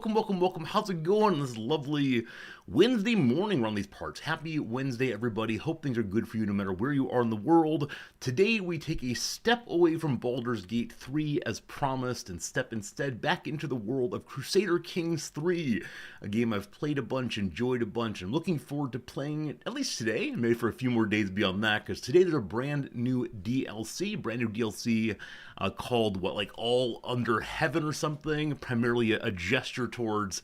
Welcome. How's it going on this lovely Wednesday morning around these parts? Happy Wednesday, everybody. Hope things are good for you no matter where you are in the world. Today, we take a step away from Baldur's Gate 3 as promised and step instead back into the world of Crusader Kings 3, a game I've played a bunch, enjoyed a bunch, and looking forward to playing it at least today, maybe for a few more days beyond that, because today there's a brand new DLC called like All Under Heaven or something, primarily a gesture towards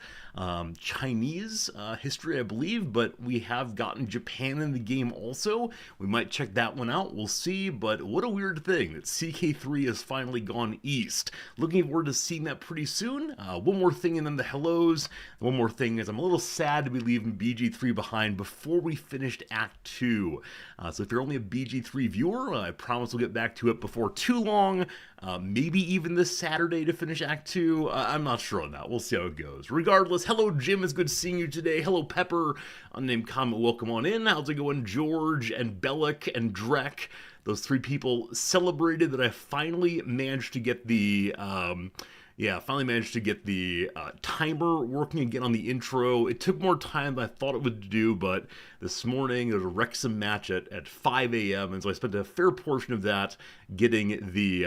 Chinese history, I believe, but we have gotten Japan in the game also. We might check that one out, we'll see, but what a weird thing that CK3 has finally gone east. Looking forward to seeing that pretty soon. One more thing and then the hellos. One more thing is I'm a little sad to be leaving BG3 behind before we finished Act 2. So if you're only a BG3 viewer, I promise we'll get back to it before too long. Maybe even this Saturday to finish Act 2. I'm not sure on that. We'll see how it goes. Regardless, hello Jim, it's good seeing you today. Hello Pepper, unnamed comment, welcome on in. How's it going, George and Bellic and Drek? Those three people celebrated that I finally managed to get the timer working again on the intro. It took more time than I thought it would do, but this morning there was a Wrexham match at 5 a.m., and so I spent a fair portion of that getting the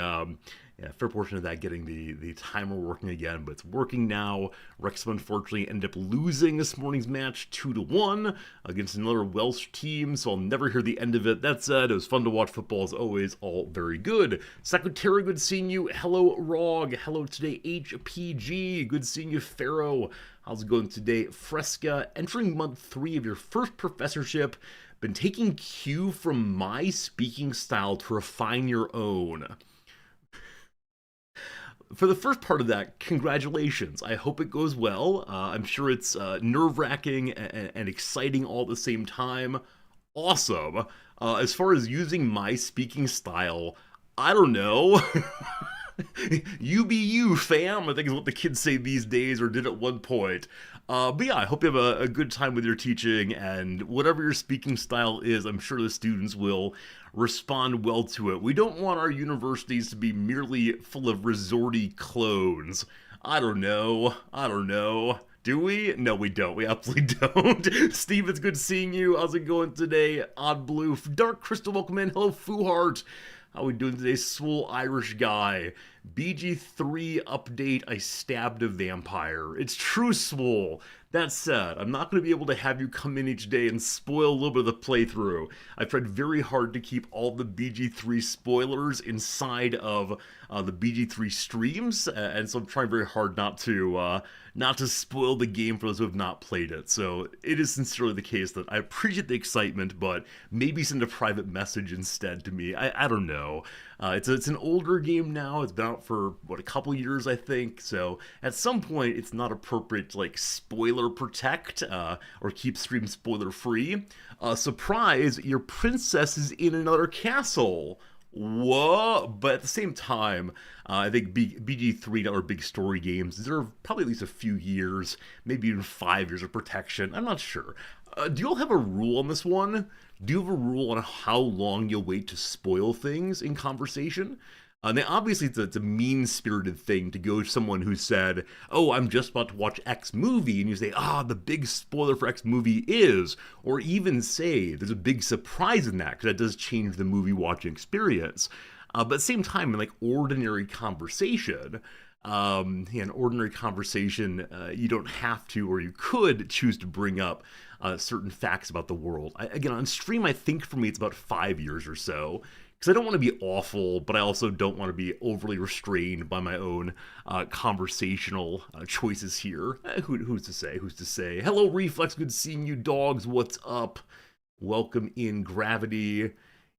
timer working again, but it's working now. Wrexham unfortunately ended up losing this morning's match 2-1 against another Welsh team, so I'll never hear the end of it. That said, it was fun to watch football as always, all very good. Secretary, good seeing you. Hello, Rog. Hello today, HPG. Good seeing you, Pharaoh. How's it going today? Fresca, entering month 3 of your first professorship. Been taking cue from my speaking style to refine your own. For the first part of that, congratulations. I hope it goes well. I'm sure it's nerve-wracking and exciting all at the same time. Awesome. As far as using my speaking style, I don't know. You be you, fam, I think is what the kids say these days, or did at one point. But yeah, I hope you have a good time with your teaching, and whatever your speaking style is, I'm sure the students will respond well to it. We don't want our universities to be merely full of resorty clones. I don't know. Do we? No, we don't. We absolutely don't. Steve, it's good seeing you. How's it going today? Odd Blue. Dark Crystal, welcome in. Hello, Fooheart. How we doing today, swole Irish guy? BG3 update, I stabbed a vampire. It's true, swole. That said, I'm not going to be able to have you come in each day and spoil a little bit of the playthrough. I've tried very hard to keep all the BG3 spoilers inside of the BG3 streams, and so I'm trying very hard not to spoil the game for those who have not played it. So it is sincerely the case that I appreciate the excitement, but maybe send a private message instead to me. I don't know. It's an older game now. It's been out for, a couple years, I think. So at some point, it's not appropriate to, spoiler protect or keep stream spoiler free. Surprise, your princess is in another castle. Whoa! But at the same time, I think BG3 are big story games deserve probably at least a few years, maybe even 5 years of protection. I'm not sure. Do you all have a rule on this one? Do you have a rule on how long you'll wait to spoil things in conversation? Now, obviously, it's a mean-spirited thing to go to someone who said, oh, I'm just about to watch X movie, and you say, the big spoiler for X movie is, or even say there's a big surprise in that, because that does change the movie watching experience. But at the same time, in ordinary conversation, you don't have to, or you could choose to bring up certain facts about the world. Again, on stream, I think for me it's about 5 years or so, because I don't want to be awful, but I also don't want to be overly restrained by my own conversational choices here. Who's to say? Hello, Reflex, good seeing you, dogs. What's up? Welcome in, Gravity.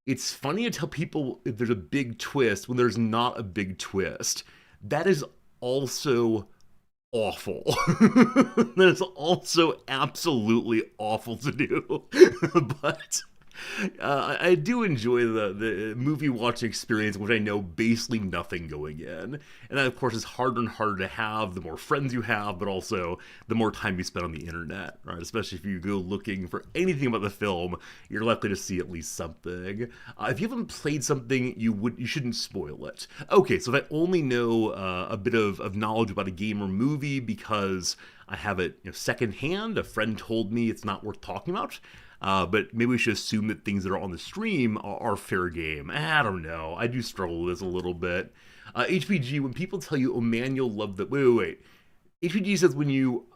It's funny to tell people if there's a big twist when there's not a big twist. That is also awful. That is also absolutely awful to do. But I do enjoy the movie watching experience, which I know basically nothing going in. And that, of course, is harder and harder to have the more friends you have, but also the more time you spend on the internet, right? Especially if you go looking for anything about the film, you're likely to see at least something. If you haven't played something, you shouldn't spoil it. Okay, so if I only know a bit of knowledge about a game or movie because I have it secondhand, a friend told me it's not worth talking about. But maybe we should assume that things that are on the stream are fair game. I don't know. I do struggle with this a little bit. HPG, when people tell you, oh man, you'll love the. Wait. HPG says when you.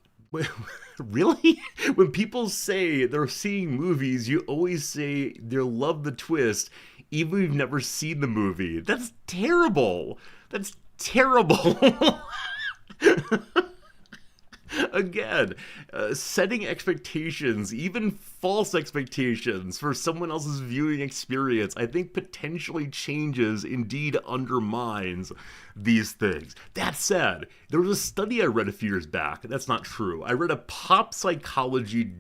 Really? When people say they're seeing movies, you always say they'll love the twist, even if you've never seen the movie. That's terrible. That's terrible. Again, setting expectations, even false expectations, for someone else's viewing experience, I think potentially changes, indeed undermines these things. That said, there was a study I read a few years back. That's not true. I read a pop psychology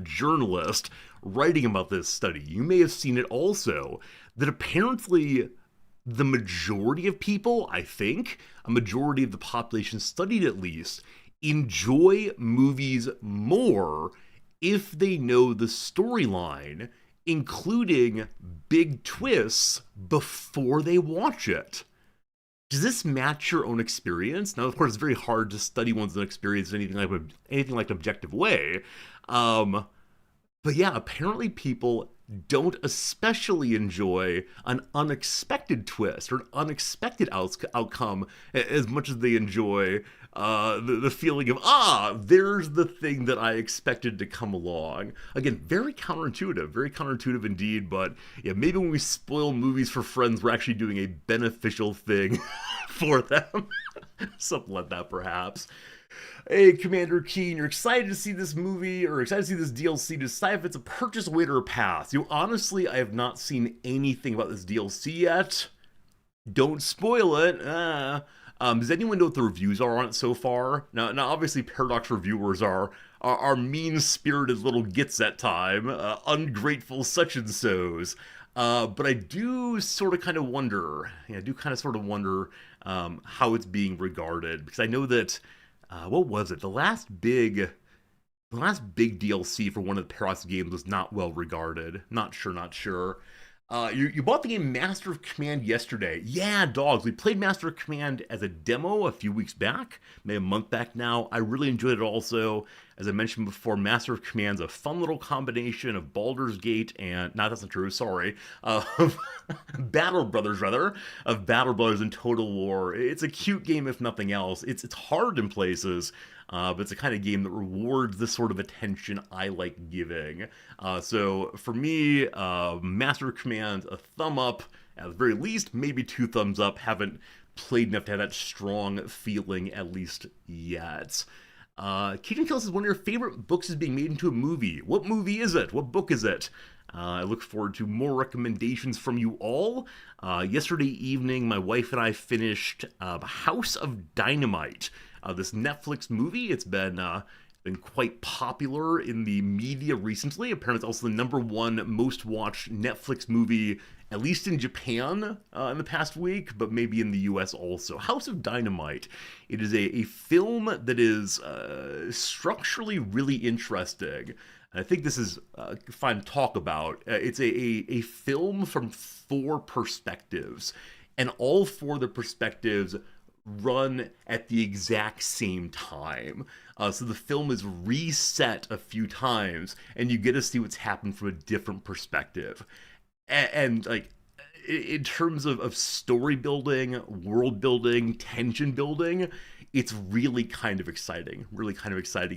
journalist writing about this study. You may have seen it also, that apparently the majority of people, I think, a majority of the population studied at least, enjoy movies more if they know the storyline, including big twists, before they watch it. Does this match your own experience? Now, of course, it's very hard to study one's own experience in anything like an objective way. But yeah, apparently people don't especially enjoy an unexpected twist or an unexpected outcome as much as they enjoy the feeling of, there's the thing that I expected to come along. Again, very counterintuitive indeed, but yeah, maybe when we spoil movies for friends, we're actually doing a beneficial thing for them. Something like that, perhaps. Hey, Commander Keen, you're excited to see this movie, or excited to see this DLC, decide if it's a purchase, wait, or a pass. Honestly, I have not seen anything about this DLC yet. Don't spoil it. Does anyone know what the reviews are on it so far? Now obviously, Paradox reviewers are mean-spirited little gits at time, ungrateful such and so's. But I do sort of kind of wonder, how it's being regarded, because I know that. What was it? The last big DLC for one of the Paradox games was not well regarded. Not sure. You bought the game Master of Command yesterday. Yeah, dogs. We played Master of Command as a demo a few weeks back, maybe a month back now. I really enjoyed it also. As I mentioned before, Master of Command's a fun little combination of Baldur's Gate and, that's not true, sorry, of Battle Brothers and Total War. It's a cute game if nothing else. It's hard in places, but it's the kind of game that rewards the sort of attention I like giving. So for me, Master of Command, a thumb up, at the very least, maybe 2 thumbs up. Haven't played enough to have that strong feeling, at least yet. Keaton Kill says one of your favorite books is being made into a movie. What movie is it? What book is it? I look forward to more recommendations from you all. Yesterday evening, my wife and I finished House of Dynamite, this Netflix movie. It's been quite popular in the media recently. Apparently, it's also the #1 most watched Netflix movie, at least in Japan in the past week, but maybe in the US also. House of Dynamite. It is a film that is structurally really interesting. I think this is fun to talk about. It's a film from 4 perspectives, and all 4 of the perspectives run at the exact same time. So the film is reset a few times, and you get to see what's happened from a different perspective. And like, in terms of story building, world building, tension building, it's really kind of exciting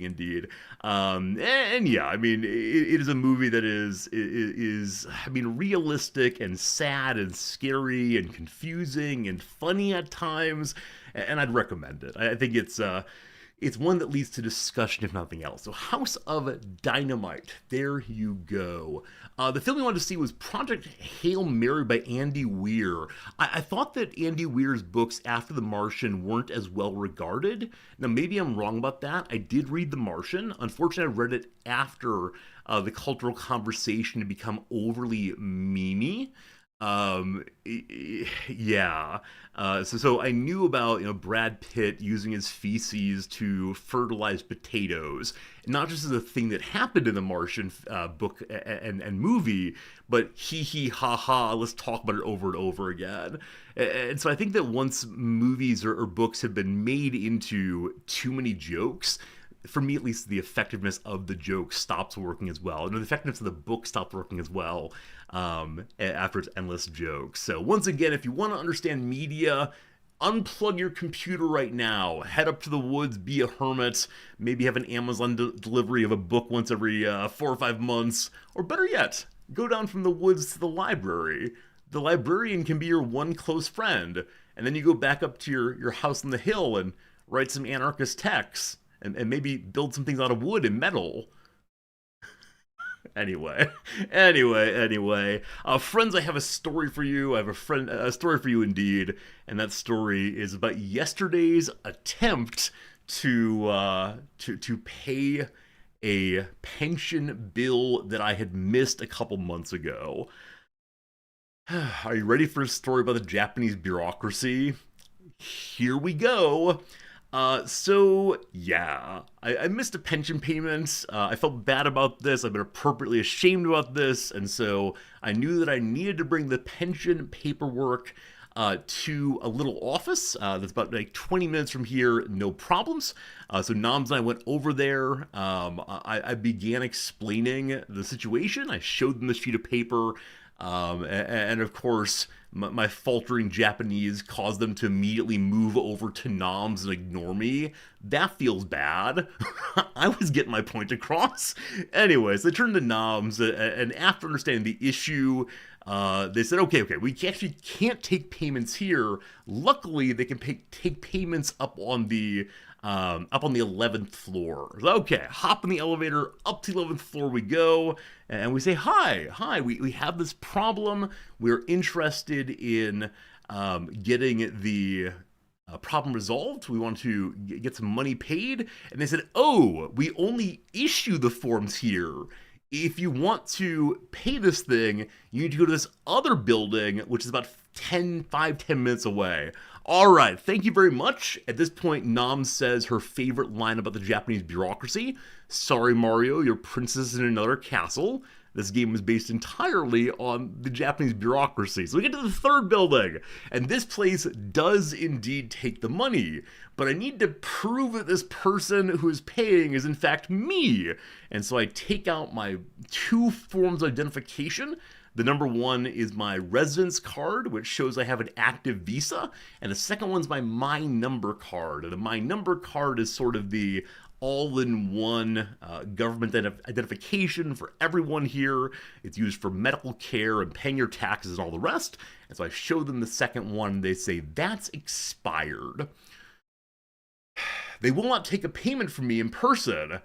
indeed. And yeah, I mean, it is a movie that is realistic and sad and scary and confusing and funny at times, and I'd recommend it. I think it's it's one that leads to discussion, if nothing else. So, House of Dynamite. There you go. The film we wanted to see was Project Hail Mary by Andy Weir. I thought that Andy Weir's books after The Martian weren't as well regarded. Now, maybe I'm wrong about that. I did read The Martian. Unfortunately, I read it after the cultural conversation had become overly memey. Yeah. So I knew about Brad Pitt using his feces to fertilize potatoes, not just as a thing that happened in the Martian book and movie, but hee ha ha. Let's talk about it over and over again. And so I think that once movies or books have been made into too many jokes, for me at least, the effectiveness of the joke stops working as well. And the effectiveness of the book stops working as well after its endless jokes. So once again, if you want to understand media, unplug your computer right now. Head up to the woods, be a hermit, maybe have an Amazon delivery of a book once every 4 or 5 months. Or better yet, go down from the woods to the library. The librarian can be your one close friend. And then you go back up to your house on the hill and write some anarchist texts. And maybe build some things out of wood and metal. Anyway. Friends, I have a story for you. I have a story for you indeed. And that story is about yesterday's attempt to pay a pension bill that I had missed a couple months ago. Are you ready for a story about the Japanese bureaucracy? Here we go. I missed a pension payment. I felt bad about this. I've been appropriately ashamed about this. And so I knew that I needed to bring the pension paperwork to a little office that's about like 20 minutes from here, no problems. So Noms and I went over there. I began explaining the situation. I showed them the sheet of paper. And of course, my faltering Japanese caused them to immediately move over to Noms and ignore me. That feels bad. I was getting my point across. Anyways, they turned to Noms, and after understanding the issue, they said, okay, we actually can't take payments here. Luckily, they can take payments up on the 11th floor. Okay, hop in the elevator, up to the 11th floor we go, and we say, hi, we have this problem. We're interested in getting the problem resolved. We want to get some money paid. And they said, oh, we only issue the forms here. If you want to pay this thing, you need to go to this other building, which is about 10 minutes away. All right, thank you very much. At this point, Nam says her favorite line about the Japanese bureaucracy. Sorry, Mario, your princess is in another castle. This game was based entirely on the Japanese bureaucracy. So we get to the third building, and this place does indeed take the money. But I need to prove that this person who is paying is in fact me. And so I take out my 2 forms of identification. The number 1 is my residence card, which shows I have an active visa, and the second one's my number card. And the my number card is sort of the all-in-one government identification for everyone here. It's used for medical care and paying your taxes and all the rest. And so I show them the second one. They say, that's expired. They will not take a payment from me in person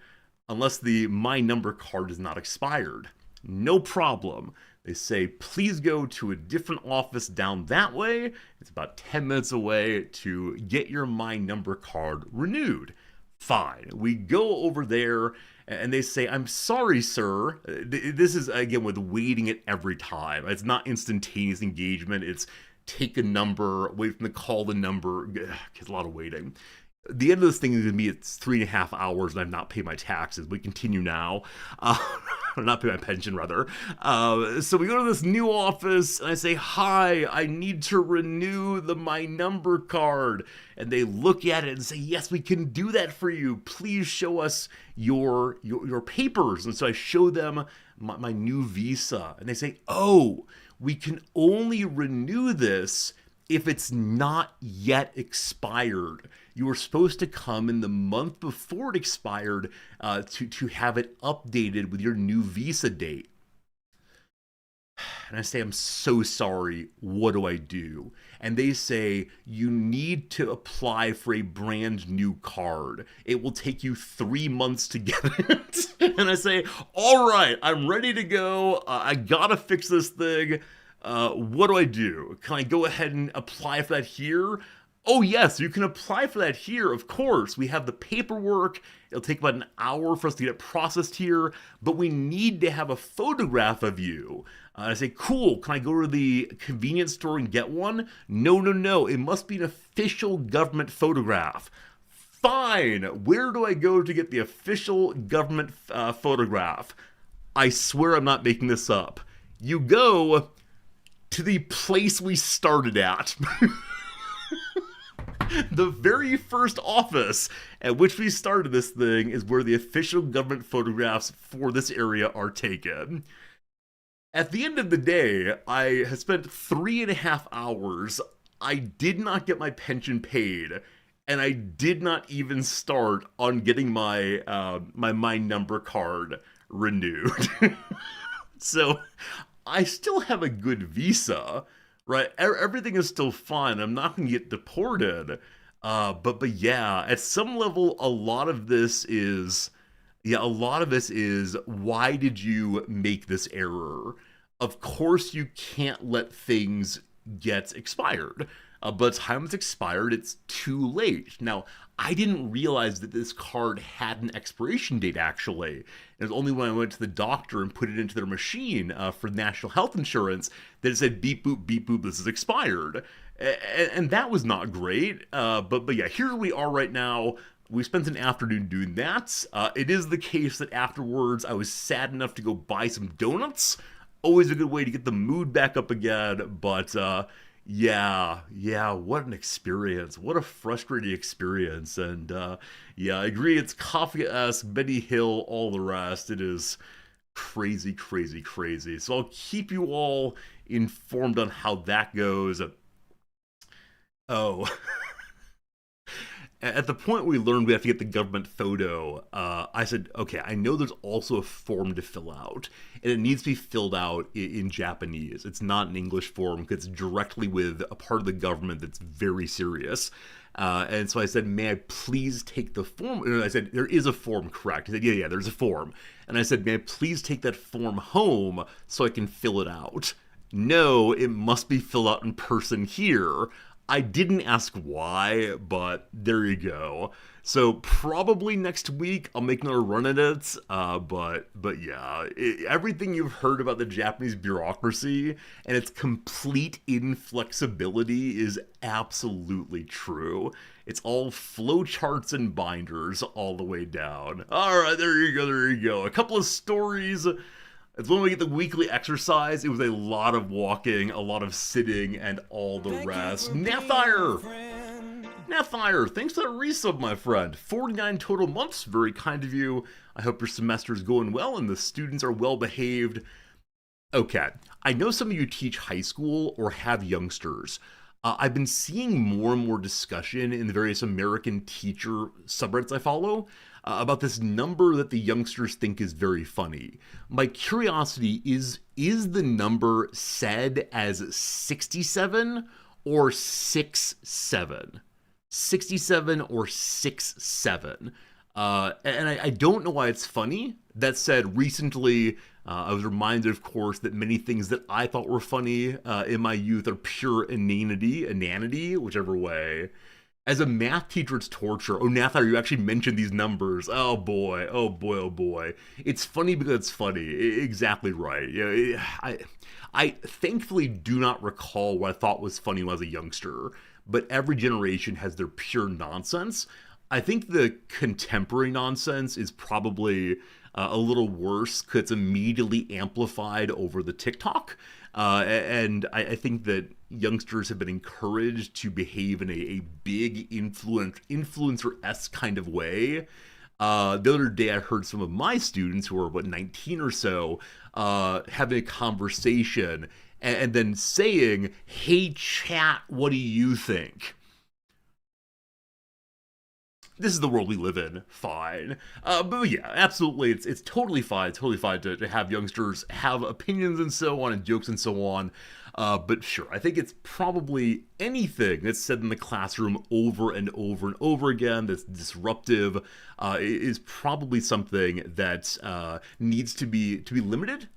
unless the my number card is not expired. No problem. They say, please go to a different office down that way. It's about 10 minutes away to get your my number card renewed. Fine. We go over there and they say, I'm sorry, sir. This is, again, with waiting it every time. It's not instantaneous engagement. It's take a number, wait for them to call the number. It's a lot of waiting. The end of this thing is going to be it's 3.5 hours and I've not paid my taxes. We continue now. Not pay my pension, rather. So we go to this new office and I say, hi, I need to renew my number card. And they look at it and say, yes, we can do that for you. Please show us your papers. And so I show them my new visa. And they say, oh, we can only renew this if it's not yet expired. You were supposed to come in the month before it expired to have it updated with your new visa date. and I say, I'm so sorry, what do I do? And they say, you need to apply for a brand new card. It will take you 3 months to get it. And I say, all right, I'm ready to go. I gotta fix this thing. What do I do? Can I go ahead and apply for that here? Oh, yes, you can apply for that here, of course. We have the paperwork. It'll take about an hour for us to get it processed here, but we need to have a photograph of you. I say, cool, can I go to the convenience store and get one? No, no, no, it must be an official government photograph. Fine, where do I go to get the official government photograph? I swear I'm not making this up. You go to the place we started at. The very first office at which we started this thing is where the official government photographs for this area are taken. At the end of the day, I have spent 3.5 hours. I did not get my pension paid, and I did not even start on getting my number card renewed. So I still have a good visa, right? Everything is still fine. I'm not going to get deported. But yeah, at some level, a lot of this is, why did you make this error? Of course, you can't let things get expired. By the time it's expired, it's too late. Now, I didn't realize that this card had an expiration date, actually. It was only when I went to the doctor and put it into their machine for national health insurance that it said, beep boop, this is expired. And that was not great. But yeah, here we are right now. We spent an afternoon doing that. It is the case that afterwards I was sad enough to go buy some donuts. Always a good way to get the mood back up again, but yeah, what an experience. What a frustrating experience. And yeah, I agree, it's Kafka-esque, Benny Hill, all the rest. It is crazy, crazy, crazy. So I'll keep you all informed on how that goes. Oh. At the point we learned we have to get the government photo, I said, okay, I know there's also a form to fill out, and it needs to be filled out in Japanese. It's not an English form because it's directly with a part of the government that's very serious. And so I said, may I please take the form? And I said, there is a form, correct? He said, yeah, there's a form. And I said, may I please take that form home so I can fill it out? No, it must be filled out in person here. I didn't ask why, but there you go. So probably next week I'll make another run at it. But yeah, everything you've heard about the Japanese bureaucracy and its complete inflexibility is absolutely true. It's all flowcharts and binders all the way down. All right, there you go. A couple of stories. It's when we get the weekly exercise. It was a lot of walking, a lot of sitting, and all the rest. Nathire, thanks for that resub, my friend. 49 total months, very kind of you. I hope your semester's going well and the students are well behaved. Okay, I know some of you teach high school or have youngsters. I've been seeing more and more discussion in the various American teacher subreddits I follow about this number that the youngsters think is very funny. My curiosity is the number said as 67 or 67? 67 or 67? And I don't know why it's funny. That said, recently I was reminded, of course, that many things that I thought were funny in my youth are pure inanity, whichever way. As a math teacher, it's torture. Oh, Nathar, you actually mentioned these numbers. Oh boy. It's funny because it's funny. Exactly right. Yeah, I thankfully do not recall what I thought was funny when I was a youngster, but every generation has their pure nonsense. I think the contemporary nonsense is probably a little worse because it's immediately amplified over the TikTok. And I think that youngsters have been encouraged to behave in a big influencer-esque kind of way. The other day I heard some of my students who are, 19 or so, having a conversation and then saying, hey chat, what do you think? this is the world we live in. Fine. But yeah, absolutely, it's totally fine. It's totally fine to have youngsters have opinions and so on, and jokes and so on. But sure, I think it's probably anything that's said in the classroom over and over and over again that's disruptive is probably something that needs to be limited.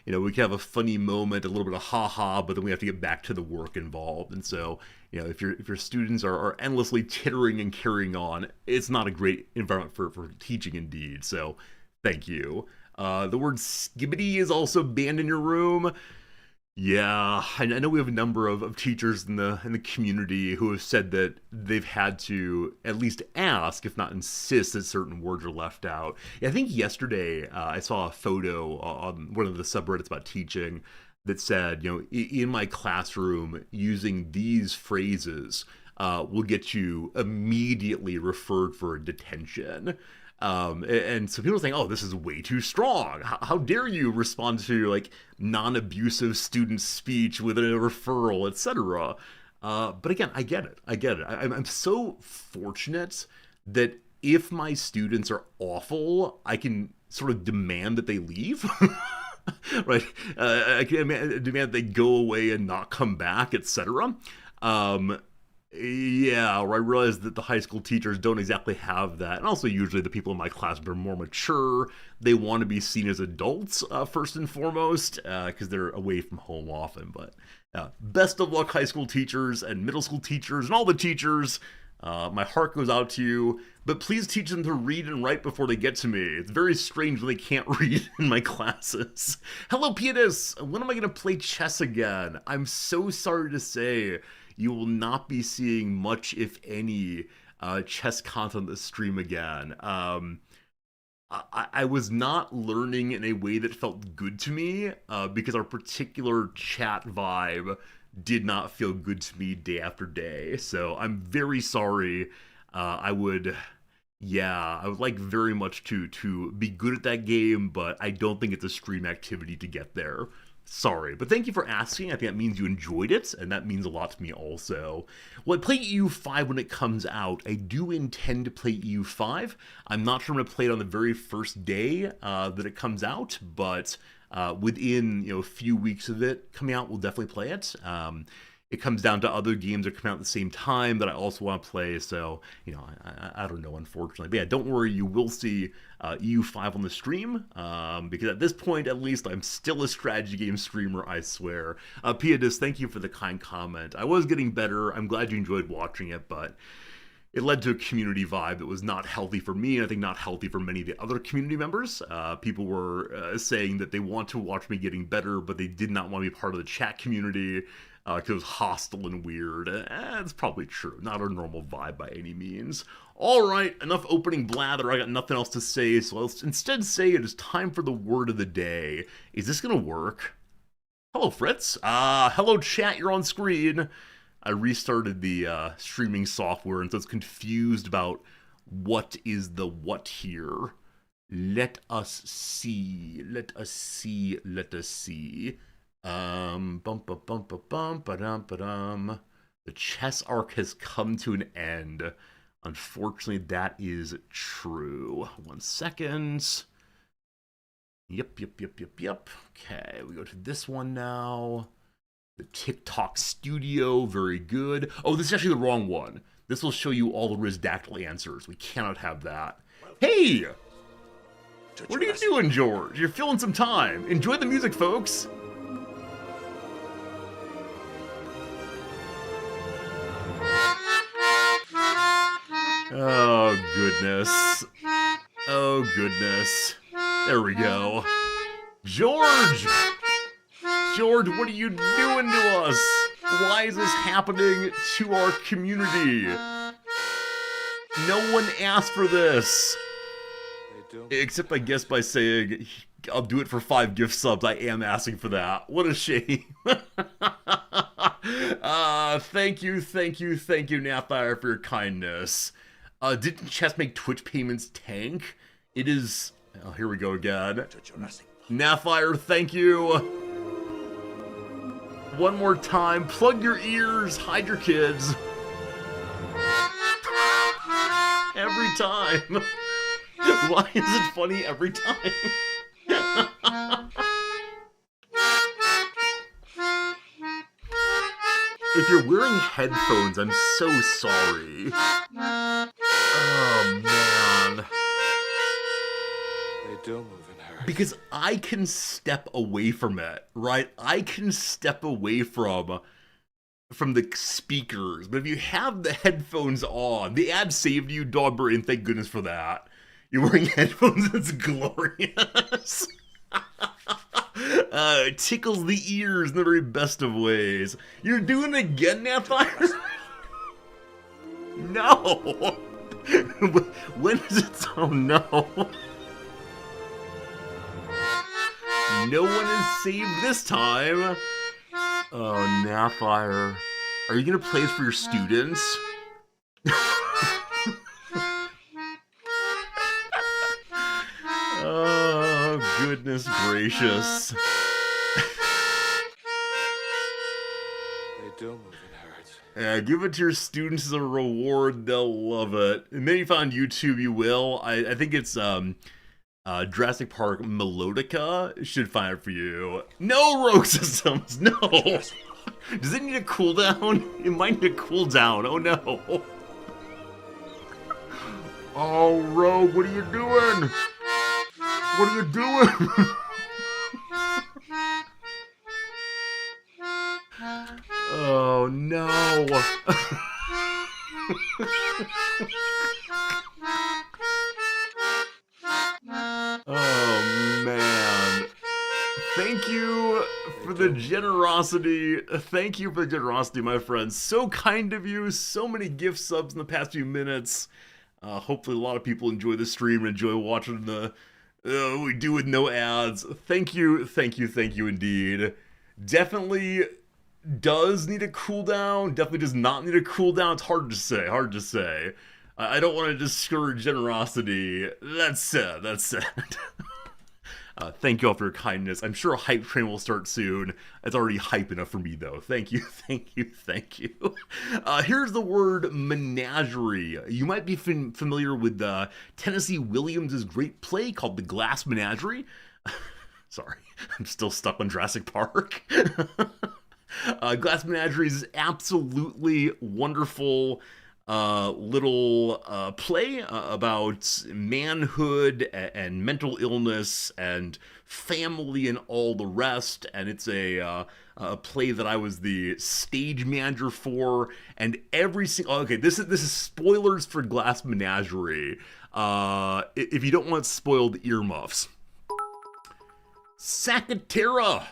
We can have a funny moment, a little bit of ha-ha, but then we have to get back to the work involved. And so, if your students are endlessly tittering and carrying on, it's not a great environment for teaching indeed. So, thank you. The word skibbity is also banned in your room. Yeah, I know we have a number of teachers in the community who have said that they've had to at least ask, if not insist, that certain words are left out. Yeah, I think yesterday I saw a photo on one of the subreddits about teaching that said, in my classroom, using these phrases will get you immediately referred for detention. And so people are saying, oh, this is way too strong. How dare you respond to like non-abusive student speech with a referral, etc. But again, I get it. I'm so fortunate that if my students are awful, I can sort of demand that they leave. Right? I can demand that they go away and not come back, etc. Yeah, I realize that the high school teachers don't exactly have that. And also, usually the people in my class are more mature. They want to be seen as adults, first and foremost, because they're away from home often. But best of luck, high school teachers and middle school teachers and all the teachers. My heart goes out to you. But please teach them to read and write before they get to me. It's very strange when they can't read in my classes. Hello, pianists! When am I going to play chess again? I'm so sorry to say, you will not be seeing much, if any, chess content on the stream again. I was not learning in a way that felt good to me because our particular chat vibe did not feel good to me day after day. So I'm very sorry. I would like very much to be good at that game, but I don't think it's a stream activity to get there. Sorry, but thank you for asking. I think that means you enjoyed it, and that means a lot to me also. Well, I play EU5 when it comes out. I do intend to play EU5. I'm not sure I'm going to play it on the very first day that it comes out, but within a few weeks of it coming out, we'll definitely play it. It comes down to other games that come out at the same time that I also want to play, so, I don't know, unfortunately. But yeah, don't worry, you will see EU5 on the stream, because at this point, at least, I'm still a strategy game streamer, I swear. Piadis, thank you for the kind comment. I was getting better. I'm glad you enjoyed watching it, but it led to a community vibe that was not healthy for me, and I think not healthy for many of the other community members. People were saying that they want to watch me getting better, but they did not want to be part of the chat community, because it was hostile and weird. It's probably true. Not a normal vibe by any means. Alright, enough opening blather. I got nothing else to say, so I'll instead say it is time for the word of the day. Is this gonna work? Hello, Fritz. Hello, chat. You're on screen. I restarted the streaming software, and so it's confused about what is the what here. Let us see. Let us see. Let us see. The chess arc has come to an end. Unfortunately, that is true. 1 second. Yep. Okay, we go to this one now. The TikTok Studio, very good. Oh, this is actually the wrong one. This will show you all the Rizdactyl answers. We cannot have that. Hey! What are you doing, George? You're filling some time. Enjoy the music, folks. Oh, goodness. Oh, goodness. There we go. George! George, what are you doing to us? Why is this happening to our community? No one asked for this. Except, I guess, by saying, I'll do it for 5 gift subs. I am asking for that. What a shame. Thank you, Nathire, for your kindness. Didn't chess make Twitch payments tank? It is... Oh, here we go again. Nathire, thank you. One more time. Plug your ears. Hide your kids. every time? Why is it funny every time? If you're wearing headphones, I'm so sorry. Oh, man. They do move in herds. Because I can step away from it, right? I can step away from the speakers. But if you have the headphones on, the ad saved you, Dogberry, and thank goodness for that. You're wearing headphones, it's glorious. It tickles the ears in the very best of ways. You're doing it again, Nathire? No! When is it? Oh no. No one is saved this time. Oh, Nathire. Are you gonna play this for your students? Oh, goodness gracious. They do move in herds. Yeah, give it to your students as a reward. They'll love it. And maybe if on YouTube you will. I think it's Jurassic Park Melodica should find it for you. No rogue systems. No. Does it need a cooldown? It might need a cooldown. Oh no. Oh, Rogue, what are you doing? What are you doing? Oh no. Oh man. Thank you for the generosity. Thank you for the generosity, my friends. So kind of you. So many gift subs in the past few minutes. Hopefully a lot of people enjoy the stream and enjoy watching the we do with no ads. Thank you, thank you, thank you indeed. Definitely does need a cooldown. Definitely does not need a cooldown. It's hard to say, hard to say. I don't want to discourage generosity. That said, that said. Thank you all for your kindness. I'm sure a hype train will start soon. It's already hype enough for me, though. Thank you, thank you, thank you. Here's the word menagerie. You might be familiar with Tennessee Williams' great play called The Glass Menagerie. Sorry, I'm still stuck on Jurassic Park. Glass Menagerie is absolutely wonderful little play about manhood and mental illness and family and all the rest. And it's a play that I was the stage manager for. And every single this is spoilers for Glass Menagerie. If you don't want spoiled earmuffs, Sakatera,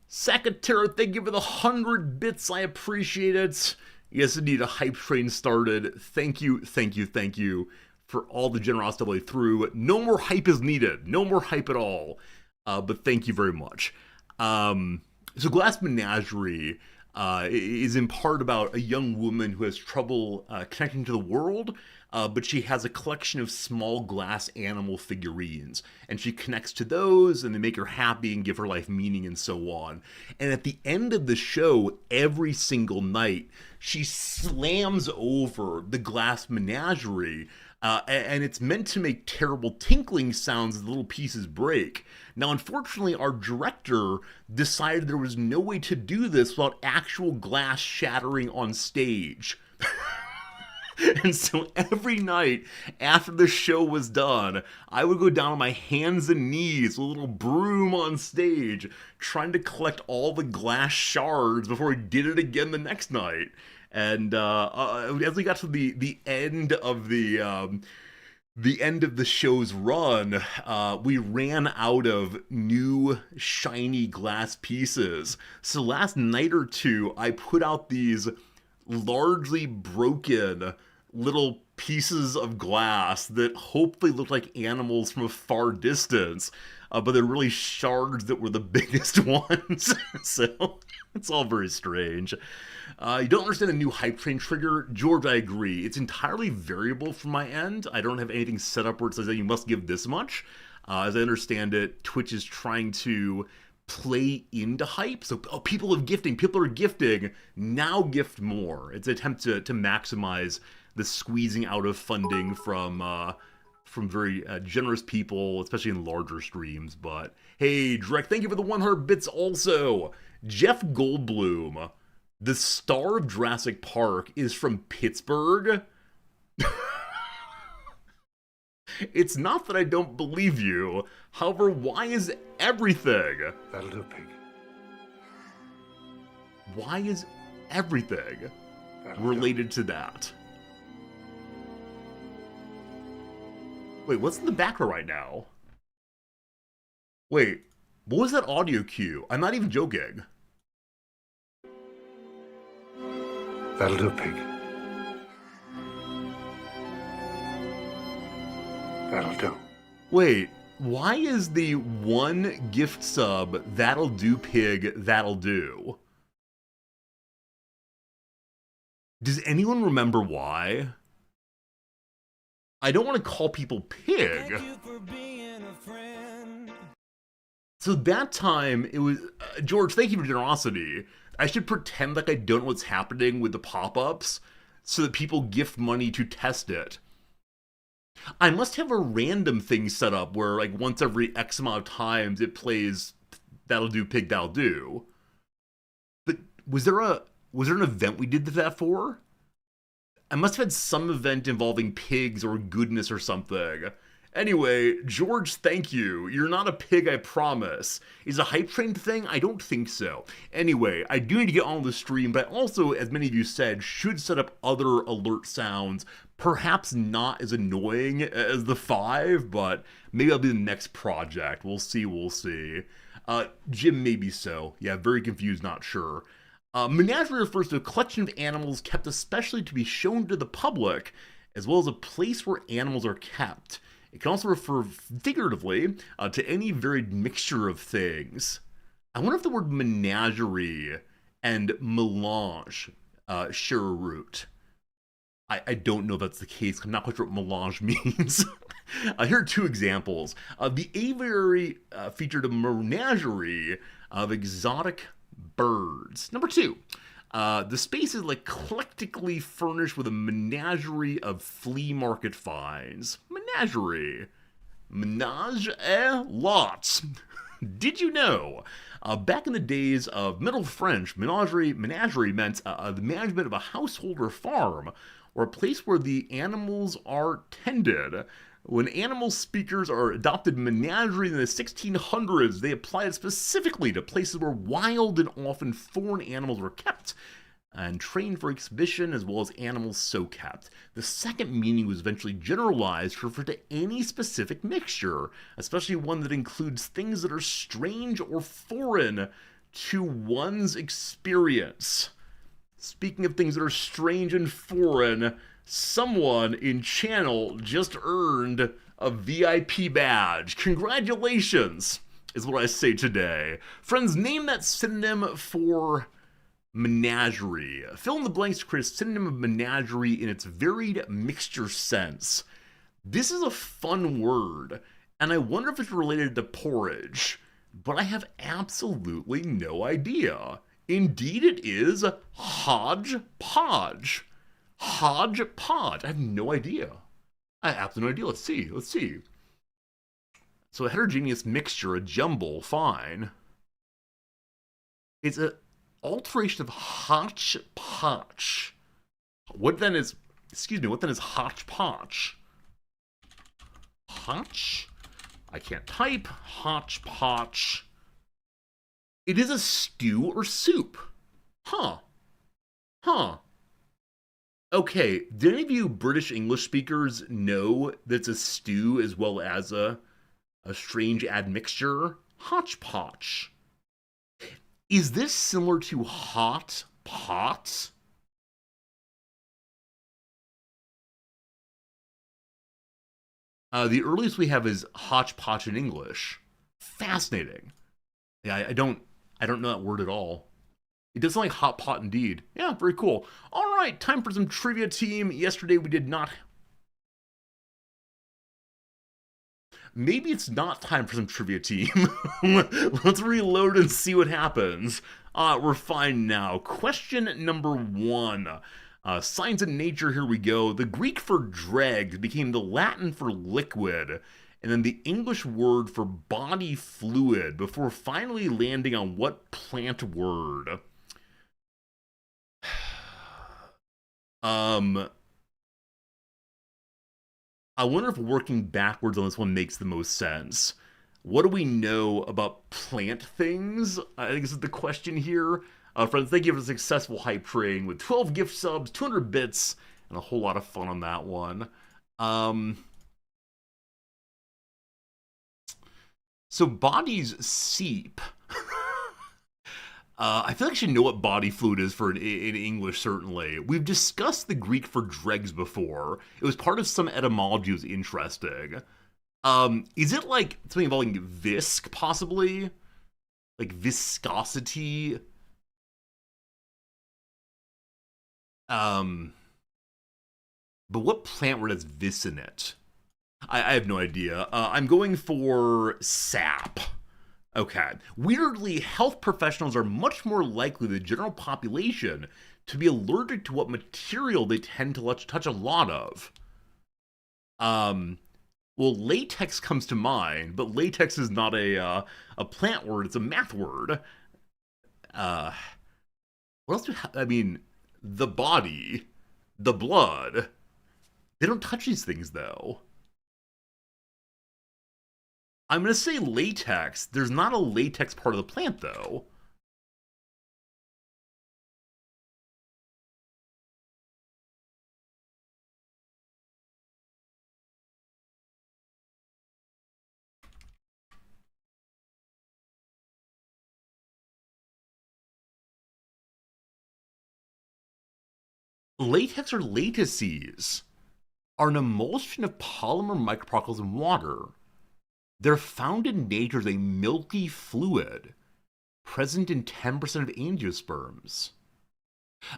thank you for the 100 bits. I appreciate it. Yes, indeed, a hype train started. Thank you, thank you, thank you for all the generosity all the way through. No more hype is needed. No more hype at all. But thank you very much. So Glass Menagerie is in part about a young woman who has trouble connecting to the world, but she has a collection of small glass animal figurines, and she connects to those, and they make her happy and give her life meaning and so on. And at the end of the show, every single night, she slams over the Glass Menagerie, and it's meant to make terrible tinkling sounds as little pieces break. Now, unfortunately, our director decided there was no way to do this without actual glass shattering on stage. And so every night after the show was done, I would go down on my hands and knees with a little broom on stage, trying to collect all the glass shards before I did it again the next night. And as we got to the end of the end of the show's run, we ran out of new shiny glass pieces. So last night or two, I put out these largely broken little pieces of glass that hopefully look like animals from a far distance, but they're really shards that were the biggest ones. So it's all very strange. You don't understand the new hype train trigger? George, I agree. It's entirely variable from my end. I don't have anything set up where it says that you must give this much. As I understand it, Twitch is trying to play into hype. So people are gifting, now gift more. It's an attempt to maximize the squeezing out of funding from very generous people, especially in larger streams. But hey, Drek, thank you for the 100 bits also. Jeff Goldblum, the star of Jurassic Park, is from Pittsburgh. It's not that I don't believe you. However, why is everything? That'll do, pig. Why is everything related to that? Wait, what's in the background right now? Wait, what was that audio cue? I'm not even joking. That'll do, pig. That'll do. Wait, why is the one gift sub that'll do pig that'll do? Does anyone remember why? I don't want to call people pig. Thank you for being a friend. So that time, it was... George, thank you for generosity. I should pretend like I don't know what's happening with the pop-ups so that people gift money to test it. I must have a random thing set up where, like, once every X amount of times it plays That'll Do, Pig, That'll Do. But was there an event we did that for? I must have had some event involving pigs or goodness or something. Anyway, George, thank you. You're not a pig, I promise. Is a hype train thing? I don't think so. Anyway, I do need to get on the stream, but I also, as many of you said, should set up other alert sounds. Perhaps not as annoying as the 5, but maybe that'll be the next project. We'll see, we'll see. Jim, maybe so. Yeah, very confused, not sure. Menagerie refers to a collection of animals kept especially to be shown to the public, as well as a place where animals are kept. It can also refer figuratively to any varied mixture of things. I wonder if the word menagerie and melange share a root. I don't know if that's the case. I'm not quite sure what melange means. Here are 2 examples. The aviary featured a menagerie of exotic birds. Number 2, the space is eclectically furnished with a menagerie of flea market finds. Menagerie. Menage a lots. Did you know? Back in the days of Middle French, menagerie meant the management of a household or farm, or a place where the animals are tended. When animal speakers are adopted menagerie in the 1600s, they applied it specifically to places where wild and often foreign animals were kept and trained for exhibition, as well as animals so kept. The second meaning was eventually generalized to refer to any specific mixture, especially one that includes things that are strange or foreign to one's experience. Speaking of things that are strange and foreign, someone in channel just earned a VIP badge. Congratulations, is what I say today. Friends, name that synonym for menagerie. Fill in the blanks to create a synonym of menagerie in its varied mixture sense. This is a fun word, and I wonder if it's related to porridge, but I have absolutely no idea. Indeed it is hodgepodge. Hodgepodge. I have no idea. I have absolutely no idea. Let's see. So a heterogeneous mixture, a jumble, fine. It's an alteration of hodgepodge. What then is hodgepodge? I can't type. Hodgepodge. It is a stew or soup. Huh. Okay, do any of you British English speakers know that it's a stew as well as a strange admixture? Hodgepodge. Is this similar to hot pot? The earliest we have is hodgepodge in English. Fascinating. Yeah, I don't know that word at all. It does sound like hot pot indeed. Yeah, very cool. All right, time for some trivia, team. Yesterday we did not... Maybe it's not time for some trivia, team. Let's reload and see what happens. We're fine now. Question number 1. Science and nature, here we go. The Greek for dregs became the Latin for liquid, and then the English word for body fluid before finally landing on what plant word? I wonder if working backwards on this one makes the most sense. What do we know about plant things? I think this is the question here. Friends, thank you for the successful hype train with 12 gift subs, 200 bits, and a whole lot of fun on that one. So bodies seep. I feel like I should know what body fluid is for in English, certainly. We've discussed the Greek for dregs before. It was part of some etymology. It was interesting. Is it like something involving visc, possibly? Like viscosity? But what plant word has vis in it? I have no idea. I'm going for sap. Okay. Weirdly, health professionals are much more likely than the general population to be allergic to what material they tend to touch a lot of. Well, latex comes to mind, but latex is not a plant word; it's a math word. Uh, what else do we have? I mean, the body, the blood. They don't touch these things, though. I'm gonna say latex. There's not a latex part of the plant, though. Latex or lattices are an emulsion of polymer microparticles in water. They're found in nature as a milky fluid present in 10% of angiosperms.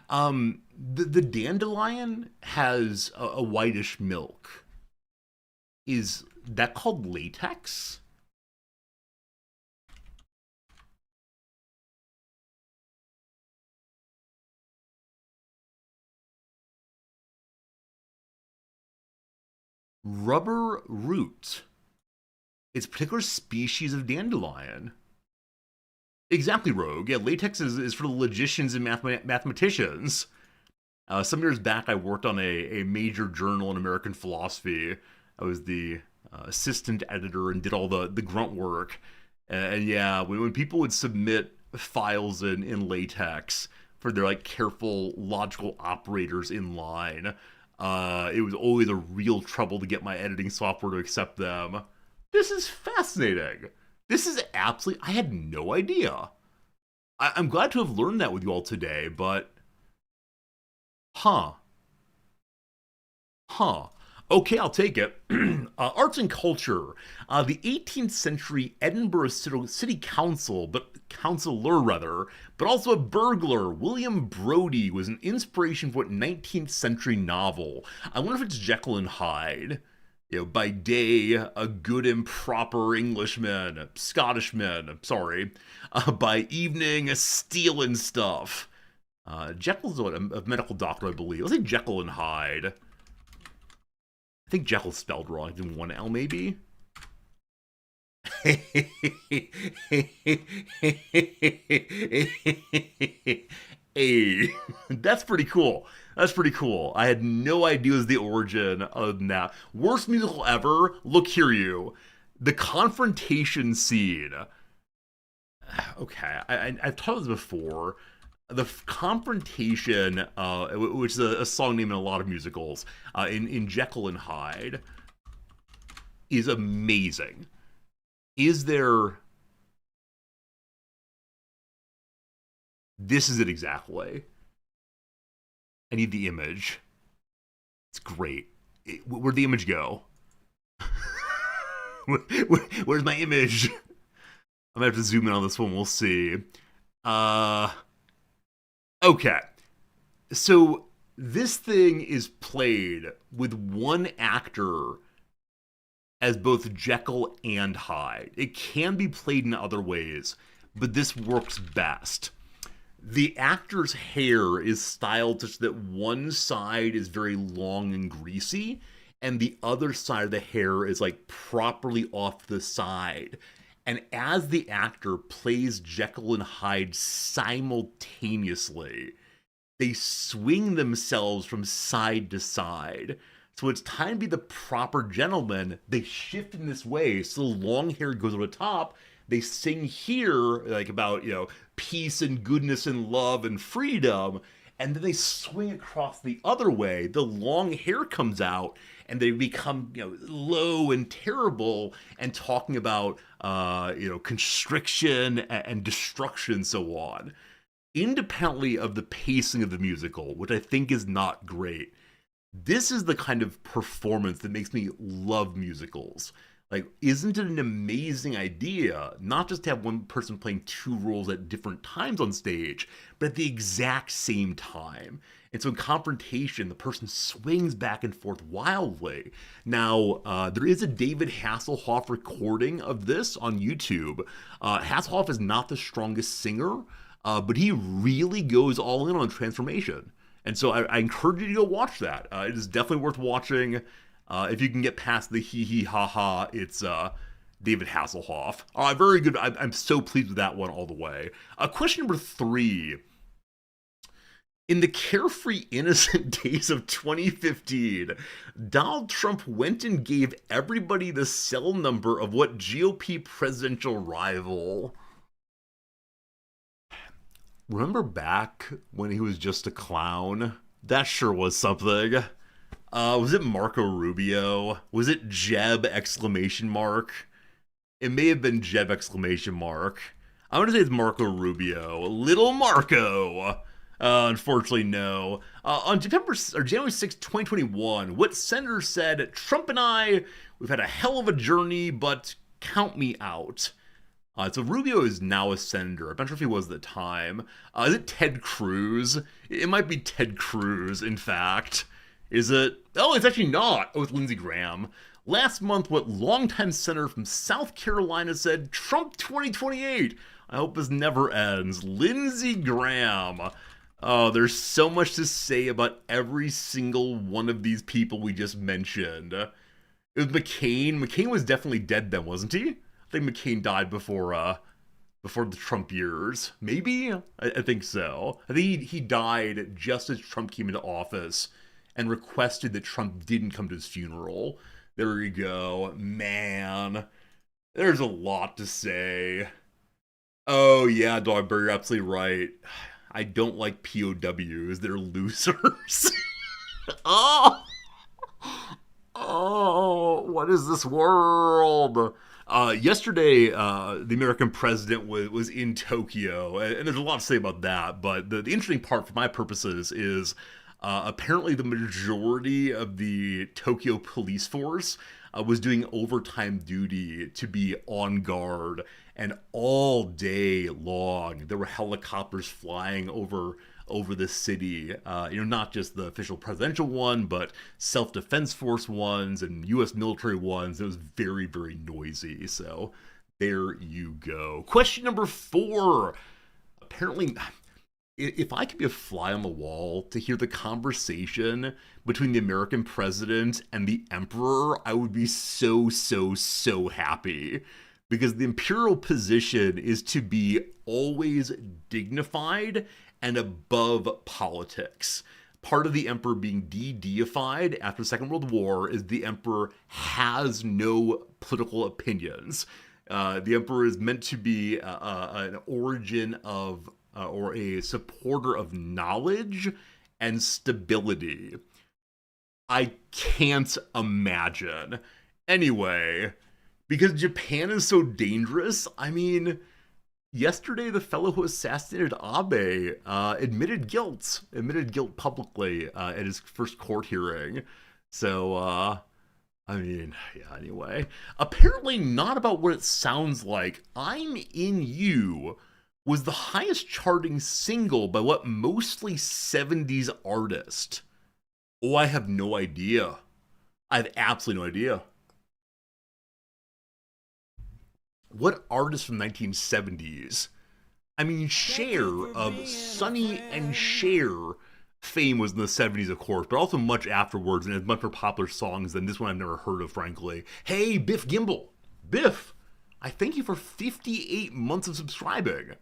The dandelion has a whitish milk. Is that called latex? Rubber root. It's a particular species of dandelion. Exactly, Rogue. Yeah, latex is for the logicians and mathematicians. Some years back, I worked on a major journal in American philosophy. I was the assistant editor and did all the grunt work. And yeah, when people would submit files in latex for their like careful logical operators in line, it was always a real trouble to get my editing software to accept them. This is fascinating. This is absolutely. I had no idea. I'm glad to have learned that with you all today, but. Huh. Huh. Okay, I'll take it. Arts and culture. The 18th century Edinburgh City Council, councillor rather, but also a burglar, William Brodie, was an inspiration for a 19th century novel. I wonder if it's Jekyll and Hyde. You know, by day, a good and proper Englishman, Scottishman, sorry. By evening, stealing stuff. Jekyll's a medical doctor, I believe. Let's say Jekyll and Hyde. I think Jekyll's spelled wrong. In one L, maybe? Hey, that's pretty cool. That's pretty cool. I had no idea it was the origin of that. Worst musical ever? Look here, you. The confrontation scene. Okay, I've taught this before. The confrontation, which is a song name in a lot of musicals, in Jekyll and Hyde, is amazing. Is there... This is it exactly. I need the image. It's great. Where'd the image go? Where's my image? I'm gonna have to zoom in on this one. We'll see. Okay. So this thing is played with one actor as both Jekyll and Hyde. It can be played in other ways, but this works best. The actor's hair is styled such that one side is very long and greasy, and the other side of the hair is like properly off the side. And as the actor plays Jekyll and Hyde simultaneously, they swing themselves from side to side. So it's time to be the proper gentleman. They shift in this way, so the long hair goes over the top. They sing here, like about, peace and goodness and love and freedom. And then they swing across the other way. The long hair comes out, and they become, low and terrible, and talking about, constriction and destruction, and so on, independently of the pacing of the musical, which I think is not great. This is the kind of performance that makes me love musicals. Like, isn't it an amazing idea not just to have one person playing two roles at different times on stage, but at the exact same time? And so in confrontation, the person swings back and forth wildly. Now, there is a David Hasselhoff recording of this on YouTube. Hasselhoff is not the strongest singer, but he really goes all in on transformation. And so I encourage you to go watch that. It is definitely worth watching. If you can get past the hee hee ha ha, it's David Hasselhoff. Very good. I'm so pleased with that one all the way. Question number 3. In the carefree, innocent days of 2015, Donald Trump went and gave everybody the cell number of what GOP presidential rival? Remember back when he was just a clown? That sure was something. Was it Marco Rubio? Was it Jeb exclamation mark? It may have been Jeb exclamation mark. I want to say it's Marco Rubio. Little Marco. Unfortunately, no. On January 6, 2021, what senator said, Trump and I, we've had a hell of a journey, but count me out. So Rubio is now a senator. I'm not sure if he was at the time. Is it Ted Cruz? It might be Ted Cruz, in fact. Is it? Oh, it's actually not. Oh, it's Lindsey Graham. Last month, what longtime senator from South Carolina said, Trump 2028. I hope this never ends. Lindsey Graham. Oh, there's so much to say about every single one of these people we just mentioned. It was McCain. McCain was definitely dead then, wasn't he? I think McCain died before the Trump years. Maybe? I think so. I think he died just as Trump came into office and requested that Trump didn't come to his funeral. There you go. Man, there's a lot to say. Oh yeah, Dogberry, you're absolutely right. I don't like POWs. They're losers. Oh! Oh, what is this world? Yesterday, the American president was in Tokyo, and there's a lot to say about that, but the interesting part for my purposes is apparently the majority of the Tokyo police force was doing overtime duty to be on guard, and all day long there were helicopters flying over the city, not just the official presidential one, but self-defense force ones and U.S. military ones. It was very, very noisy. So there you go. Question number 4. Apparently, if I could be a fly on the wall to hear the conversation between the American president and the emperor, I would be so, so, so happy. Because the imperial position is to be always dignified and above politics. Part of the emperor being de-deified after the Second World War is the emperor has no political opinions. The emperor is meant to be an origin of, or a supporter of knowledge and stability. I can't imagine. Anyway, because Japan is so dangerous, I mean, yesterday the fellow who assassinated Abe admitted guilt publicly at his first court hearing. So, anyway. Apparently not about what it sounds like. I'm In You was the highest charting single by what mostly 70s artist. Oh, I have no idea. I have absolutely no idea. What artist from 1970s? I mean, Cher of Sonny and Cher fame was in the 70s, of course, but also much afterwards, and has much more popular songs than this one I've never heard of, frankly. Hey, Biff Gimble. Biff, I thank you for 58 months of subscribing.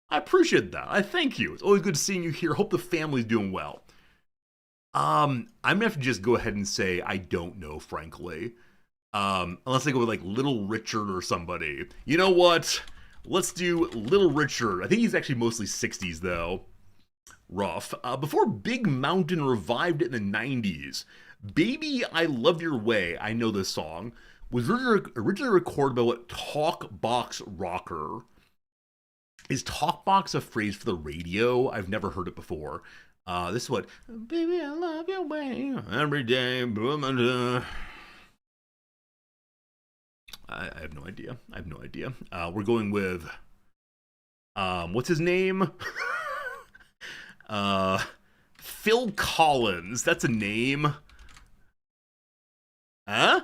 I appreciate that. I thank you. It's always good seeing you here. Hope the family's doing well. I'm gonna have to just go ahead and say I don't know, frankly. Unless I go with like Little Richard or somebody. You know what? Let's do Little Richard. I think he's actually mostly 60s though. Rough. Before Big Mountain revived it in the 90s, Baby I Love Your Way, I know this song, was originally recorded by what Talk Box Rocker. Is talkbox a phrase for the radio? I've never heard it before. This is what, baby, I love your way every day. I have no idea. We're going with, what's his name? Phil Collins. That's a name. Huh?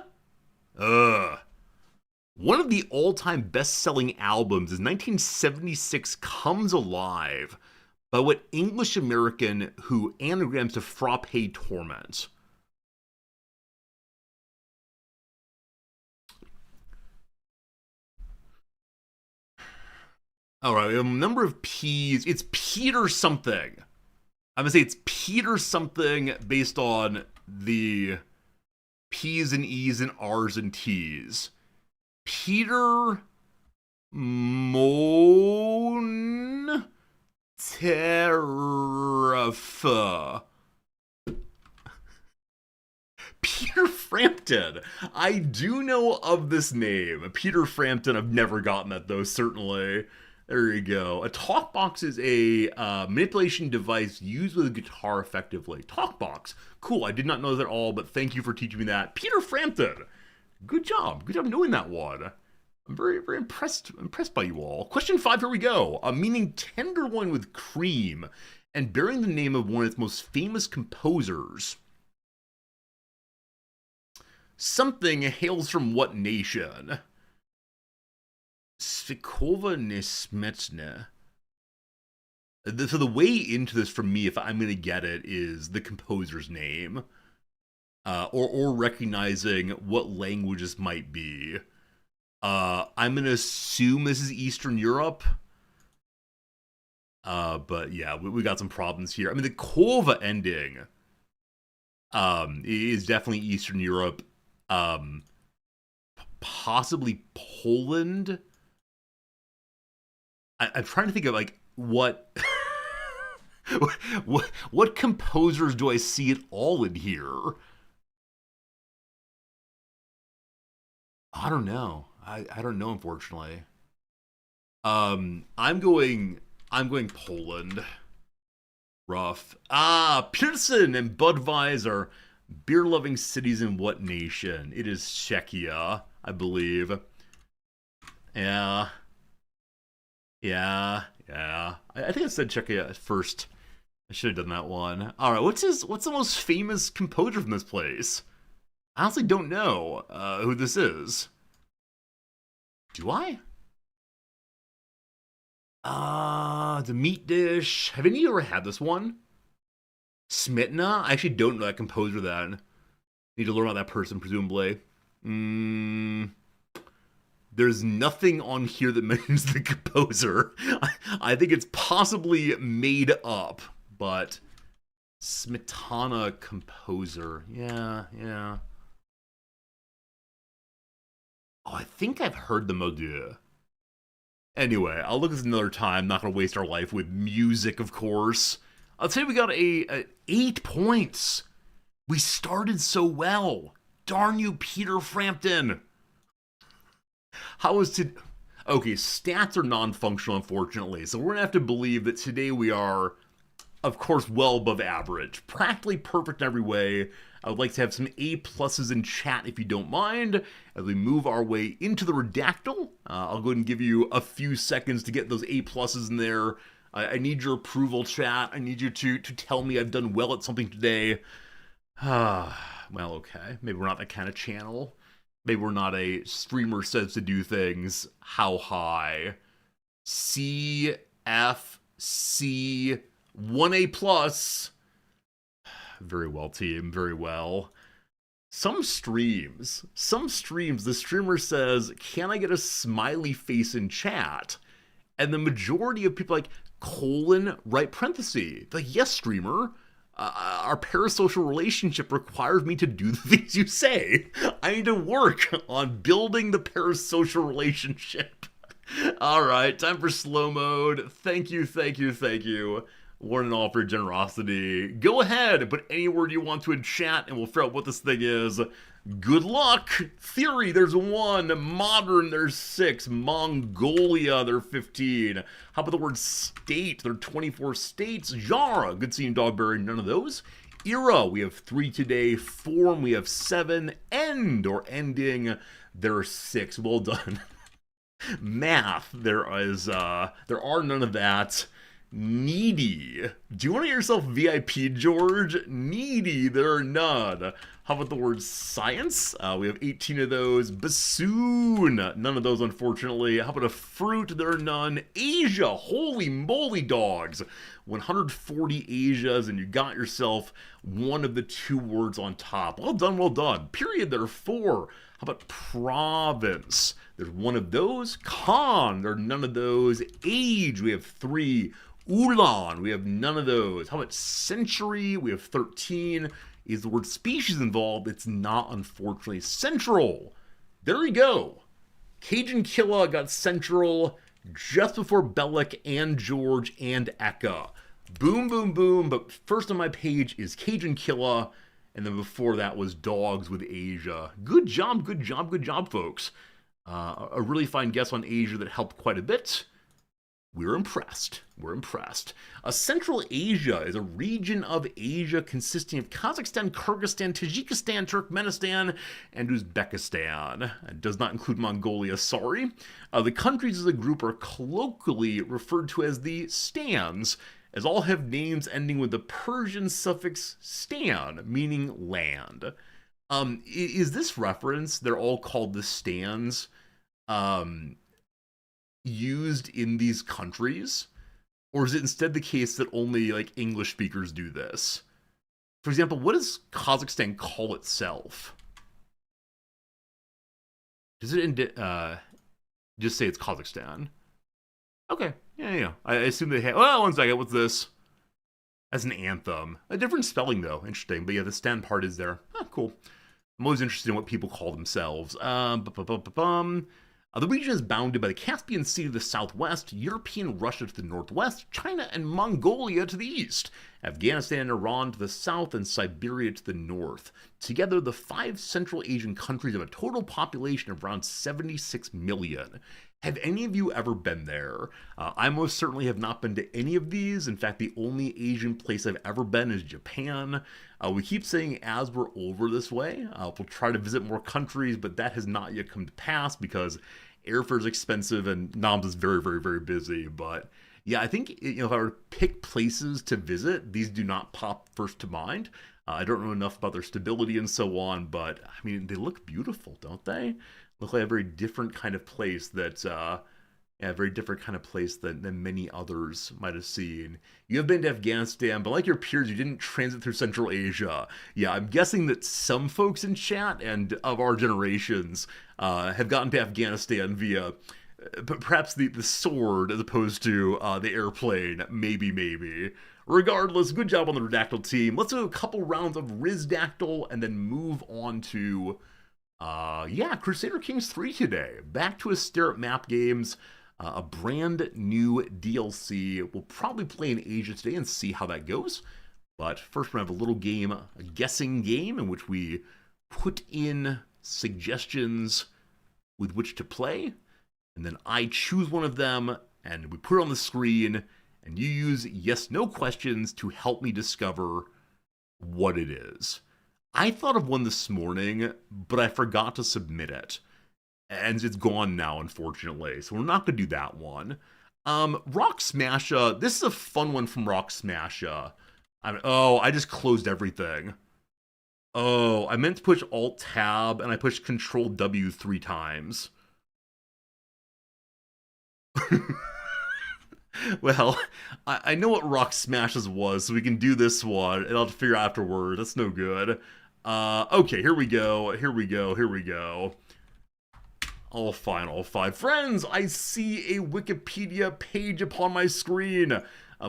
One of the all-time best-selling albums is 1976 Comes Alive by what English American who anagrams to Frappe Torment. Alright, we have a number of P's. It's Peter something. I'm gonna say it's Peter something based on the P's and E's and R's and T's. Peter Mon Terrafa. Peter Frampton. I do know of this name. Peter Frampton, I've never gotten that though, certainly. There you go. A talkbox is a manipulation device used with a guitar effectively. Talkbox. Cool, I did not know that at all, but thank you for teaching me that. Peter Frampton. Good job knowing that one. I'm very, very impressed by you all. Question 5, here we go. Meaning tenderloin with cream and bearing the name of one of its most famous composers. Something hails from what nation? Svikova Nesmetsna. So the way into this for me, if I'm going to get it, is the composer's name. Or recognizing what language this might be. I'm gonna assume this is Eastern Europe. But yeah, we got some problems here. I mean, the Kova ending is definitely Eastern Europe. Possibly Poland. I'm trying to think of like what what composers do I see it all in here? I don't know. I don't know, unfortunately. I'm going Poland. Rough. Pearson and Budweiser. Beer-loving cities in what nation? It is Czechia, I believe. Yeah. I think I said Czechia at first. I should have done that one. Alright, what's the most famous composer from this place? I honestly don't know who this is. Do I? The meat dish. Have any of you ever had this one? Smitna? I actually don't know that composer then. Need to learn about that person, presumably. There's nothing on here that mentions the composer. I think it's possibly made up, but Smetana composer. Yeah. Oh, I think I've heard the Modue. Anyway, I'll look at this another time. Not gonna waste our life with music, of course. I'll tell you, we got a 8 points. We started so well. Darn you, Peter Frampton. How was to? Okay, stats are non-functional, unfortunately. So we're gonna have to believe that today we are, of course, well above average. Practically perfect in every way. I would like to have some A pluses in chat if you don't mind. As we move our way into the redactyl, I'll go ahead and give you a few seconds to get those A pluses in there. I need your approval, chat. I need you to tell me I've done well at something today. Well, okay. Maybe we're not that kind of channel. Maybe we're not a streamer says to do things. How high? C F, C, 1A plus. Very well, team. Very well. Some streams, the streamer says, "Can I get a smiley face in chat?" And the majority of people like, colon, right parenthesis. Like, yes, streamer. Our parasocial relationship requires me to do the things you say. I need to work on building the parasocial relationship. All right, time for slow mode. Thank you, thank you, thank you. One and all for your generosity. Go ahead, put any word you want to in chat, and we'll figure out what this thing is. Good luck! Theory, there's 1. Modern, there's 6. Mongolia, they're 15. How about the word state? There are 24 states. Genre, good seeing Dogberry, none of those. Era, we have 3 today. Form, we have 7. End, or ending, there are 6. Well done. Math, there are none of that. Needy. Do you want to get yourself VIP, George? Needy, there are none. How about the word science? We have 18 of those. Bassoon, none of those, unfortunately. How about a fruit? There are none. Asia, holy moly dogs. 140 Asias, and you got yourself one of the 2 words on top. Well done, well done. Period, there are 4. How about province? There's 1 of those. Khan, there are none of those. Age, we have 3. Ulan, we have none of those. How about century? We have 13. Is the word species involved? It's not, unfortunately. Central. There we go. Cajun Killa got central just before Bellic and George and Eka. Boom, boom, boom. But first on my page is Cajun Killa, and then before that was Dogs with Asia. Good job, good job, good job, folks. A really fine guess on Asia that helped quite a bit. We're impressed. We're impressed. Central Asia is a region of Asia consisting of Kazakhstan, Kyrgyzstan, Tajikistan, Turkmenistan, and Uzbekistan. It does not include Mongolia, sorry. The countries as a group are colloquially referred to as the stans, as all have names ending with the Persian suffix stan, meaning land. Is this reference, they're all called the stans, used in these countries? Or is it instead the case that only like English speakers do this? For example, what does Kazakhstan call itself? Does it just say it's Kazakhstan? Okay, yeah. I assume they have. Oh, 1 second. What's this? That's an anthem. A different spelling though. Interesting. But yeah, the stan part is there. Oh, cool. I'm always interested in what people call themselves. The region is bounded by the Caspian Sea to the southwest, European Russia to the northwest, China and Mongolia to the east, Afghanistan and Iran to the south, and Siberia to the north. Together, the 5 Central Asian countries have a total population of around 76 million. Have any of you ever been there? I most certainly have not been to any of these. In fact, the only Asian place I've ever been is Japan. We keep saying as we're over this way, we'll try to visit more countries, but that has not yet come to pass because airfare is expensive and NOMS is very, very, very busy. But yeah, I think if I were to pick places to visit, these do not pop first to mind. I don't know enough about their stability and so on, but I mean, they look beautiful, don't they? Look like a very different kind of place that, a very different kind of place than many others might have seen. You have been to Afghanistan, but like your peers, you didn't transit through Central Asia. Yeah, I'm guessing that some folks in chat and of our generations have gotten to Afghanistan via perhaps the sword as opposed to the airplane. Maybe. Regardless, good job on the Redactyl team. Let's do a couple rounds of Rizdactyl and then move on to Crusader Kings III today. Back to a stare at map games. A brand new DLC. We'll probably play in Asia today and see how that goes. But first, we're going to have a little game, a guessing game, in which we put in suggestions with which to play. And then I choose one of them, and we put it on the screen, and you use yes/no questions to help me discover what it is. I thought of one this morning, but I forgot to submit it. And it's gone now, unfortunately. So we're not going to do that one. Rock Smasha. This is a fun one from Rock Smasha. I just closed everything. Oh, I meant to push Alt-Tab, and I pushed Control-W 3 times. Well, I know what Rock Smashes was, so we can do this one, and I'll have to figure out afterward. That's no good. Okay, here we go. Here we go. Here we go. All fine, all fine. Friends, I see a Wikipedia page upon my screen.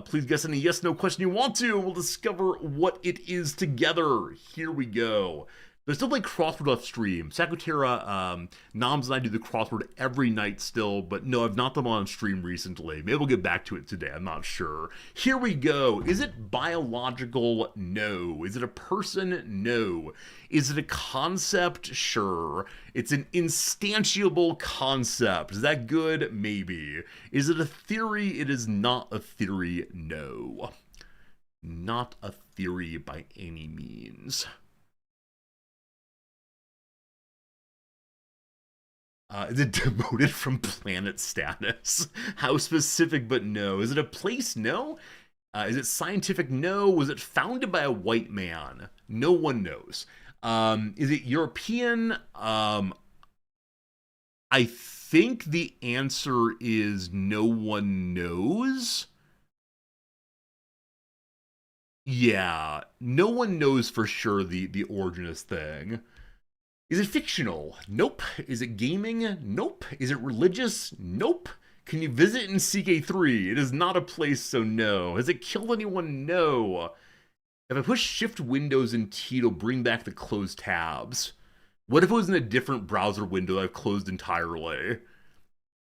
Please guess any yes no question you want to. We'll discover what it is together. Here we go. There's still like crossword off stream. Sakutera, Noms and I do the crossword every night still, but no, I've not done on stream recently. Maybe we'll get back to it today. I'm not sure. Here we go. Is it biological? No. Is it a person? No. Is it a concept? Sure. It's an instantiable concept. Is that good? Maybe. Is it a theory? It is not a theory. No. Not a theory by any means. Is it demoted from planet status? How specific, but no. Is it a place? No. Is it scientific? No. Was it founded by a white man? No one knows. Is it European? I think the answer is no one knows. Yeah, no one knows for sure the origin of this thing. Is it fictional? Nope. Is it gaming? Nope. Is it religious? Nope. Can you visit in CK3? It is not a place, so no. Has it killed anyone? No. If I push Shift Windows and T, it'll bring back the closed tabs. What if it was in a different browser window that I've closed entirely?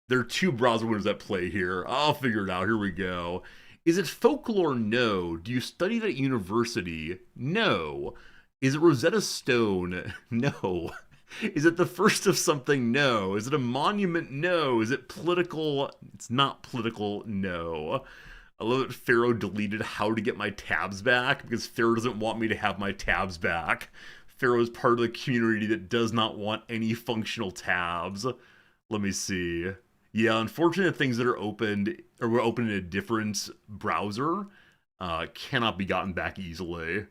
There are two browser windows at play here. I'll figure it out. Here we go. Is it folklore? No. Do you study it at university? No. Is it Rosetta Stone? No. Is it the first of something? No. Is it a monument? No. Is it political? It's not political. No. I love that Pharaoh deleted how to get my tabs back because Pharaoh doesn't want me to have my tabs back. Pharaoh is part of the community that does not want any functional tabs. Let me see. Yeah, unfortunate things that are opened or were opened in a different browser cannot be gotten back easily.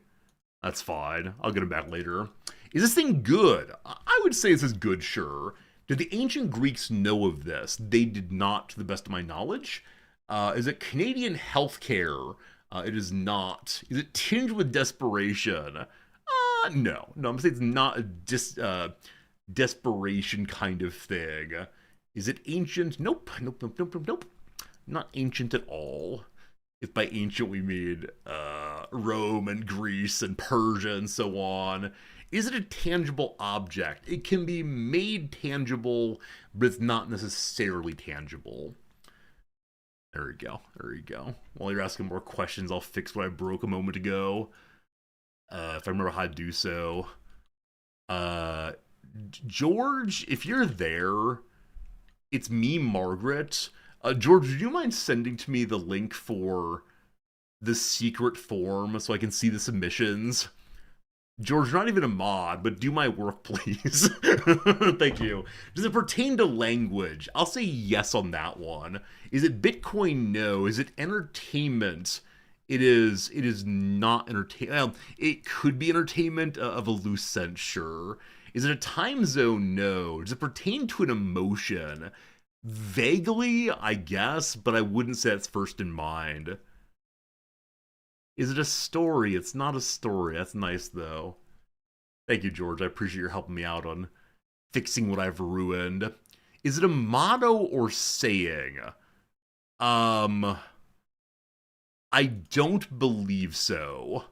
That's fine. I'll get them back later. Is this thing good? I would say this is good, sure. Did the ancient Greeks know of this? They did not, to the best of my knowledge. Is it Canadian healthcare? It is not. Is it tinged with desperation? No. No, I'm saying it's not a desperation kind of thing. Is it ancient? Nope. Nope, nope, nope, nope, nope. Not ancient at all. If by ancient we mean Rome and Greece and Persia and so on. Is it a tangible object? It can be made tangible, but it's not necessarily tangible. There we go. There we go. While you're asking more questions, I'll fix what I broke a moment ago. If I remember how to do so. George, if you're there, it's me, Margaret. George, would you mind sending to me the link for the secret form so I can see the submissions? George, you're not even a mod, but do my work, please. Thank you. Does it pertain to language? I'll say yes on that one. Is it Bitcoin? No. Is it entertainment? It is not entertainment. Well, it could be entertainment of a loose sense, sure. Is it a time zone? No. Does it pertain to an emotion? Vaguely, I guess, but I wouldn't say that's first in mind. Is it a story? It's not a story. That's nice, though. Thank you, George. I appreciate your helping me out on fixing what I've ruined. Is it a motto or saying? I don't believe so.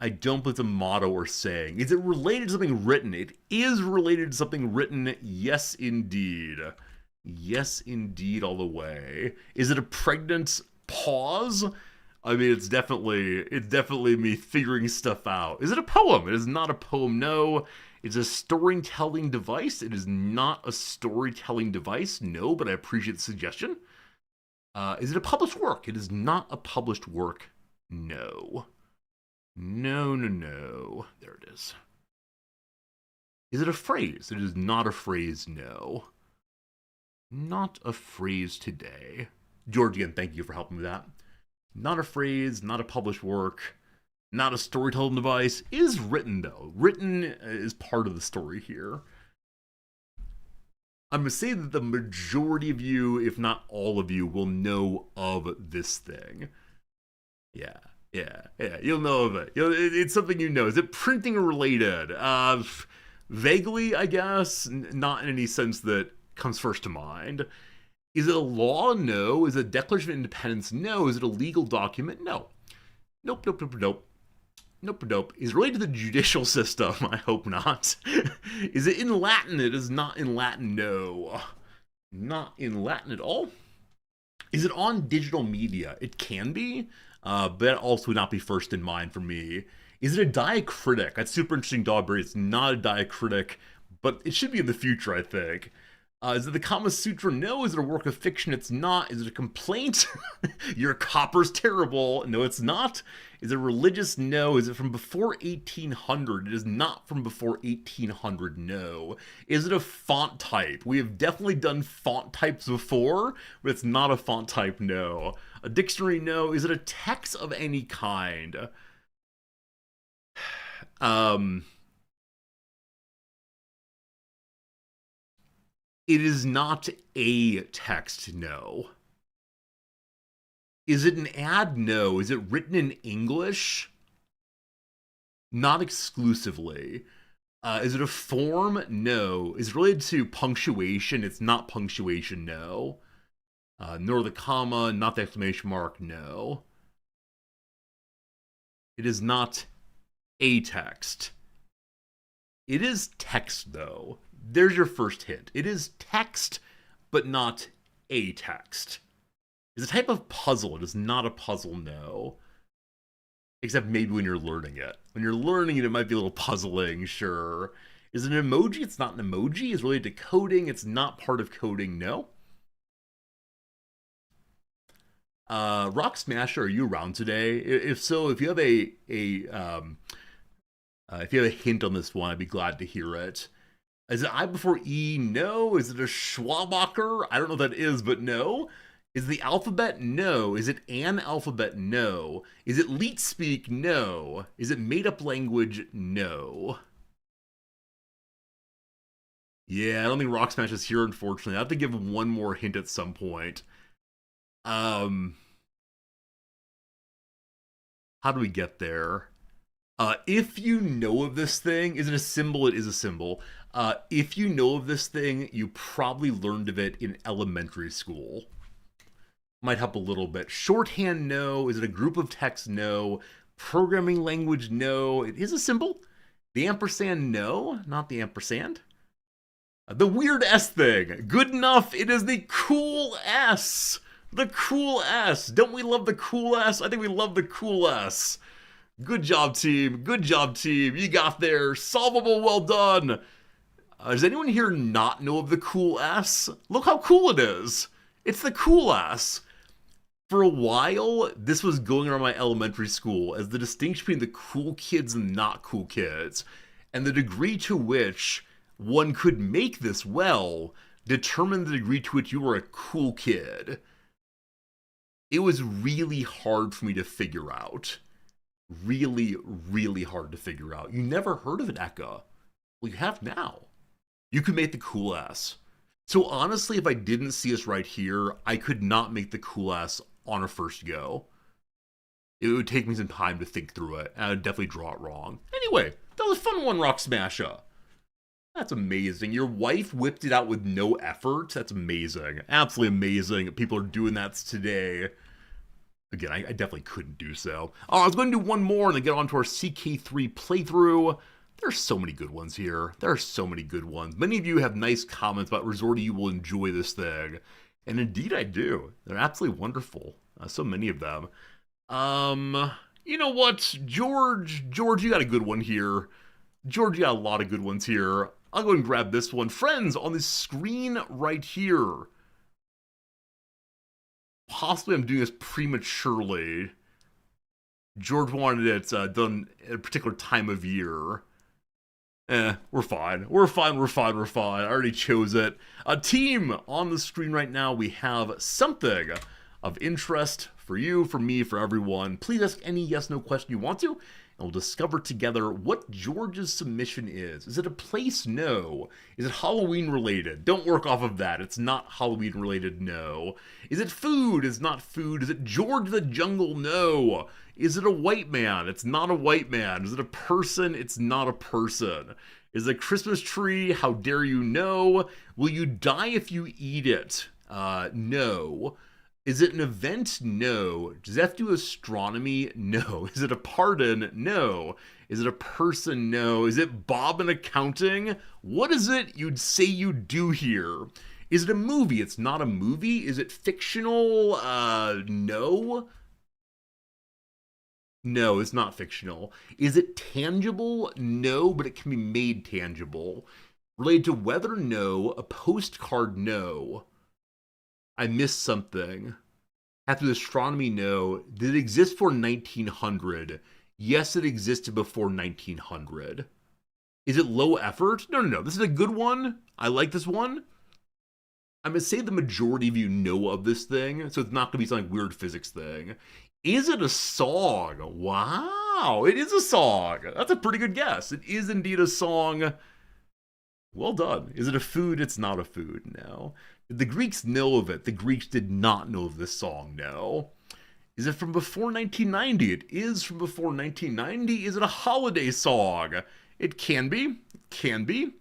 I don't believe it's a motto or saying. Is it related to something written? It is related to something written. Yes, indeed. Yes, indeed, all the way. Is it a pregnant pause? I mean, it's definitely me figuring stuff out. Is it a poem? It is not a poem, no. It's a storytelling device. It is not a storytelling device, no, but I appreciate the suggestion. Is it a published work? It is not a published work, no. No, no, no. There it is. Is it a phrase? It is not a phrase, no. Not a phrase today. George, again, thank you for helping with that. Not a phrase, not a published work, not a storytelling device. It is written, though. Written is part of the story here. I'm going to say that the majority of you, if not all of you, will know of this thing. Yeah, yeah. You'll know of it. It's something you know. Is it printing related? Vaguely, I guess. Not in any sense that comes first to mind. Is it a law? No. Is it a Declaration of Independence? No. Is it a legal document? No. Nope. Nope. Is it related to the judicial system? I hope not. Is it in Latin? It is not in Latin. No. Not in Latin at all. Is it on digital media? It can be, but that also would not be first in mind for me. Is it a diacritic? That's super interesting, Dogberry. It's not a diacritic, but it should be in the future, I think. Is it the Kama Sutra? No. Is it a work of fiction? It's not. Is it a complaint? Your copper's terrible. No, it's not. Is it religious? No. Is it from before 1800? It is not from before 1800, no. Is it a font type? We have definitely done font types before, but it's not a font type, no. A dictionary? No. Is it a text of any kind? It is not a text, no. Is it an ad? No. Is it written in English? Not exclusively. Is it a form? No. Is it related to punctuation? It's not punctuation, no. Nor the comma, not the exclamation mark, no. It is not a text. It is text, though. There's your first hint. It is text, but not a text. It's a type of puzzle. It is not a puzzle, no. Except maybe when you're learning it. When you're learning it, it might be a little puzzling, sure. Is it an emoji? It's not an emoji. It's related to coding. It's not part of coding, no. Rock Smasher, are you around today? If so, if you have if you have a hint on this one, I'd be glad to hear it. Is it I before E? No. Is it a Schwabacher? I don't know what that is, but no. Is it the alphabet? No. Is it an alphabet? No. Is it leet speak? No. Is it made up language? No. Yeah, I don't think Rock Smash is here, unfortunately. I have to give one more hint at some point. How do we get there? If you know of this thing, is it a symbol? It is a symbol. If you know of this thing, you probably learned of it in elementary school. Might help a little bit. Shorthand, no. Is it a group of text? No. Programming language? No. It is a symbol. The ampersand? No. Not the ampersand. The weird S thing. Good enough. It is the cool S. The cool S. Don't we love the cool S? I think we love the cool S. Good job, team. Good job, team. You got there. Solvable. Well done. Does anyone here not know of the cool S? Look how cool it is. It's the cool S. For a while, this was going around my elementary school as the distinction between the cool kids and not cool kids. And the degree to which one could make this well determined the degree to which you were a cool kid. It was really hard for me to figure out. Really, really hard to figure out. You never heard of an Eka. Well, you have now. You could make the cool ass. So honestly, if I didn't see us right here, I could not make the cool ass on a first go. It would take me some time to think through it, and I'd definitely draw it wrong. Anyway, that was a fun one, Rock Smasher. That's amazing. Your wife whipped it out with no effort. That's amazing. Absolutely amazing. People are doing that today. Again, I definitely couldn't do so. I was going to do one more and then get on to our CK3 playthrough. There's so many good ones here. There are so many good ones. Many of you have nice comments about Resorty. You will enjoy this thing. And indeed I do. They're absolutely wonderful. So many of them. You know what? George, you got a good one here. George, you got a lot of good ones here. I'll go and grab this one. Friends, on the screen right here. Possibly I'm doing this prematurely. George wanted it done at a particular time of year. We're fine. We're fine. I already chose it. A team on the screen right now. We have something of interest for you, for me, for everyone. Please ask any yes/no question you want to. and we'll discover together what George's submission is. Is it a place? No. Is it Halloween related? Don't work off of that. It's not Halloween related, no. Is it food? It's not food. Is it George the Jungle? No. Is it a white man? It's not a white man. Is it a person? It's not a person. Is it a Christmas tree? How dare you? No. Will you die if you eat it? No. Is it an event? No. Does it have to do astronomy? No. Is it a pardon? No. Is it a person? No. Is it Bob in accounting? What is it you'd say you do here? Is it a movie? It's not a movie. Is it fictional? No. No, it's not fictional. Is it tangible? No, but it can be made tangible. Related to weather? No. A postcard? No. I missed something. Have to do astronomy? No. Did it exist for 1900? Yes, it existed before 1900. Is it low effort? No. This is a good one. I like this one. I'm going to say the majority of you know of this thing, so it's not going to be some weird physics thing. Is it a song? Wow, it is a song. That's a pretty good guess. It is indeed a song. Well done. Is it a food? It's not a food, no. Did the Greeks know of it? The Greeks did not know of this song, no. Is it from before 1990? It is from before 1990. Is it a holiday song? It can be. It can be.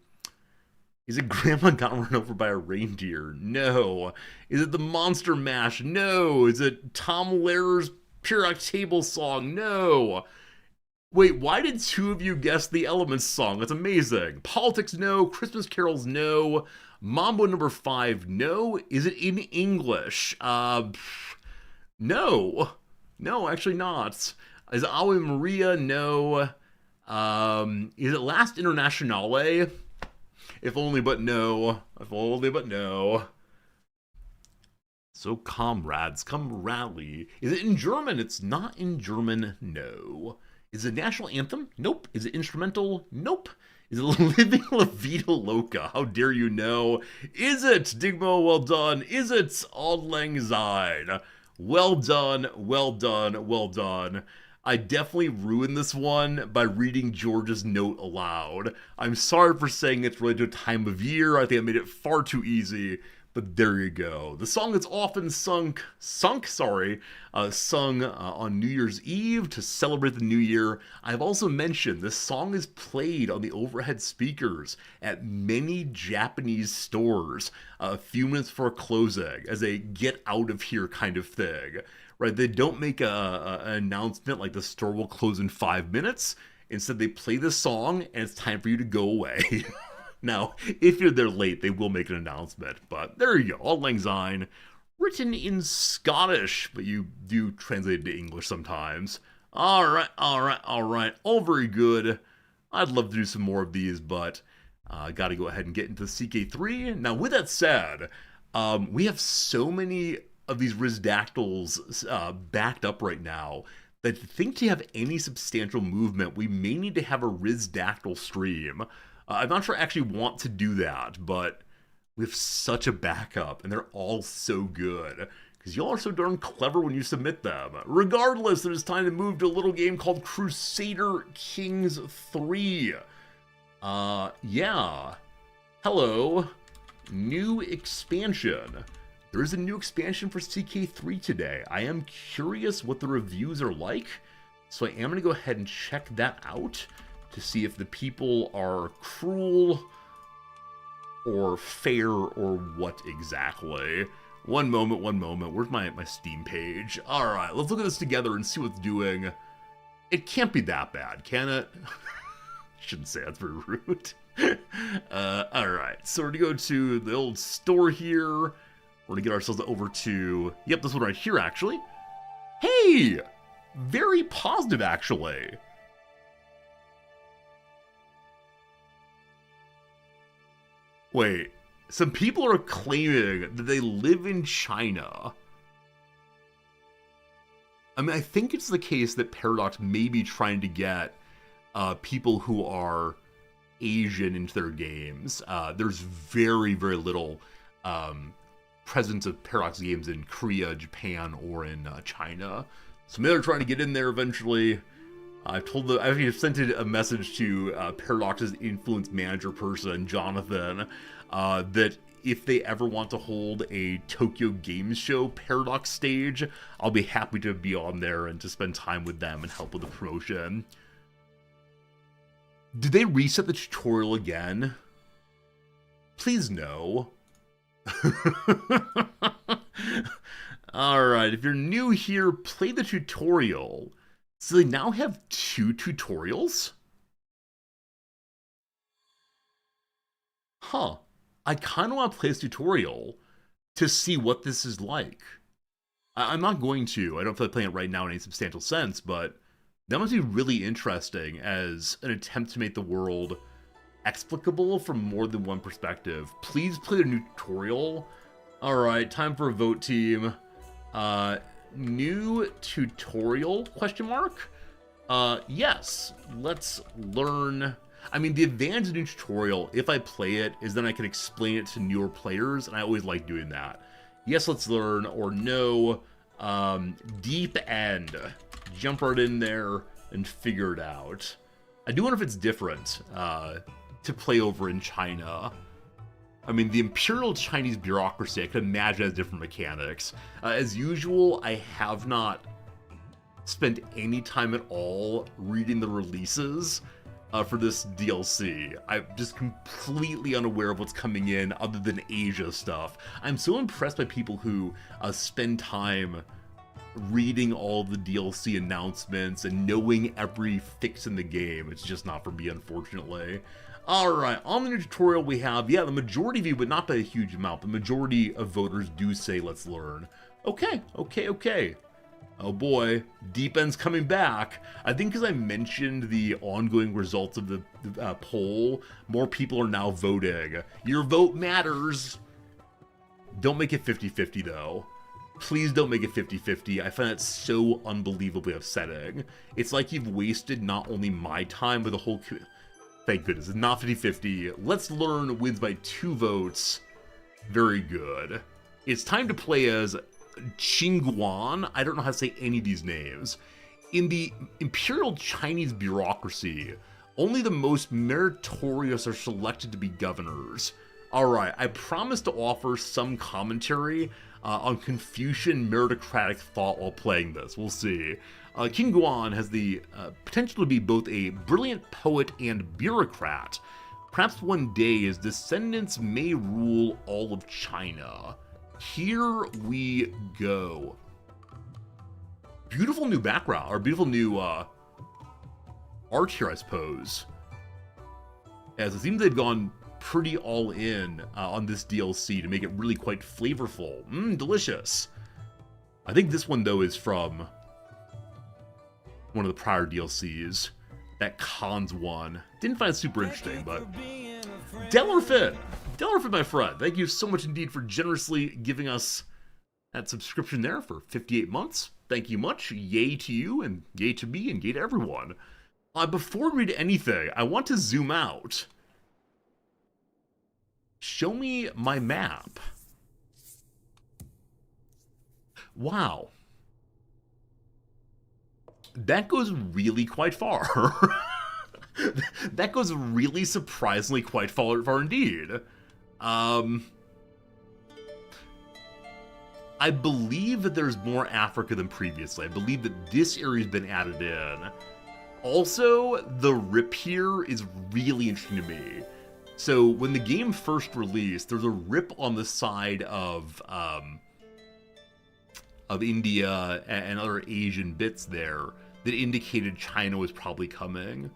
Is it Grandma Got Run Over by a Reindeer? No. Is it the Monster Mash? No. Is it Tom Lehrer's Periodic Table song? No. Wait, why did two of you guess the Elements song? That's amazing. Politics? No. Christmas carols? No. Mambo number 5? No. Is it in English? No. No, actually not. Is it Ave Maria? No. Is it Last Internationale? If only but no. If only but no. So comrades, come rally. Is it in German? It's not in German, no. Is it national anthem? Nope. Is it instrumental? Nope. Is it Living La Vida Loca? How dare you know? Is it Digmo? Well done. Is it Auld Lang Syne? Well done, well done, well done. I definitely ruined this one by reading George's note aloud. I'm sorry for saying it's related to a time of year. I think I made it far too easy, but there you go. The song that's often sung on New Year's Eve to celebrate the new year. I've also mentioned this song is played on the overhead speakers at many Japanese stores a few minutes before closing as a get out of here kind of thing. Right, they don't make an announcement like the store will close in 5 minutes. Instead, they play the song and it's time for you to go away. Now, if you're there late, they will make an announcement. But there you go, Auld Lang Syne, written in Scottish, but you do translate it to English sometimes. All right, all very good. I'd love to do some more of these, but got to go ahead and get into CK3. Now, with that said, we have so many of these Rizdactyls backed up right now that to think to have any substantial movement, we may need to have a Rizdactyl stream. I'm not sure I actually want to do that, but we have such a backup, and they're all so good, because y'all are so darn clever when you submit them. Regardless, it is time to move to a little game called Crusader Kings III. Yeah. Hello. New expansion. There is a new expansion for CK3 today. I am curious what the reviews are like, so I am going to go ahead and check that out to see if the people are cruel or fair or what exactly. One moment. Where's my Steam page? Alright, let's look at this together and see what's doing. It can't be that bad, can it? Shouldn't say that's very rude. Alright, so we're going to go to the old store here. We're going to get ourselves over to... Yep, this one right here, actually. Hey! Very positive, actually. Wait, some people are claiming that they live in China. I mean, I think it's the case that Paradox may be trying to get people who are Asian into their games. There's very, very little presence of Paradox games in Korea, Japan, or in China. So maybe they're trying to get in there eventually. I've sent a message to Paradox's influence manager person, Jonathan, that if they ever want to hold a Tokyo Games Show Paradox stage, I'll be happy to be on there and to spend time with them and help with the promotion. Did they reset the tutorial again? Please no. Alright, if you're new here, play the tutorial. So they now have 2 tutorials? Huh. I kind of want to play this tutorial to see what this is like. I'm not going to. I don't feel like playing it right now in any substantial sense, but that must be really interesting as an attempt to make the world explicable from more than one perspective. Please play the new tutorial. Alright, time for a vote, team. New tutorial, question mark? Yes, let's learn. I mean, the advantage of the new tutorial, if I play it, is then I can explain it to newer players, and I always like doing that. Yes, let's learn, or no, deep end. Jump right in there and figure it out. I do wonder if it's different, to play over in China. I mean, the Imperial Chinese bureaucracy, I could imagine has different mechanics. As usual, I have not spent any time at all reading the releases for this DLC. I'm just completely unaware of what's coming in other than Asia stuff. I'm so impressed by people who spend time reading all the DLC announcements and knowing every fix in the game. It's just not for me, unfortunately. Alright, on the new tutorial we have, yeah, the majority of you, but not by a huge amount, the majority of voters do say let's learn. Okay. Oh boy, Deep End's coming back. I think because I mentioned the ongoing results of the poll, more people are now voting. Your vote matters. Don't make it 50-50 though. Please don't make it 50-50. I find that so unbelievably upsetting. It's like you've wasted not only my time, but the whole... Thank goodness, it's not 50-50. Let's Learn wins by 2 votes. Very good. It's time to play as Qingguan. I don't know how to say any of these names. In the Imperial Chinese bureaucracy, only the most meritorious are selected to be governors. Alright, I promise to offer some commentary on Confucian meritocratic thought while playing this. We'll see. Qingguan has the potential to be both a brilliant poet and bureaucrat. Perhaps one day his descendants may rule all of China. Here we go. Beautiful new background, or beautiful new art here, I suppose. As it seems they've gone pretty all in on this DLC to make it really quite flavorful. Delicious. I think this one, though, is from one of the prior DLCs. That Cons one. Didn't find it super interesting, but... Dellerfin, my friend, thank you so much indeed for generously giving us that subscription there for 58 months. Thank you much. Yay to you, and yay to me, and yay to everyone. Before we read anything, I want to zoom out. Show me my map. Wow. That goes really quite far. That goes really surprisingly quite far indeed. I believe that there's more Africa than previously. I believe that this area's been added in. Also, the rip here is really interesting to me. So, when the game first released, there's a rip on the side of India and other Asian bits there that indicated China was probably coming.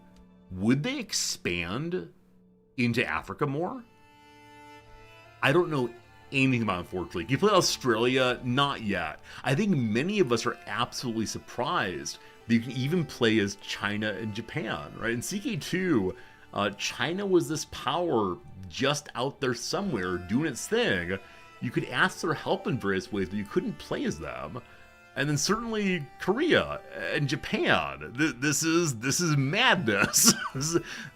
Would they expand into Africa more? I don't know anything about it, unfortunately. Can you play Australia? Not yet. I think many of us are absolutely surprised that you can even play as China and Japan, right? In CK2, China was this power just out there somewhere doing its thing. You could ask their help in various ways, but you couldn't play as them. And then certainly Korea and Japan. This is madness.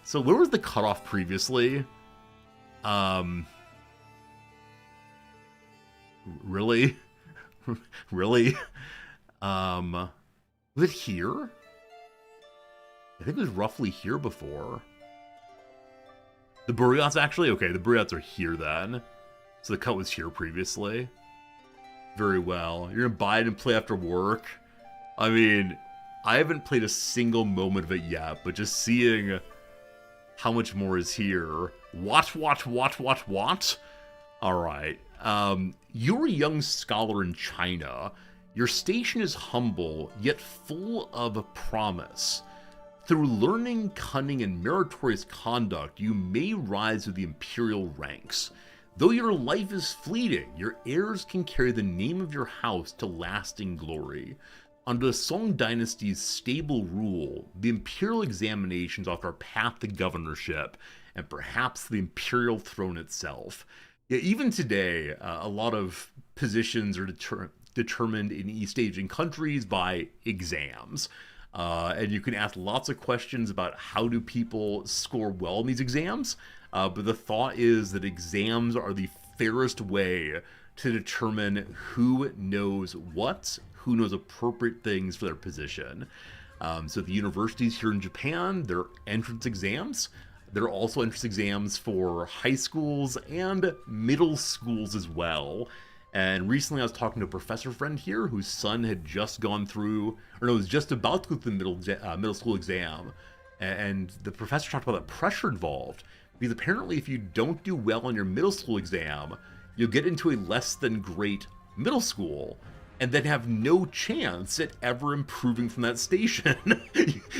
So where was the cutoff previously? Really? Really? Was it here? I think it was roughly here before. The Buryats actually? Okay, the Buryats are here then. So the cut was here previously. Very well. You're gonna buy it and play after work? I mean, I haven't played a single moment of it yet, but just seeing how much more is here. Watch. Alright. You're a young scholar in China. Your station is humble, yet full of promise. Through learning, cunning, and meritorious conduct, you may rise to the imperial ranks. Though your life is fleeting, your heirs can carry the name of your house to lasting glory. Under the Song Dynasty's stable rule, the imperial examinations offer a path to governorship, and perhaps the imperial throne itself. Yeah, even today, a lot of positions are determined in East Asian countries by exams. And you can ask lots of questions about how do people score well in these exams. But the thought is that exams are the fairest way to determine who knows what, who knows appropriate things for their position. So the universities here in Japan, they're entrance exams. There are also entrance exams for high schools and middle schools as well. And recently I was talking to a professor friend here whose son had just gone through, or no, was just about to go through the middle school exam. And the professor talked about the pressure involved. Because apparently if you don't do well on your middle school exam, you'll get into a less than great middle school and then have no chance at ever improving from that station.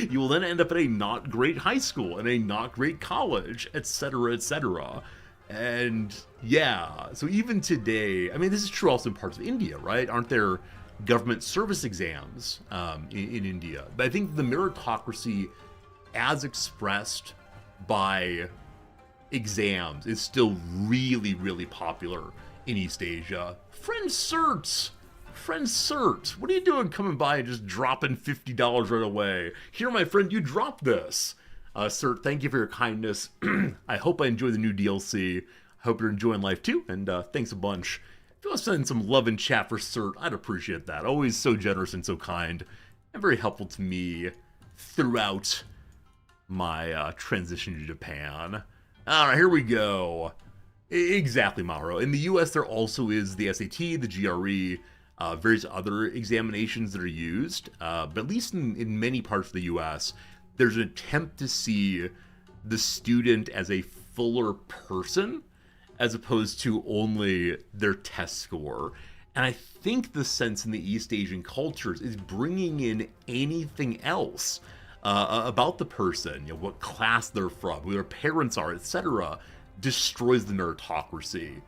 You will then end up at a not great high school and a not great college, etc., etc. And yeah, so even today, I mean, this is true also in parts of India, right? Aren't there government service exams in India? But I think the meritocracy as expressed by exams is still really, really popular in East Asia. Friend Cert, what are you doing coming by and just dropping $50 right away? Here, my friend, you dropped this. Cert, thank you for your kindness. I hope I enjoy the new DLC. I hope you're enjoying life too, and thanks a bunch. If you want to send some love in chat for Cert, I'd appreciate that. Always so generous and so kind, and very helpful to me throughout my transition to Japan. Alright, here we go. Exactly, Mauro. In the US, there also is the SAT, the GRE, various other examinations that are used. But at least in many parts of the US, there's an attempt to see the student as a fuller person, as opposed to only their test score. And I think the sense in the East Asian cultures is bringing in anything else about the person, you know, what class they're from, who their parents are, etc., destroys the meritocracy.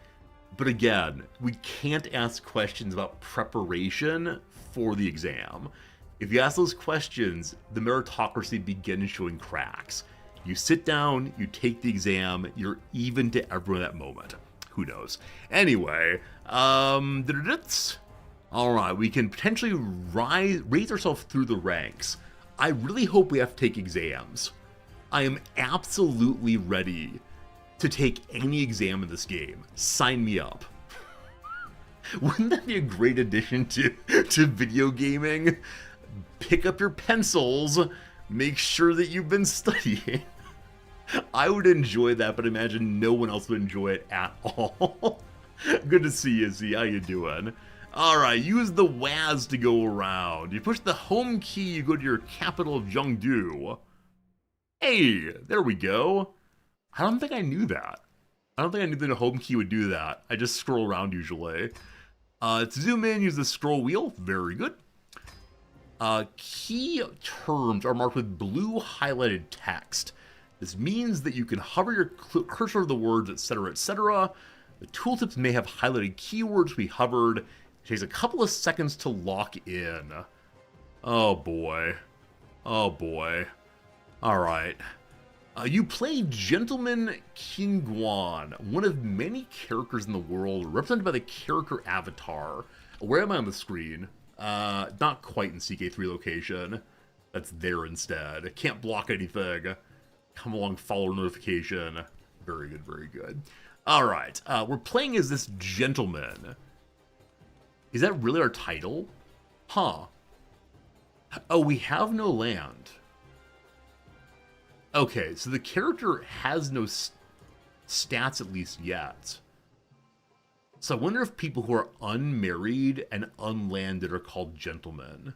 But again, we can't ask questions about preparation for the exam. If you ask those questions, the meritocracy begins showing cracks. You sit down, you take the exam, you're even to everyone at that moment. Who knows? Anyway, alright, we can potentially raise ourselves through the ranks. I really hope we have to take exams. I am absolutely ready to take any exam in this game. Sign me up. Wouldn't that be a great addition to video gaming? Pick up your pencils, make sure that you've been studying. I would enjoy that, but imagine no one else would enjoy it at all. Good to see you, Z. How you doing? Alright, use the WAS to go around. You push the home key, you go to your capital of Jeongdu. Hey, there we go. I don't think I knew that. I don't think I knew that a home key would do that. I just scroll around usually. To zoom in, use the scroll wheel. Very good. Key terms are marked with blue highlighted text. This means that you can hover your cursor over the words, etc., etc. The tooltips may have highlighted keywords to be hovered. It takes a couple of seconds to lock in. Oh boy. Oh boy. Alright. You play Gentleman Qingguan, one of many characters in the world represented by the character avatar. Where am I on the screen? Not quite in CK3 location. That's there instead. Can't block anything. Come along, follow notification. Very good, very good. Alright, we're playing as this gentleman. Is that really our title? Huh. Oh, we have no land. Okay, so the character has no stats, at least yet. So I wonder if people who are unmarried and unlanded are called gentlemen.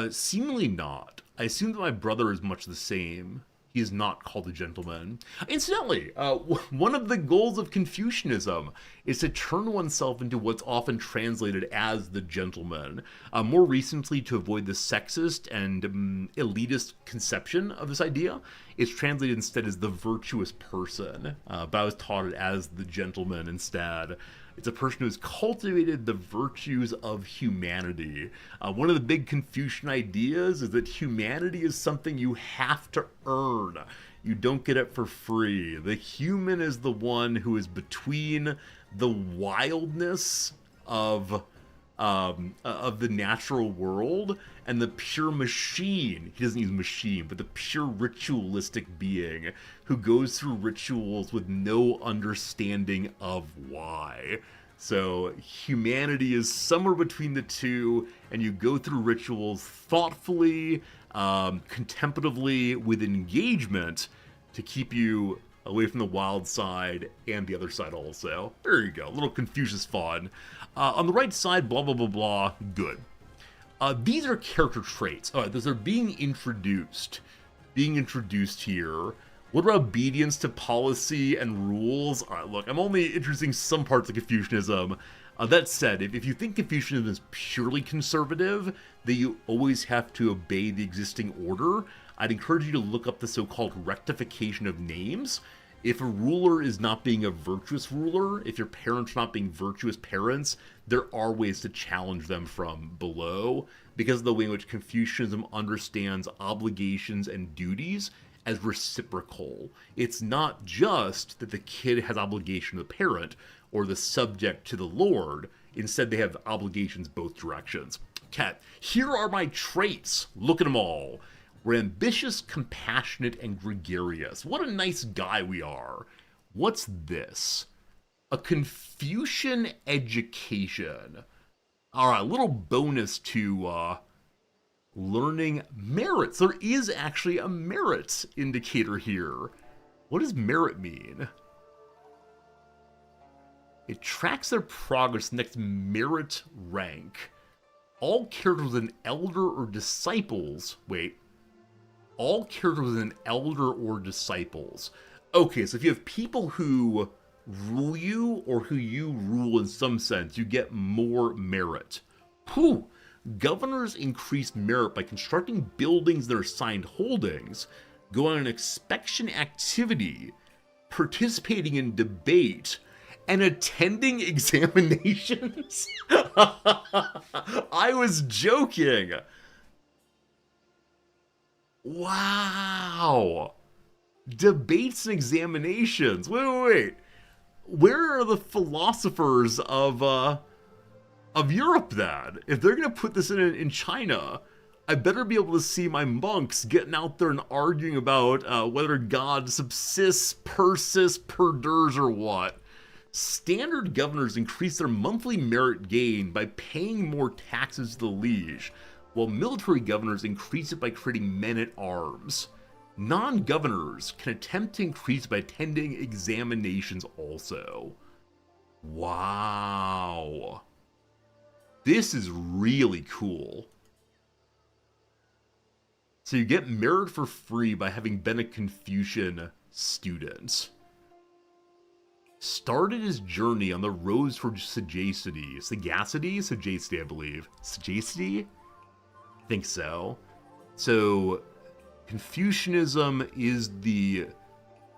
Seemingly not. I assume that my brother is much the same. He is not called a gentleman. Incidentally, one of the goals of Confucianism is to turn oneself into what's often translated as the gentleman. More recently, to avoid the sexist and elitist conception of this idea, it's translated instead as the virtuous person. But I was taught it as the gentleman instead. It's a person who's cultivated the virtues of humanity. One of the big Confucian ideas is that humanity is something you have to earn. You don't get it for free. The human is the one who is between the wildness of the natural world and the pure machine. He doesn't use machine, but the pure ritualistic being who goes through rituals with no understanding of why. So humanity is somewhere between the two, and you go through rituals thoughtfully, contemplatively, with engagement to keep you away from the wild side and the other side also. There you go, a little Confucius fun. On the right side, blah, blah, blah, blah, good. These are character traits. All right, those are being introduced here. What about obedience to policy and rules? All right, look, I'm only introducing some parts of Confucianism. That said, if you think Confucianism is purely conservative, that you always have to obey the existing order, I'd encourage you to look up the so-called rectification of names. If a ruler is not being a virtuous ruler, if your parents are not being virtuous parents, there are ways to challenge them from below because of the way in which Confucianism understands obligations and duties as reciprocal. It's not just that the kid has obligation to the parent or the subject to the lord. Instead, they have obligations both directions. Okay, here are my traits. Look at them all. We're ambitious, compassionate, and gregarious. What a nice guy we are. What's this? A Confucian education. Alright, a little bonus to learning merits. There is actually a merit indicator here. What does merit mean? It tracks their progress next merit rank. All characters with an elder or disciples. Wait. All characters with an elder or disciples. Okay, so if you have people who rule you or who you rule in some sense, you get more merit. Whew. Governors increase merit by constructing buildings in their assigned holdings, going on an inspection activity, participating in debate, and attending examinations. I was joking. Wow. Debates and examinations. Wait. Where are the philosophers of Europe then? If they're gonna put this in China, I better be able to see my monks getting out there and arguing about whether God subsists, persists, perdures, or what. Standard governors increase their monthly merit gain by paying more taxes to the liege, while military governors increase it by creating men-at-arms. Non-governors can attempt to increase by attending examinations also. Wow. This is really cool. So you get merit for free by having been a Confucian student. Started his journey on the road for sagacity. Sagacity, I believe. Sagacity? I think so. So, Confucianism is the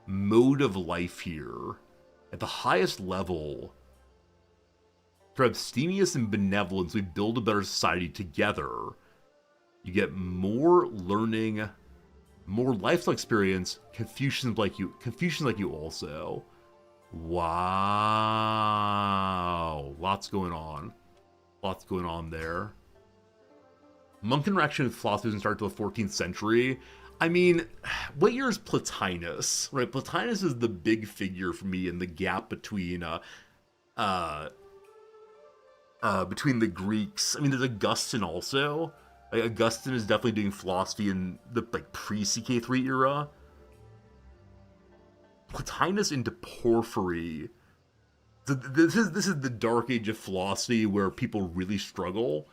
mode of life here. At the highest level, through abstemious and benevolence, we build a better society together. You get more learning, more lifestyle experience. Confucians like you also. Wow. Lots going on there. Monk interaction with philosophy doesn't start until the 14th century. I mean, what year is Plotinus? Right, Plotinus is the big figure for me in the gap between the Greeks. I mean, there's Augustine also. Like, Augustine is definitely doing philosophy in the like pre-CK3 era. Plotinus into Porphyry. So this is the dark age of philosophy where people really struggle.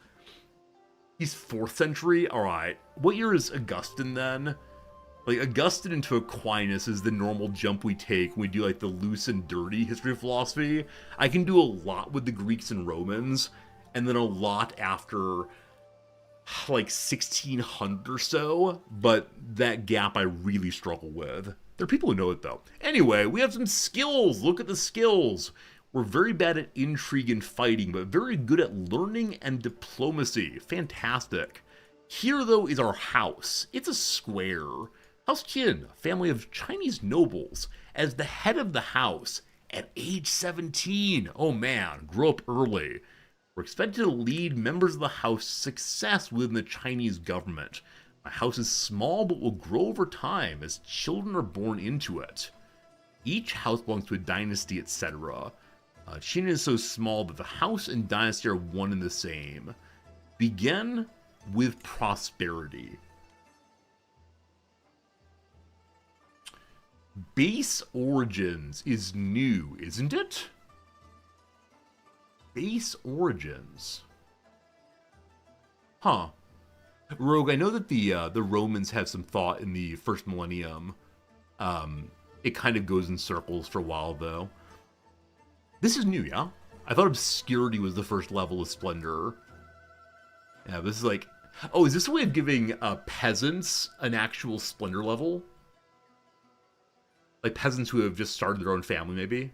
He's 4th century. All right. What year is Augustine then? Like, Augustine into Aquinas is the normal jump we take when we do like the loose and dirty history of philosophy. I can do a lot with the Greeks and Romans, and then a lot after like 1600 or so, but that gap I really struggle with. There are people who know it though. Anyway, we have some skills. Look at the skills. We're very bad at intrigue and fighting, but very good at learning and diplomacy. Fantastic. Here, though, is our house. It's a square. House Qin, a family of Chinese nobles, as the head of the house at age 17. Oh man, grew up early. We're expected to lead members of the house to success within the Chinese government. My house is small but will grow over time as children are born into it. Each house belongs to a dynasty, etc. Qin is so small that the house and dynasty are one and the same. Begin with prosperity. Base Origins is new, isn't it? Base Origins. Huh. Rogue, I know that the Romans have some thought in the first millennium. It kind of goes in circles for a while, though. This is new, yeah? I thought Obscurity was the first level of Splendor. Yeah, this is like... Oh, is this a way of giving peasants an actual Splendor level? Like peasants who have just started their own family, maybe?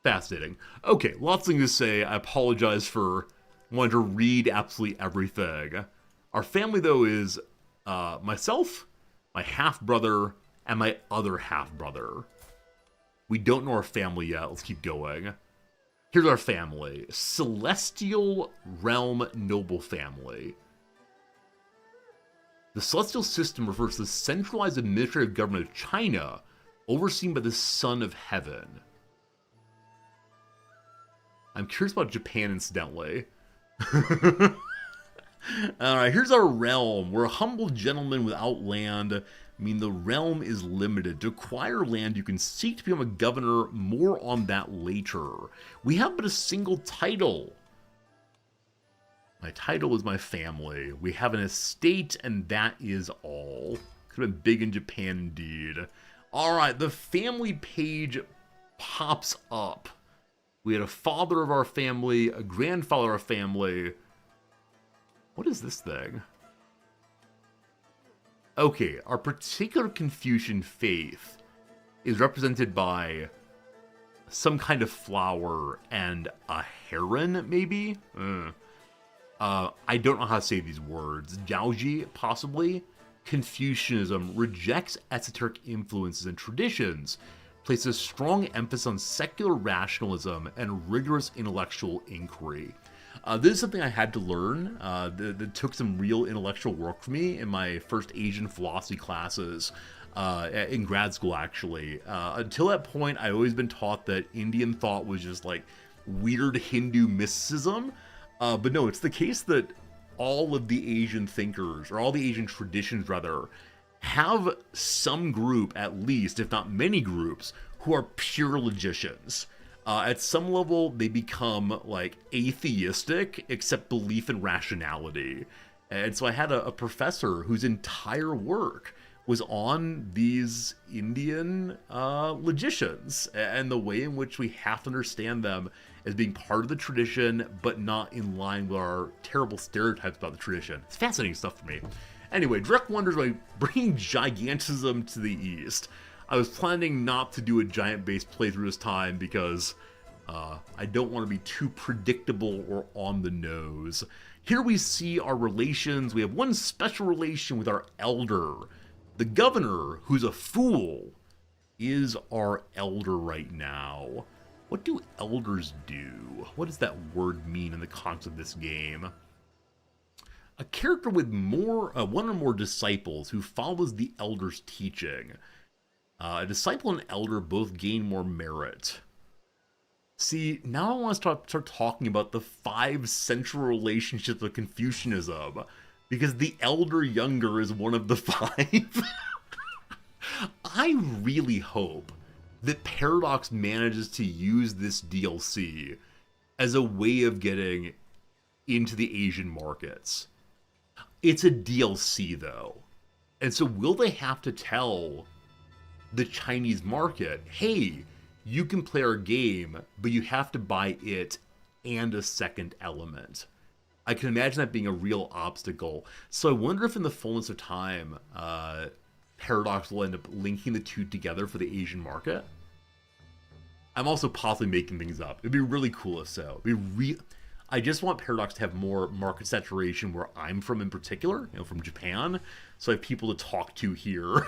Fascinating. Okay, lots of things to say. I apologize for wanting to read absolutely everything. Our family, though, is myself, my half-brother, and my other half-brother. We don't know our family yet. Let's keep going. Here's our family. Celestial Realm Noble Family. The Celestial System refers to the centralized administrative government of China, overseen by the Son of Heaven. I'm curious about Japan, incidentally. Alright, here's our realm. We're a humble gentleman without land. I mean, the realm is limited. To acquire land, you can seek to become a governor. More on that later. We have but a single title. My title is my family. We have an estate, and that is all. Could have been big in Japan, indeed. Alright, the family page pops up. We had a father of our family, a grandfather of our family. What is this thing? Okay, our particular Confucian faith is represented by some kind of flower and a heron, maybe? I don't know how to say these words. Jiaoji, possibly? Confucianism rejects esoteric influences and traditions, places strong emphasis on secular rationalism and rigorous intellectual inquiry. This is something I had to learn that took some real intellectual work for me in my first Asian philosophy classes in grad school, actually. Until that point, I'd always been taught that Indian thought was just like weird Hindu mysticism. But no, it's the case that all of the Asian thinkers, or all the Asian traditions rather, have some group, at least, if not many groups, who are pure logicians. At some level, they become, like, atheistic, except belief in rationality. And so I had a professor whose entire work was on these Indian logicians, and the way in which we have to understand them as being part of the tradition, but not in line with our terrible stereotypes about the tradition. It's fascinating stuff for me. Anyway, Drek wonders why bringing gigantism to the east. I was planning not to do a giant-based playthrough this time because I don't want to be too predictable or on the nose. Here we see our relations. We have one special relation with our elder. The governor, who's a fool, is our elder right now. What do elders do? What does that word mean in the context of this game? A character with one or more disciples who follows the elder's teaching. A disciple and elder both gain more merit. See, now I want to start talking about the 5 central relationships of Confucianism, because the elder younger is one of the 5. I really hope that Paradox manages to use this DLC as a way of getting into the Asian markets. It's a DLC though. And so will they have to tell the Chinese market, hey, you can play our game, but you have to buy it and a second element? I can imagine that being a real obstacle. So I wonder if in the fullness of time, Paradox will end up linking the two together for the Asian market. I'm also possibly making things up. It'd be really cool if so. I just want Paradox to have more market saturation where I'm from in particular, from Japan. So I have people to talk to here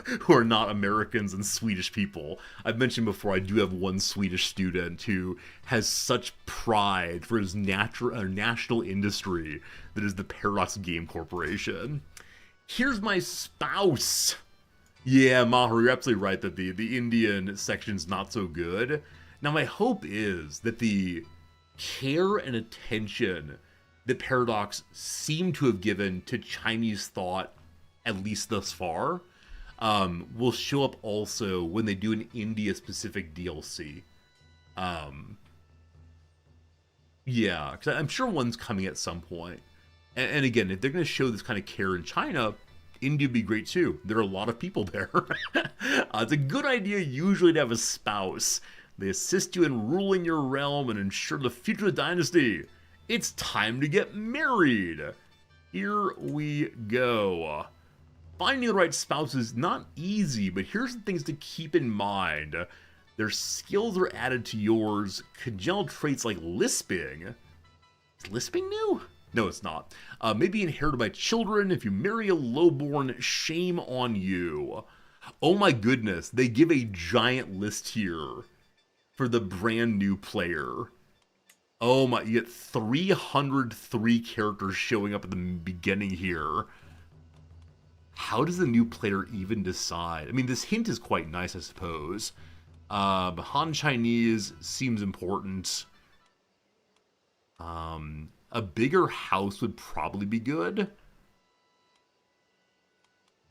who are not Americans and Swedish people. I've mentioned before, I do have one Swedish student who has such pride for his national industry that is the Paradox Game Corporation. Here's my spouse. Yeah, Maher, you're absolutely right that the Indian section's not so good. Now, my hope is that the care and attention that Paradox seem to have given to Chinese thought, at least thus far, will show up also when they do an India-specific DLC. Yeah, because I'm sure one's coming at some point. And again, if they're going to show this kind of care in China, India would be great too. There are a lot of people there. It's a good idea usually to have a spouse. They assist you in ruling your realm and ensure the future of the dynasty. It's time to get married. Here we go. Finding the right spouse is not easy, but here's the things to keep in mind. Their skills are added to yours. Congenital traits like lisping. Is lisping new? No, it's not. Maybe inherited by children. If you marry a lowborn, shame on you. Oh my goodness, they give a giant list here for the brand new player. Oh my, you get 303 characters showing up at the beginning here. How does the new player even decide? I mean, this hint is quite nice, I suppose. Han Chinese seems important. A bigger house would probably be good.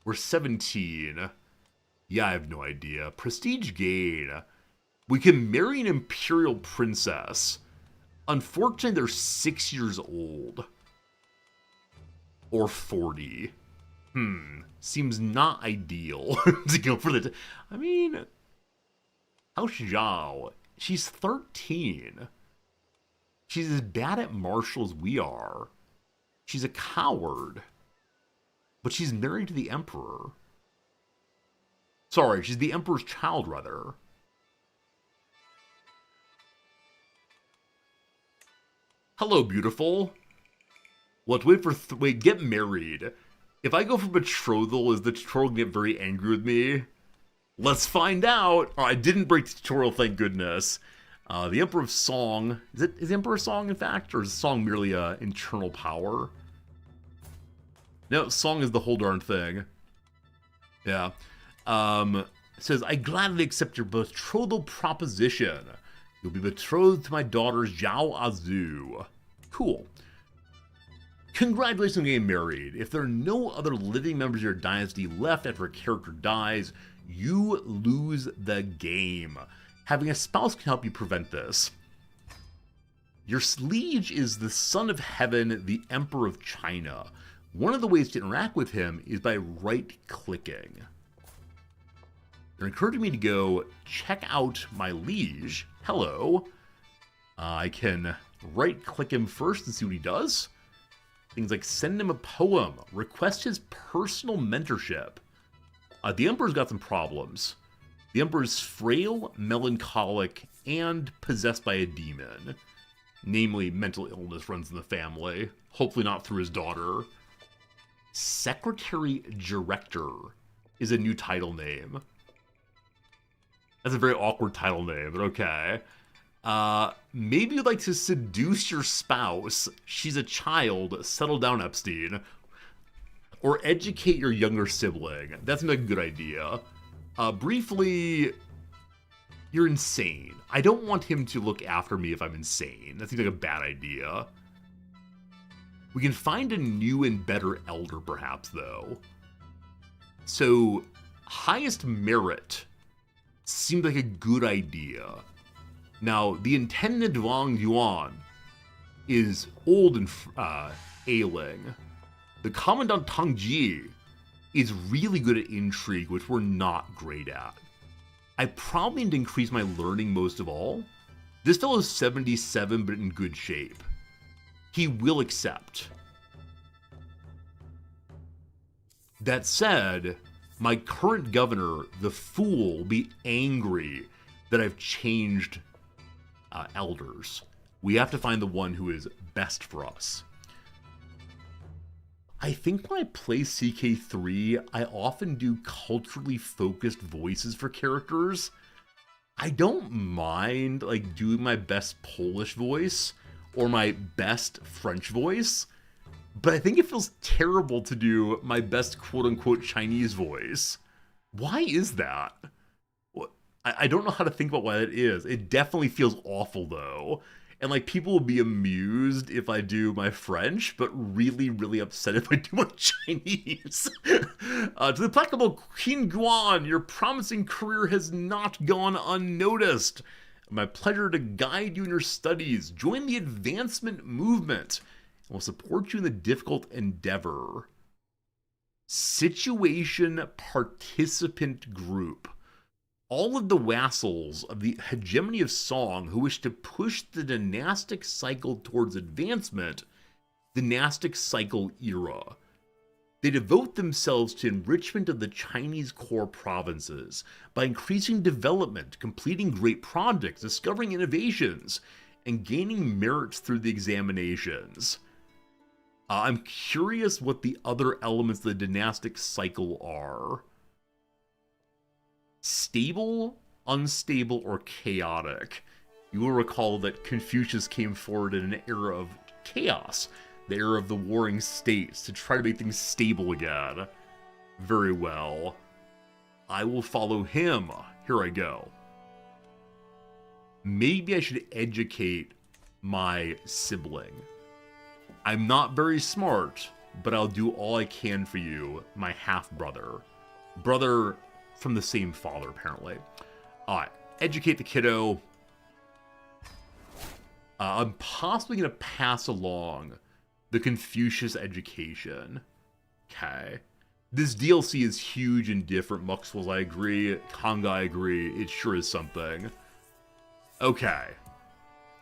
We're 17. Yeah, I have no idea. Prestige gain. We can marry an imperial princess. Unfortunately, they're 6 years old. Or 40. Seems not ideal to go for the... I mean... House Zhao. She's 13. She's as bad at martial as we are. She's a coward. But she's married to the Emperor. Sorry, she's the Emperor's child, rather. Hello, beautiful. What? Wait, get married. If I go for betrothal, is the tutorial gonna get very angry with me? Let's find out. Oh, I didn't break the tutorial, thank goodness. The Emperor Song. Is the Emperor Song, in fact? Or is Song merely internal power? No, Song is the whole darn thing. Yeah. It says, I gladly accept your betrothal proposition. You'll be betrothed to my daughter, Zhao Azu. Cool. Congratulations on getting married. If there are no other living members of your dynasty left after a character dies, you lose the game. Having a spouse can help you prevent this. Your liege is the son of heaven, the Emperor of China. One of the ways to interact with him is by right-clicking. They're encouraging me to go check out my liege. Hello. I can right-click him first and see what he does. Things like send him a poem, request his personal mentorship. The Emperor's got some problems. The Emperor's frail, melancholic, and possessed by a demon. Namely, mental illness runs in the family. Hopefully not through his daughter. Secretary Director is a new title name. That's a very awkward title name, but okay. Maybe you'd like to seduce your spouse. She's a child. Settle down, Epstein. Or educate your younger sibling. That's a good idea. Briefly, You're insane. I don't want him to look after me if I'm insane. That seems like a bad idea. We can find a new and better elder, perhaps, though. So, highest merit seemed like a good idea. Now, the intendant Wang Yuan is old and ailing. The Commandant Tang Ji is really good at intrigue, which we're not great at. I probably need to increase my learning most of all. This fellow's 77, but in good shape. He will accept. That said, my current governor, the fool, will be angry that I've changed elders. We have to find the one who is best for us. I think when I play CK3, I often do culturally focused voices for characters. I don't mind like doing my best Polish voice or my best French voice, but I think it feels terrible to do my best quote-unquote Chinese voice. Why is that? I don't know how to think about why that is. It definitely feels awful though. And like people will be amused if I do my French, but really, really upset if I do my Chinese. To the placable Qin Guan, your promising career has not gone unnoticed. My pleasure to guide you in your studies. Join the advancement movement. And we'll support you in the difficult endeavor. Situation participant group. All of the vassals of the hegemony of Song who wish to push the dynastic cycle towards advancement, dynastic cycle era. They devote themselves to enrichment of the Chinese core provinces by increasing development, completing great projects, discovering innovations, and gaining merits through the examinations. I'm curious what the other elements of the dynastic cycle are. Stable, unstable, or chaotic. You will recall that Confucius came forward in an era of chaos, the era of the warring states, to try to make things stable again. Very well. I will follow him. Here I go. Maybe I should educate my sibling. I'm not very smart, but I'll do all I can for you, my half-brother. Brother from the same father, apparently. Alright, educate the kiddo. I'm possibly going to pass along the Confucius education. Okay. This DLC is huge and different. Muxwells, I agree. Kanga, I agree. It sure is something. Okay.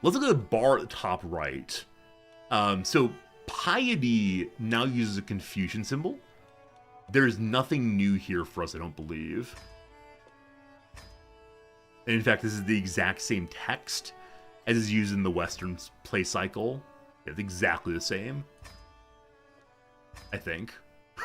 Let's look at the bar at the top right. So, piety now uses a Confucian symbol. There's nothing new here for us, I don't believe. And in fact, this is the exact same text as is used in the Western play cycle. It's exactly the same. I think.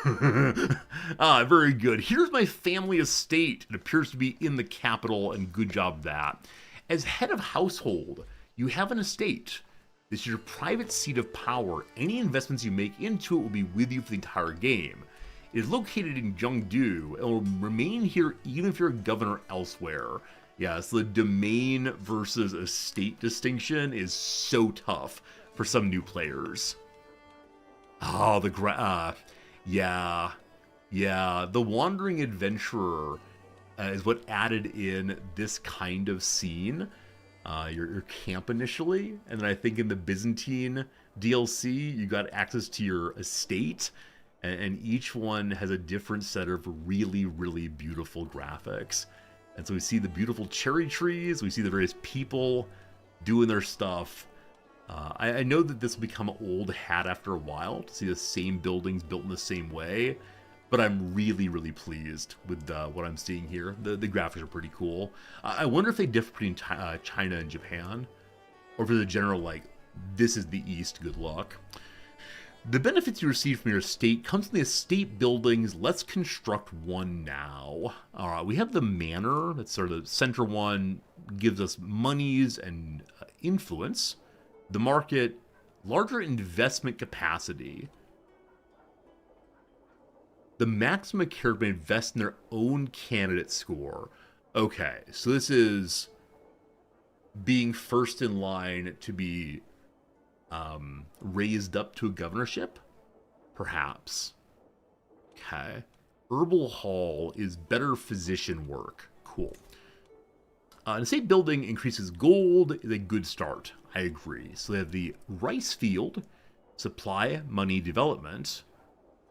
Very good. Here's my family estate. It appears to be in the capital, and good job of that. As head of household, you have an estate. This is your private seat of power. Any investments you make into it will be with you for the entire game. It is located in Zhengdu and will remain here even if you're a governor elsewhere. Yeah, so the domain versus estate distinction is so tough for some new players. Oh, yeah, the Wandering Adventurer is what added in this kind of scene. Your camp initially, and then I think in the Byzantine DLC, you got access to your estate. And each one has a different set of really, really beautiful graphics. And so we see the beautiful cherry trees, we see the various people doing their stuff. I know that this will become old hat after a while, to see the same buildings built in the same way, but I'm really, really pleased with what I'm seeing here. The graphics are pretty cool. I wonder if they differ between China and Japan, or for the general, like, this is the East, good luck. The benefits you receive from your estate comes from the estate buildings. Let's construct one now. All right, we have the manor. That's sort of the center one. Gives us monies and influence. The market, larger investment capacity. The maximum character may invest in their own candidate score. Okay, so this is being first in line to be raised up to a governorship? Perhaps. Okay. Herbal Hall is better physician work. Cool. An estate building increases gold is a good start. I agree. So they have the rice field, supply, money, development,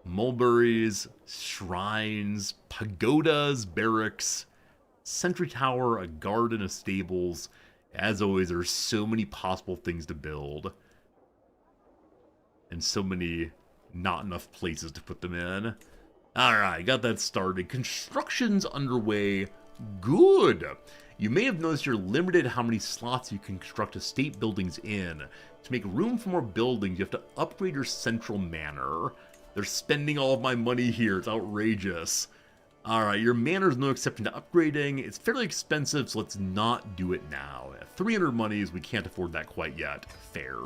mulberries, shrines, pagodas, barracks, sentry tower, a garden, a stables. As always, there's so many possible things to build. And so many not enough places to put them in. Alright, got that started. Construction's underway. Good! You may have noticed you're limited how many slots you can construct estate buildings in. To make room for more buildings, you have to upgrade your central manor. They're spending all of my money here. It's outrageous. Alright, your manor is no exception to upgrading. It's fairly expensive, so let's not do it now. At 300 monies, we can't afford that quite yet. Fair.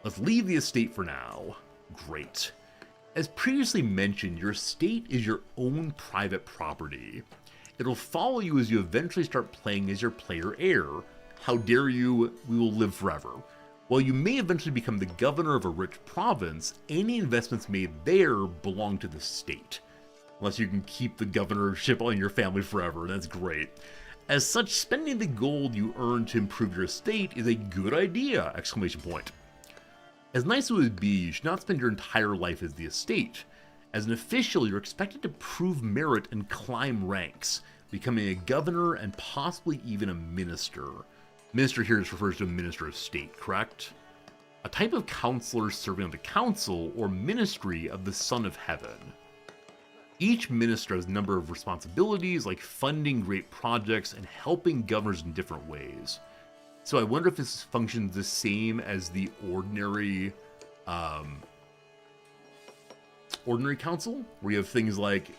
Let's leave the estate for now. Great. As previously mentioned, your estate is your own private property. It'll follow you as you eventually start playing as your player heir. How dare you, we will live forever. While you may eventually become the governor of a rich province, any investments made there belong to the state. Unless you can keep the governorship on your family forever, that's great. As such, spending the gold you earn to improve your estate is a good idea! Exclamation point. As nice as it would be, you should not spend your entire life as the estate. As an official, you're expected to prove merit and climb ranks, becoming a governor and possibly even a minister. Minister here just refers to a minister of state, correct? A type of counselor serving on the council or ministry of the Son of Heaven. Each minister has a number of responsibilities like funding great projects and helping governors in different ways. So I wonder if this functions the same as the ordinary council, where you have things like,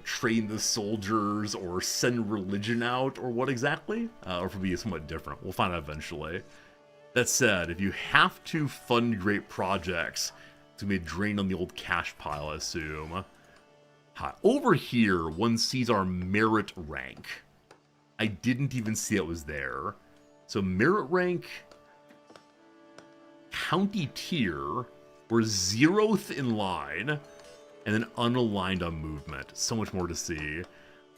train the soldiers or send religion out, or what exactly? Or if it'll be somewhat different. We'll find out eventually. That said, if you have to fund great projects, it's going to be a drain on the old cash pile, I assume. Over here, one sees our merit rank. I didn't even see it was there. So merit rank, county tier, we're 0th in line, and then unaligned on movement. So much more to see.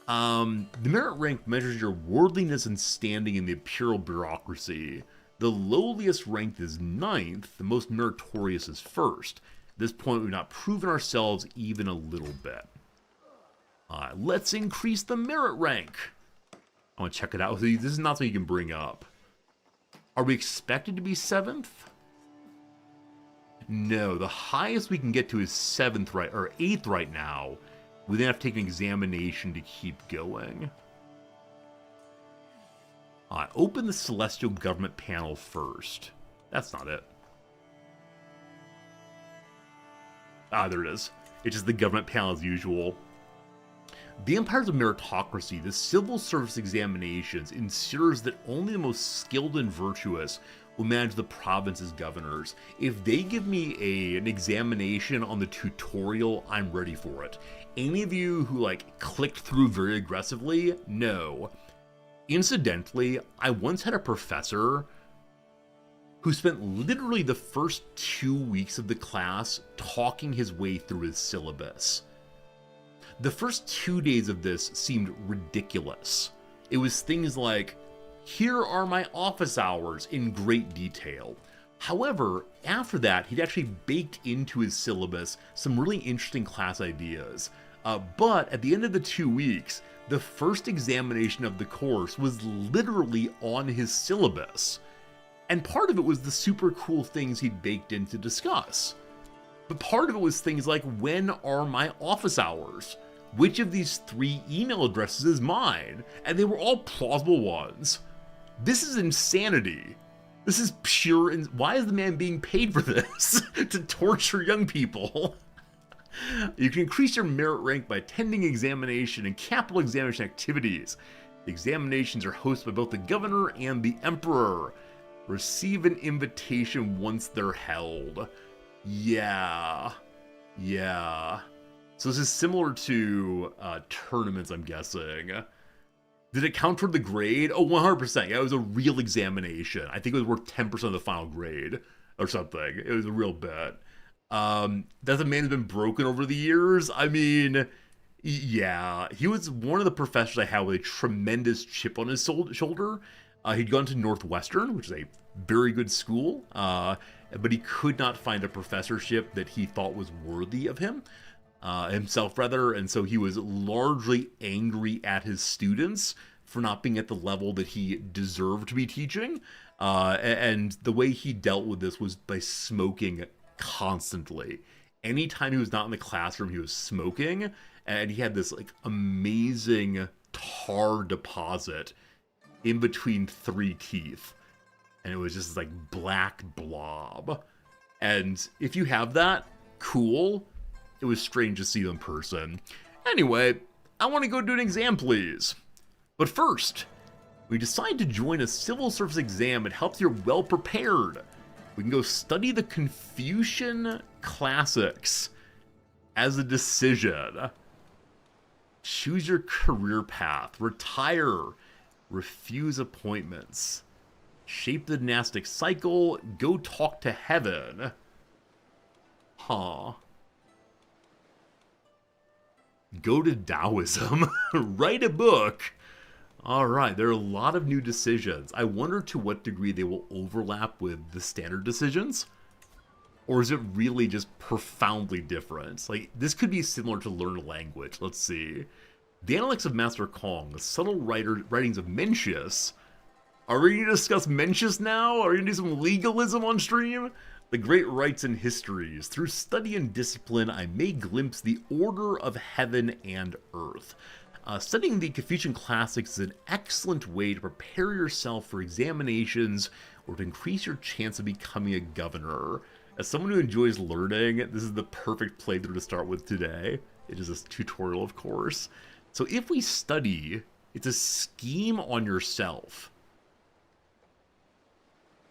The merit rank measures your worthiness and standing in the imperial bureaucracy. The lowliest ranked is 9th, the most meritorious is 1st. At this point, we've not proven ourselves even a little bit. Let's increase the merit rank. I want to check it out. This is not something you can bring up. Are we expected to be 7th? No, the highest we can get to is 7th or 8th right now. We then have to take an examination to keep going. Open the Celestial Government panel first. That's not it. There it is. It's just the government panel as usual. The Empires of Meritocracy, the civil service examinations, ensures that only the most skilled and virtuous will manage the province as governors. If they give me an examination on the tutorial, I'm ready for it. Any of you who clicked through very aggressively, no. Incidentally, I once had a professor who spent literally the first 2 weeks of the class talking his way through his syllabus. The first 2 days of this seemed ridiculous. It was things like, here are my office hours in great detail. However, after that, he'd actually baked into his syllabus some really interesting class ideas. But at the end of the 2 weeks, the first examination of the course was literally on his syllabus. And part of it was the super cool things he'd baked in to discuss. But part of it was things like, when are my office hours? Which of these 3 email addresses is mine? And they were all plausible ones. This is insanity. This is pure... Why is the man being paid for this? To torture young people? You can increase your merit rank by attending examination and capital examination activities. The examinations are hosted by both the governor and the emperor. Receive an invitation once they're held. Yeah. So this is similar to tournaments, I'm guessing. Did it count toward the grade? Oh, 100%. Yeah, it was a real examination. I think it was worth 10% of the final grade or something. It was a real bit. That the man has been broken over the years. I mean, yeah, he was one of the professors I had with a tremendous chip on his shoulder. He'd gone to Northwestern, which is a very good school, but he could not find a professorship that he thought was worthy of himself rather, and so he was largely angry at his students for not being at the level that he deserved to be teaching. And the way he dealt with this was by smoking constantly. Anytime he was not in the classroom, he was smoking, and he had this like amazing tar deposit in between 3 teeth, and it was just this, like, black blob. And if you have that, cool. It was strange to see them in person. Anyway, I want to go do an exam, please. But first, we decide to join a civil service exam. It helps you're well prepared. We can go study the Confucian classics as a decision. Choose your career path. Retire. Refuse appointments. Shape the dynastic cycle. Go talk to heaven. Huh. Go to Taoism. Write a book. Alright, there are a lot of new decisions. I wonder to what degree they will overlap with the standard decisions. Or is it really just profoundly different? Like, this could be similar to learn a language. Let's see. The Analects of Master Kong, the subtle writings of Mencius. Are we going to discuss Mencius now? Are we going to do some legalism on stream? The great rites and histories. Through study and discipline, I may glimpse the order of heaven and earth. Studying the Confucian classics is an excellent way to prepare yourself for examinations or to increase your chance of becoming a governor. As someone who enjoys learning, this is the perfect playthrough to start with today. It is a tutorial, of course. So if we study, it's a scheme on yourself.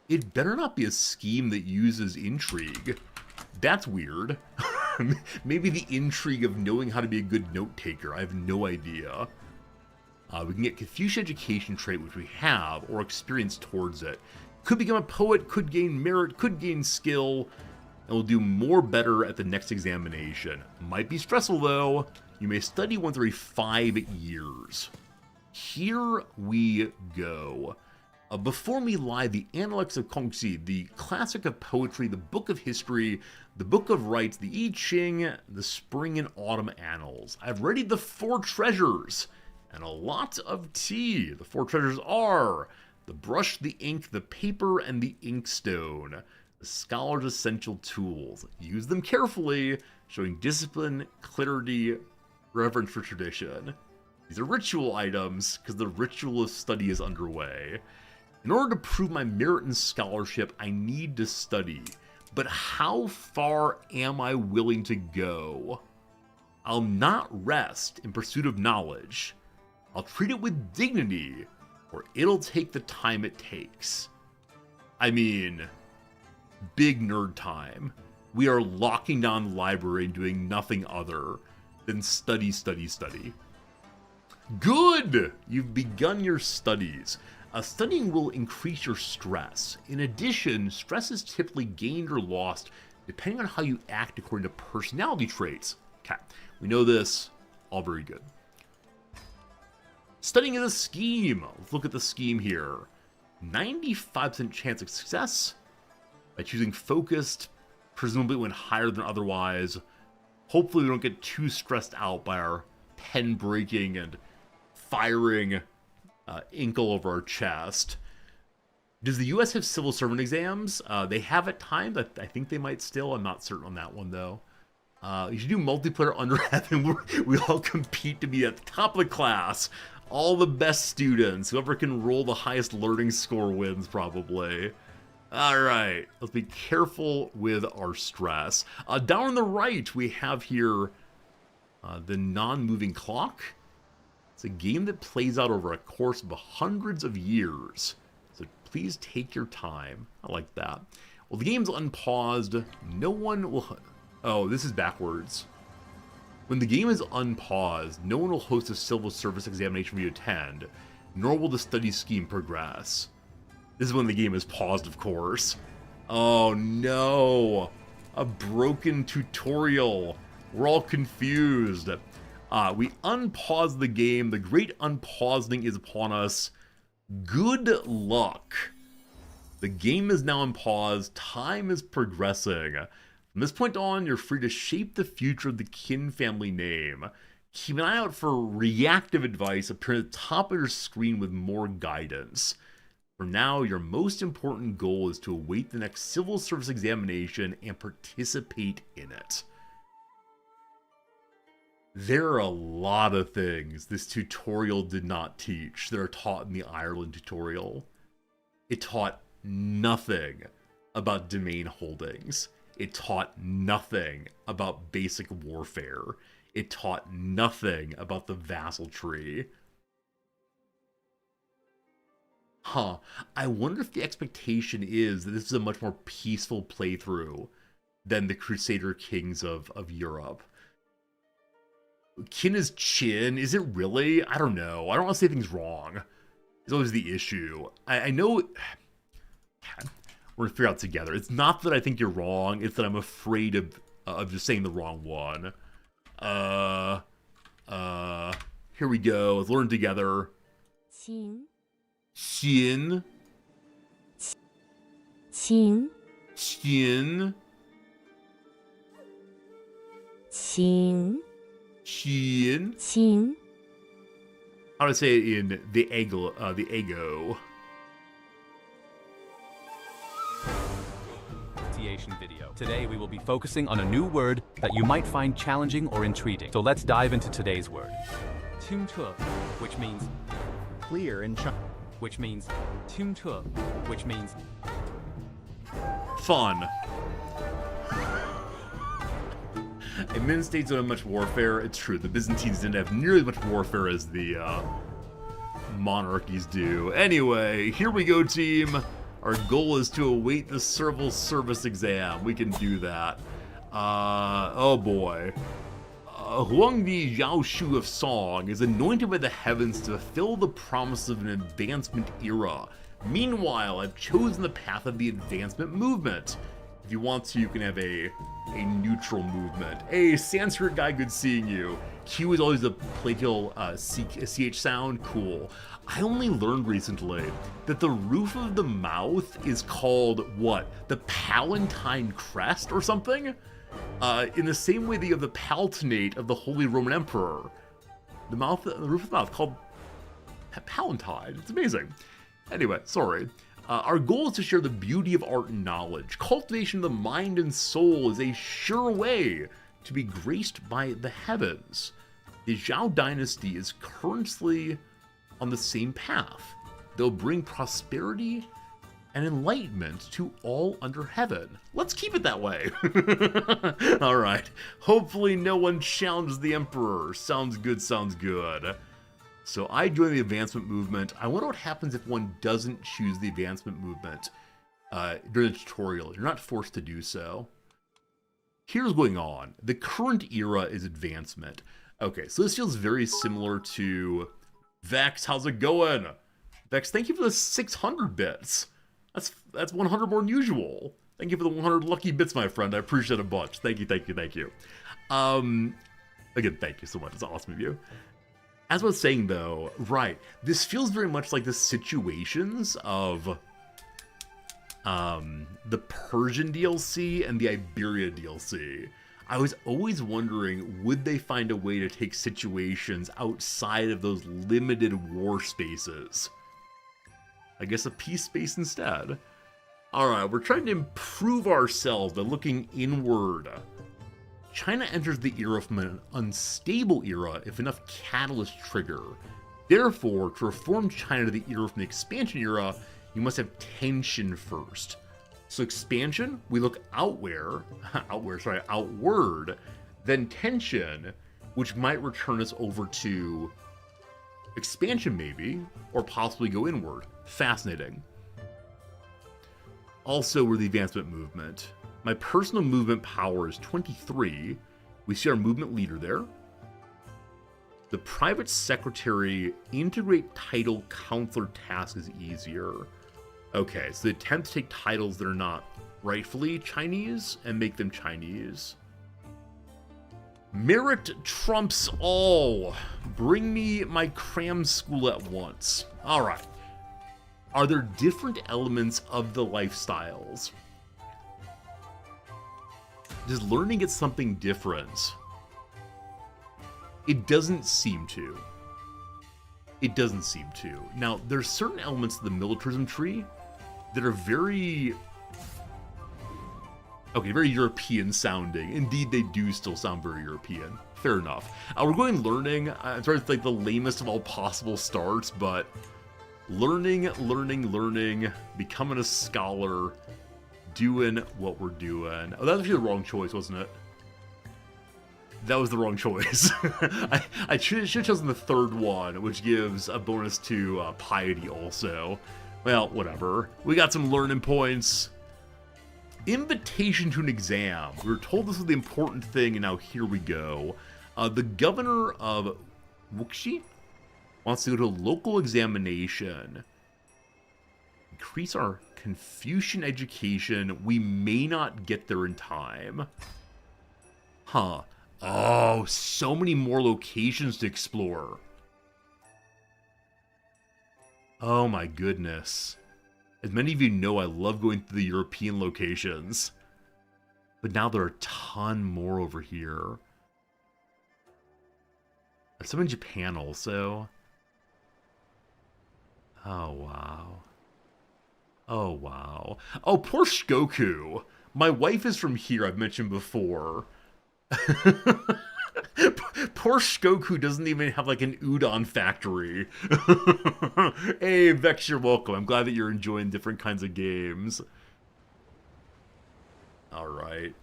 It better not be a scheme that uses intrigue. That's weird. Maybe the intrigue of knowing how to be a good note taker. I have no idea. We can get Confucian education trait, which we have, or experience towards it. Could become a poet, could gain merit, could gain skill, and will do more better at the next examination. Might be stressful though. You may study once every 5 years. Here we go. Before me lie the Analects of Kongxi, the classic of poetry, the book of history, the book of rites, the I Ching, the spring and autumn annals. I've readied the 4 treasures, and a lot of tea. The 4 treasures are the brush, the ink, the paper, and the inkstone. The scholar's essential tools. Use them carefully, showing discipline, clarity, reverence for tradition. These are ritual items, because the ritual of study is underway. In order to prove my merit in scholarship, I need to study. But how far am I willing to go? I'll not rest in pursuit of knowledge. I'll treat it with dignity, or it'll take the time it takes. I mean, big nerd time. We are locking down the library and doing nothing other than study, study, study. Good! You've begun your studies. Studying will increase your stress. In addition, stress is typically gained or lost depending on how you act according to personality traits. Okay, we know this. All very good. Studying is a scheme. Let's look at the scheme here. 95% chance of success by choosing focused, presumably went higher than otherwise. Hopefully we don't get too stressed out by our pen breaking and firing ink all over our chest. Does the U.S. have civil servant exams? They have at times. I think they might still. I'm not certain on that one, though. You should do multiplayer under heaven. We all compete to be at the top of the class. All the best students. Whoever can roll the highest learning score wins, probably. Alright, let's be careful with our stress. Down on the right, we have here the non-moving clock. It's a game that plays out over a course of hundreds of years. So please take your time. I like that. Well, the game's unpaused. No one will... Oh, this is backwards. When the game is unpaused, no one will host a civil service examination for you to attend. nor will the study scheme progress. This is when the game is paused, of course. Oh no! A broken tutorial. We're all confused. We unpause the game. The great unpausing is upon us. Good luck. The game is now unpaused. Time is progressing. From this point on, you're free to shape the future of the Qin family name. Keep an eye out for reactive advice appearing at the top of your screen with more guidance. For now, your most important goal is to await the next civil service examination and participate in it. There are a lot of things this tutorial did not teach that are taught in the Ireland tutorial. It taught nothing about domain holdings. It taught nothing about basic warfare. It taught nothing about the vassal tree. I wonder if the expectation is that this is a much more peaceful playthrough than the Crusader Kings of Europe. Qin is Chin, is it really? I don't know. I don't want to say things wrong. It's always the issue. I know... We're going to figure out together. It's not that I think you're wrong, it's that I'm afraid of just saying the wrong one. Here we go. Let's learn together. Qin. Xin. Qin. Xin. Qin. Xin. Qin. How do I say it in the ego? Video. Today we will be focusing on a new word that you might find challenging or intriguing. So let's dive into today's word. 清澈, which means clear and which means 清澈, which means fun. In many states don't have much warfare. It's true, the Byzantines didn't have nearly as much warfare as the monarchies do. Anyway, here we go, team. Our goal is to await the civil service exam. We can do that. Oh boy. Huangdi Yaoshu of Song is anointed by the heavens to fulfill the promise of an advancement era. Meanwhile, I've chosen the path of the advancement movement. If you want to, you can have a neutral movement. Hey, Sanskrit guy, good seeing you. Q is always a playful CH sound, cool. I only learned recently that the roof of the mouth is called, what? The Palatine Crest or something? In the same way that you have the Palatinate of the Holy Roman Emperor. The roof of the mouth called Palatine. It's amazing. Anyway, sorry. Our goal is to share the beauty of art and knowledge. Cultivation of the mind and soul is a sure way to be graced by the heavens. The Zhao dynasty is currently on the same path. They'll bring prosperity and enlightenment to all under heaven. Let's keep it that way. All right. Hopefully no one challenges the emperor. Sounds good, sounds good. So I joined the advancement movement. I wonder what happens if one doesn't choose the advancement movement during the tutorial. You're not forced to do so. Here's what's going on. The current era is advancement. Okay, so this feels very similar to Vex. How's it going? Vex, thank you for the 600 bits. That's 100 more than usual. Thank you for the 100 lucky bits, my friend. I appreciate it a bunch. Thank you, thank you, thank you. Again, thank you so much. It's awesome of you. As I was saying, though, right, this feels very much like the situations of the Persian DLC and the Iberia DLC. I was always wondering, would they find a way to take situations outside of those limited war spaces? I guess a peace space instead. Alright, we're trying to improve ourselves by looking inward. China enters the era from an unstable era if enough catalysts trigger. Therefore, to reform China to the era from the expansion era, you must have tension first. So expansion, we look outward, then tension, which might return us over to expansion maybe, or possibly go inward. Fascinating. Also, we're the advancement movement. My personal movement power is 23. We see our movement leader there. The private secretary integrate title counselor task is easier. Okay, so they attempt to take titles that are not rightfully Chinese and make them Chinese. Merit trumps all. Bring me my cram school at once. All right. Are there different elements of the lifestyles? Does learning get something different? It doesn't seem to. It doesn't seem to. Now, there's certain elements of the militarism tree that are very... okay, very European sounding. Indeed, they do still sound very European. Fair enough. We're going learning. I'm sorry, it's like the lamest of all possible starts, but learning, becoming a scholar, doing what we're doing. Oh, that was actually the wrong choice, wasn't it? That was the wrong choice. I should have chosen the third one, which gives a bonus to piety also. Well, whatever. We got some learning points. Invitation to an exam. We were told this was the important thing, and now here we go. The governor of Wuxi wants to go to a local examination. Increase our Confucian education. We may not get there in time. Huh. Oh, so many more locations to explore. Oh my goodness. As many of you know, I love going through the European locations. But now there are a ton more over here. There's some in Japan also. Oh, wow. Oh, wow. Oh, poor Shikoku. My wife is from here, I've mentioned before. Poor Shikoku doesn't even have like an udon factory. Hey, Vex, you're welcome. I'm glad that you're enjoying different kinds of games. Alright.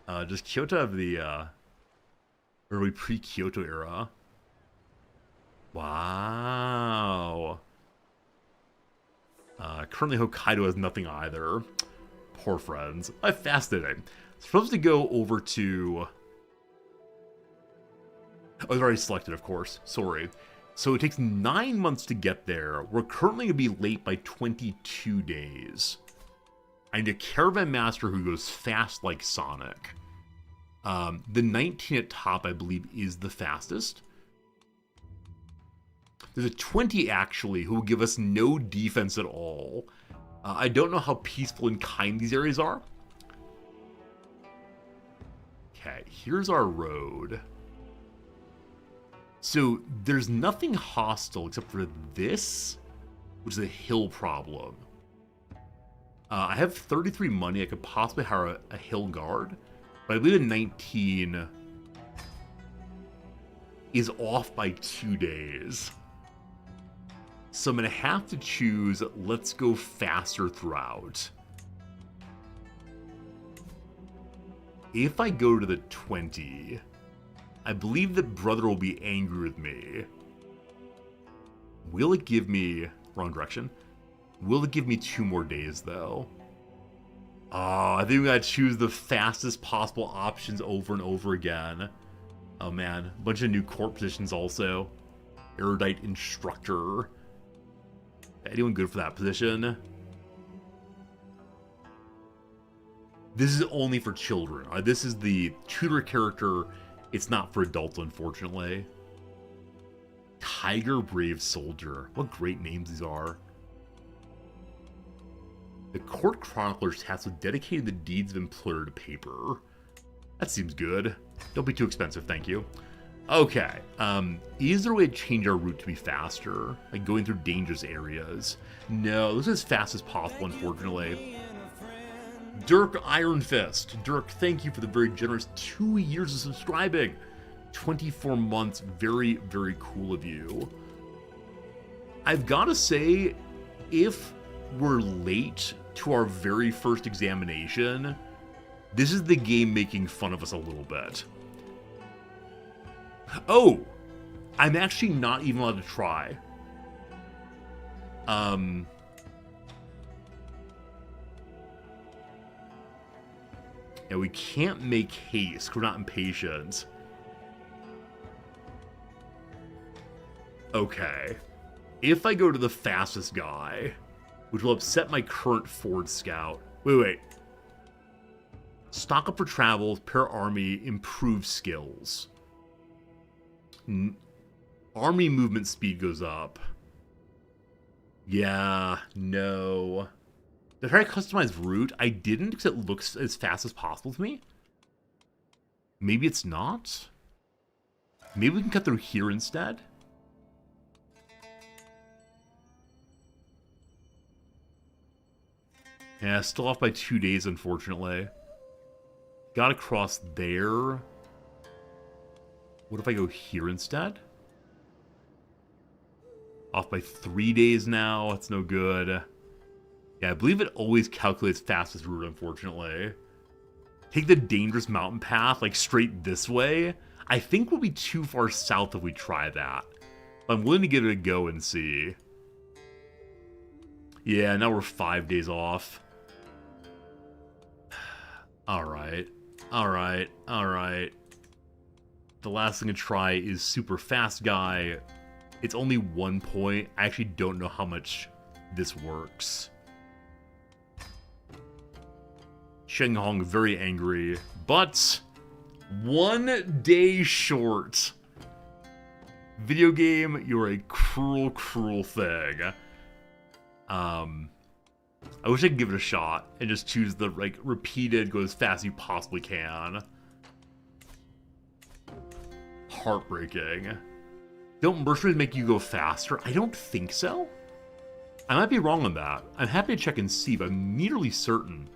Does Kyoto have the early pre-Kyoto era? Wow. Currently Hokkaido has nothing either. Poor friends. Fascinating. Supposed to go over to... oh, it's already selected, of course. Sorry. So it takes 9 months to get there. We're currently going to be late by 22 days. I need a caravan master who goes fast like Sonic. The 19 at top, I believe, is the fastest. There's a 20, actually, who will give us no defense at all. I don't know how peaceful and kind these areas are. Okay, here's our road. So there's nothing hostile except for this, which is a hill problem. I have 33 money. I could possibly hire a hill guard, but I believe the 19 is off by 2 days. So I'm going to have to choose let's go faster throughout. If I go to the 20... I believe that brother will be angry with me. Will it give me... wrong direction. Will it give me 2 more days, though? Oh, I think we gotta choose the fastest possible options over and over again. Oh, man. A bunch of new court positions also. Erudite instructor. Anyone good for that position? This is only for children. This is the tutor character. It's not for adults, unfortunately. Tiger Brave Soldier. What great names these are. The Court Chronicler's tasked with dedicating the deeds of employer to paper. That seems good. Don't be too expensive, thank you. Okay. Is there a way to change our route to be faster? Like going through dangerous areas? No, this is as fast as possible, unfortunately. Dirk Iron Fist. Dirk, thank you for the very generous 2 years of subscribing. 24 months. Very, very cool of you. I've got to say, if we're late to our very first examination, this is the game making fun of us a little bit. Oh! I'm actually not even allowed to try. Yeah, we can't make haste. We're not impatient. Okay. If I go to the fastest guy, which will upset my current Ford Scout. Wait. Stock up for travel, pair army, improve skills. Army movement speed goes up. Yeah, no. Did I try to customize route? I didn't because it looks as fast as possible to me. Maybe it's not? Maybe we can cut through here instead? Yeah, still off by 2 days, unfortunately. Gotta cross there. What if I go here instead? Off by 3 days now. That's no good. Yeah, I believe it always calculates fastest route, unfortunately. Take the dangerous mountain path, like, straight this way. I think we'll be too far south if we try that. But I'm willing to give it a go and see. Yeah, now we're 5 days off. Alright. The last thing to try is super fast guy. It's only 1 point. I actually don't know how much this works. Sheng Hong very angry, but 1 day short. Video game, you're a cruel, cruel thing. I wish I could give it a shot and just choose the, like, repeated, go as fast as you possibly can. Heartbreaking. Don't mercenaries make you go faster? I don't think so. I might be wrong on that. I'm happy to check and see, but I'm nearly certain.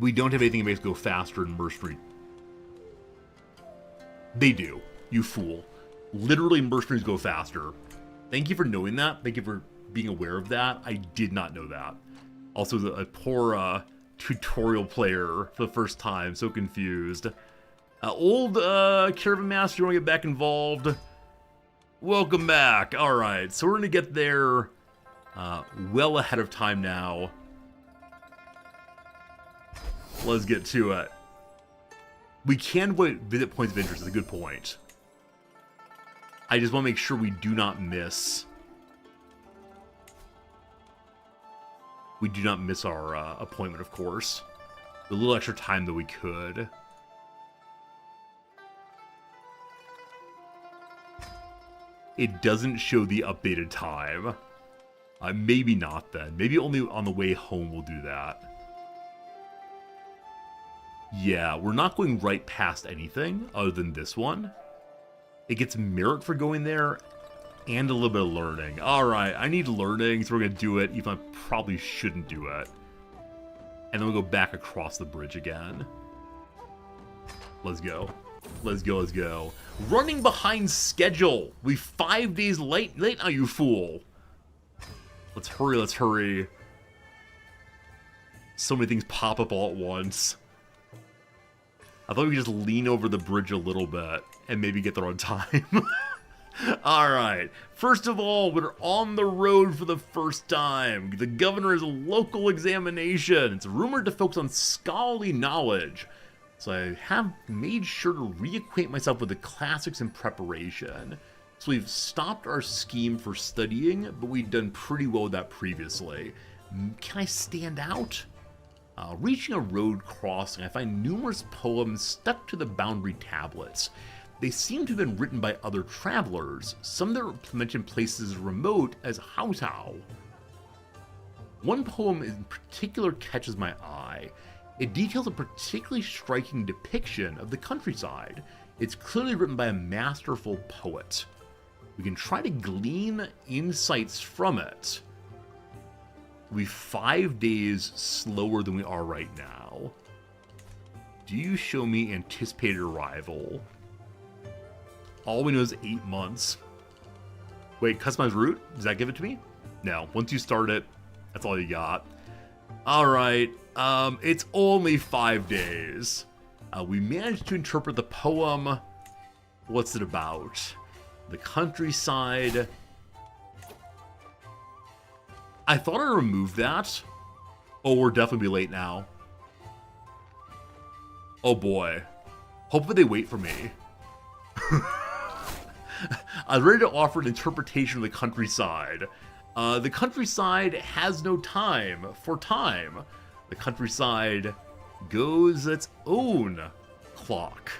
We don't have anything that makes it go faster in mercenary. They do, you fool. Literally, mercenaries go faster. Thank you for knowing that. Thank you for being aware of that. I did not know that. Also, a poor tutorial player for the first time. So confused. Old Caravan Master, you want to get back involved? Welcome back. Alright, so we're going to get there well ahead of time now. Let's get to it. We can visit points of interest. Is a good point. I just want to make sure we do not miss. We do not miss our appointment, of course. A little extra time that we could. It doesn't show the updated time. Maybe not then. Maybe only on the way home we'll do that. Yeah, we're not going right past anything other than this one. It gets merit for going there and a little bit of learning. Alright, I need learning, so we're going to do it, even though I probably shouldn't do it. And then we'll go back across the bridge again. Let's go. Let's go, let's go. Running behind schedule! We 5 days late now, you fool! Let's hurry, let's hurry. So many things pop up all at once. I thought we could just lean over the bridge a little bit and maybe get there on time. Alright, first of all, we're on the road for the first time. The governor is a local examination. It's rumored to focus on scholarly knowledge. So I have made sure to reacquaint myself with the classics in preparation. So we've stopped our scheme for studying, but we've done pretty well with that previously. Can I stand out? Reaching a road crossing, I find numerous poems stuck to the boundary tablets. They seem to have been written by other travelers, some that mention places remote as Haotao. One poem in particular catches my eye. It details a particularly striking depiction of the countryside. It's clearly written by a masterful poet. We can try to glean insights from it. We'll be 5 days slower than we are right now. Do you show me anticipated arrival? All we know is 8 months. Wait, customize route? Does that give it to me? No. Once you start it, that's all you got. Alright, it's only 5 days. We managed to interpret the poem. What's it about? The countryside. I thought I removed that. Oh, we're definitely late now. Oh boy. Hopefully they wait for me. I was ready to offer an interpretation of the countryside. The countryside has no time for time. The countryside goes its own clock.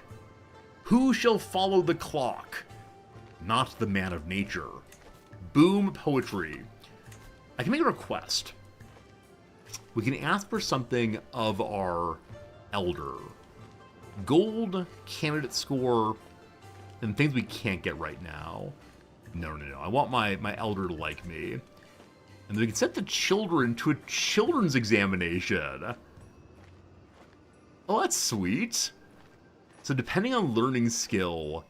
Who shall follow the clock? Not the man of nature. Boom poetry. I can make a request. We can ask for something of our elder. Gold, candidate score, and things we can't get right now. No. I want my elder to like me. And then we can send the children to a children's examination. Oh, that's sweet. So depending on learning skill,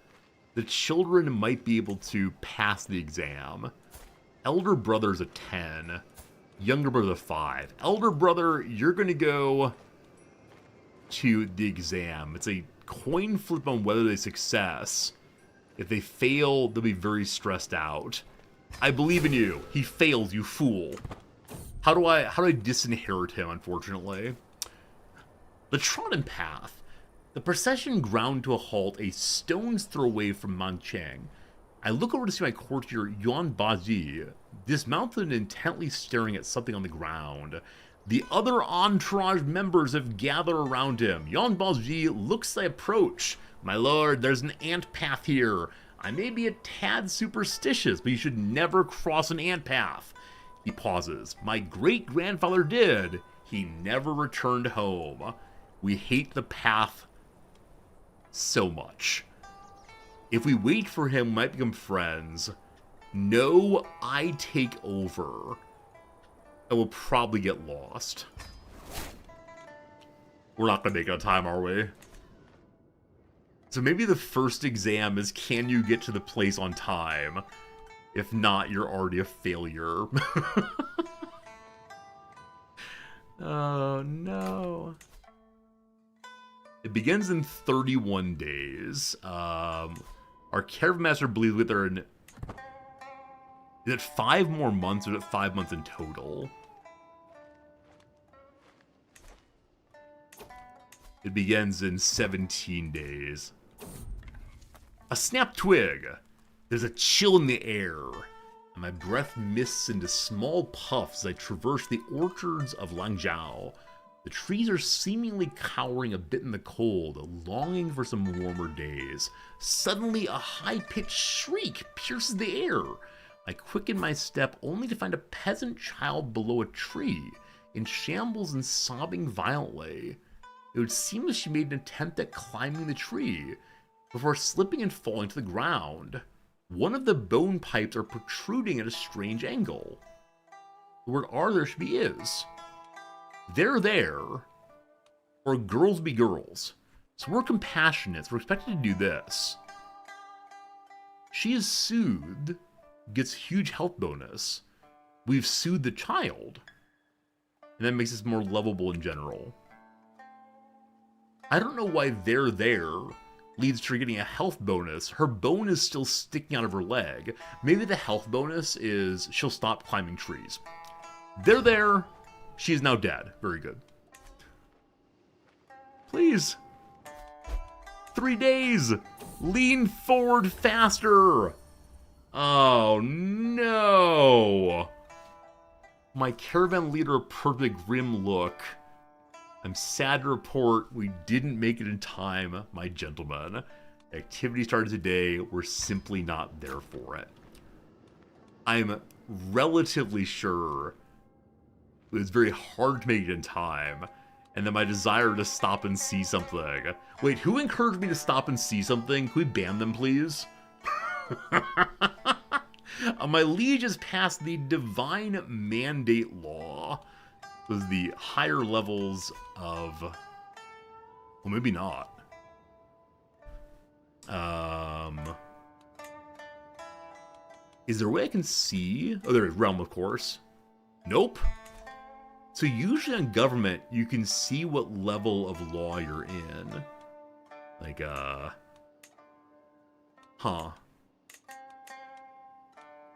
the children might be able to pass the exam. Elder brother's a 10. Younger brother's a 5. Elder brother, you're going to go to the exam. It's a coin flip on whether they success. If they fail, they'll be very stressed out. I believe in you. He fails, you fool. How do I disinherit him, unfortunately? The trodden path. The procession ground to a halt a stone's throw away from Mancheng. I look over to see my courtier Yuan Baji dismounted and intently staring at something on the ground. The other entourage members have gathered around him. Yuan Baji looks as I approach. My lord, there's an ant path here. I may be a tad superstitious, but you should never cross an ant path. He pauses. My great-grandfather did. He never returned home. We hate the path so much. If we wait for him, we might become friends. No, I take over. I will probably get lost. We're not going to make it on time, are we? So maybe the first exam is, can you get to the place on time? If not, you're already a failure. Oh, no. It begins in 31 days. Our caravan master believes with her in... Is it 5 more months, or is it 5 months in total? It begins in 17 days. A snapped twig. There's a chill in the air, and my breath mists into small puffs as I traverse the orchards of Langzhou. The trees are seemingly cowering a bit in the cold, longing for some warmer days. Suddenly, a high-pitched shriek pierces the air. I quicken my step only to find a peasant child below a tree, in shambles and sobbing violently. It would seem that she made an attempt at climbing the tree, before slipping and falling to the ground. One of the bone pipes are protruding at a strange angle. The word are there should be is. They're there, or girls be girls. So we're compassionate, so we're expected to do this. She is soothed, gets huge health bonus. We've soothed the child, and that makes us more lovable in general. I don't know why they're there leads to her getting a health bonus. Her bone is still sticking out of her leg. Maybe the health bonus is she'll stop climbing trees. They're there. She is now dead. Very good. Please. 3 days. Lean forward faster. Oh, no. My caravan leader approached with a grim look. I'm sad to report we didn't make it in time, my gentlemen. Activity started today. We're simply not there for it. I'm relatively sure it was very hard to make it in time, and then my desire to stop and see something. Wait, who encouraged me to stop and see something? Can we ban them, please? My liege has passed the divine mandate law. Was the higher levels of... Well, maybe not. Is there a way I can see? Oh, there is realm, of course. Nope. So usually on government, you can see what level of law you're in. Like, huh.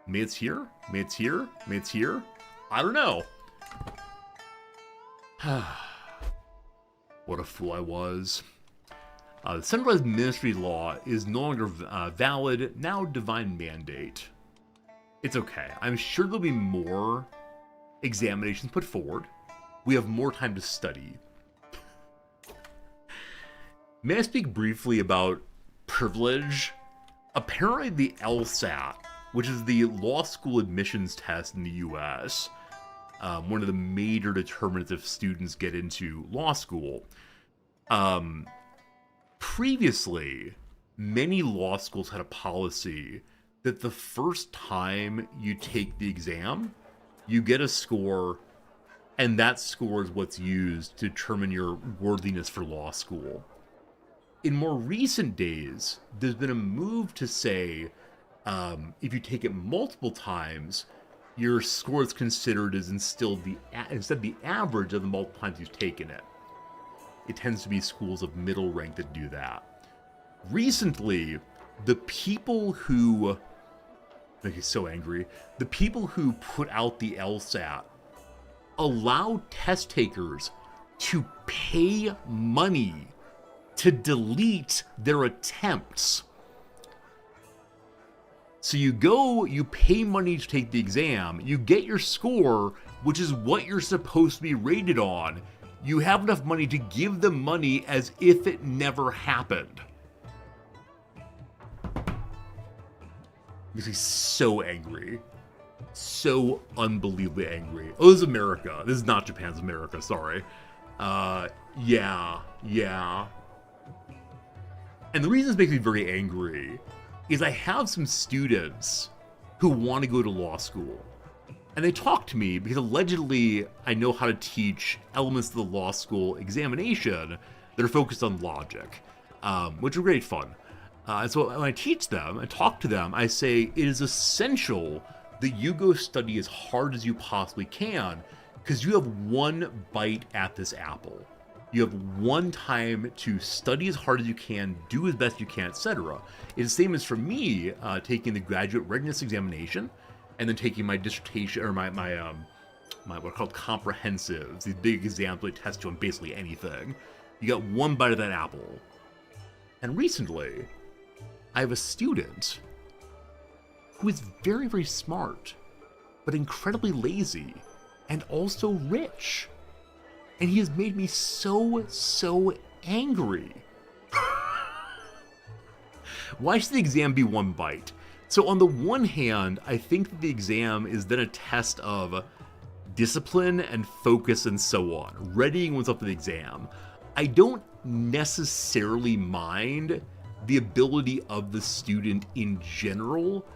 Maybe it's here? Maybe it's here? Maybe it's here? I don't know. What a fool I was. The centralized ministry law is no longer valid, now divine mandate. It's okay. I'm sure there'll be more examinations put forward. We have more time to study. May I speak briefly about privilege? Apparently the LSAT, which is the law school admissions test in the US, one of the major determinants if students get into law school. Previously, many law schools had a policy that the first time you take the exam, you get a score, and that score is what's used to determine your worthiness for law school. In more recent days, there's been a move to say, if you take it multiple times, your score is considered as instead the average of the multiple times you've taken it. It tends to be schools of middle rank that do that. Recently, the people who make me so angry, the people who put out the LSAT allow test takers to pay money to delete their attempts. So you pay money to take the exam, you get your score, which is what you're supposed to be rated on. You have enough money to give them money as if it never happened. Makes me so angry. So unbelievably angry. Oh, this is America. This is not Japan's America, sorry. Yeah. And the reason this makes me very angry is I have some students who want to go to law school. And they talk to me because allegedly I know how to teach elements of the law school examination that are focused on logic, which are great fun. And so when I teach them and talk to them, I say it is essential that you go study as hard as you possibly can because you have one bite at this apple. You have one time to study as hard as you can, do as best you can, etc. It's the same as for me taking the graduate readiness examination and then taking my dissertation or my what are called comprehensives, these big exams that test you on basically anything. You got one bite of that apple. And recently, I have a student who is very, very smart, but incredibly lazy, and also rich. And he has made me so angry. Why should the exam be one bite? So on the one hand, I think that the exam is then a test of discipline and focus and so on, readying oneself for the exam. I don't necessarily mind the ability of the student in general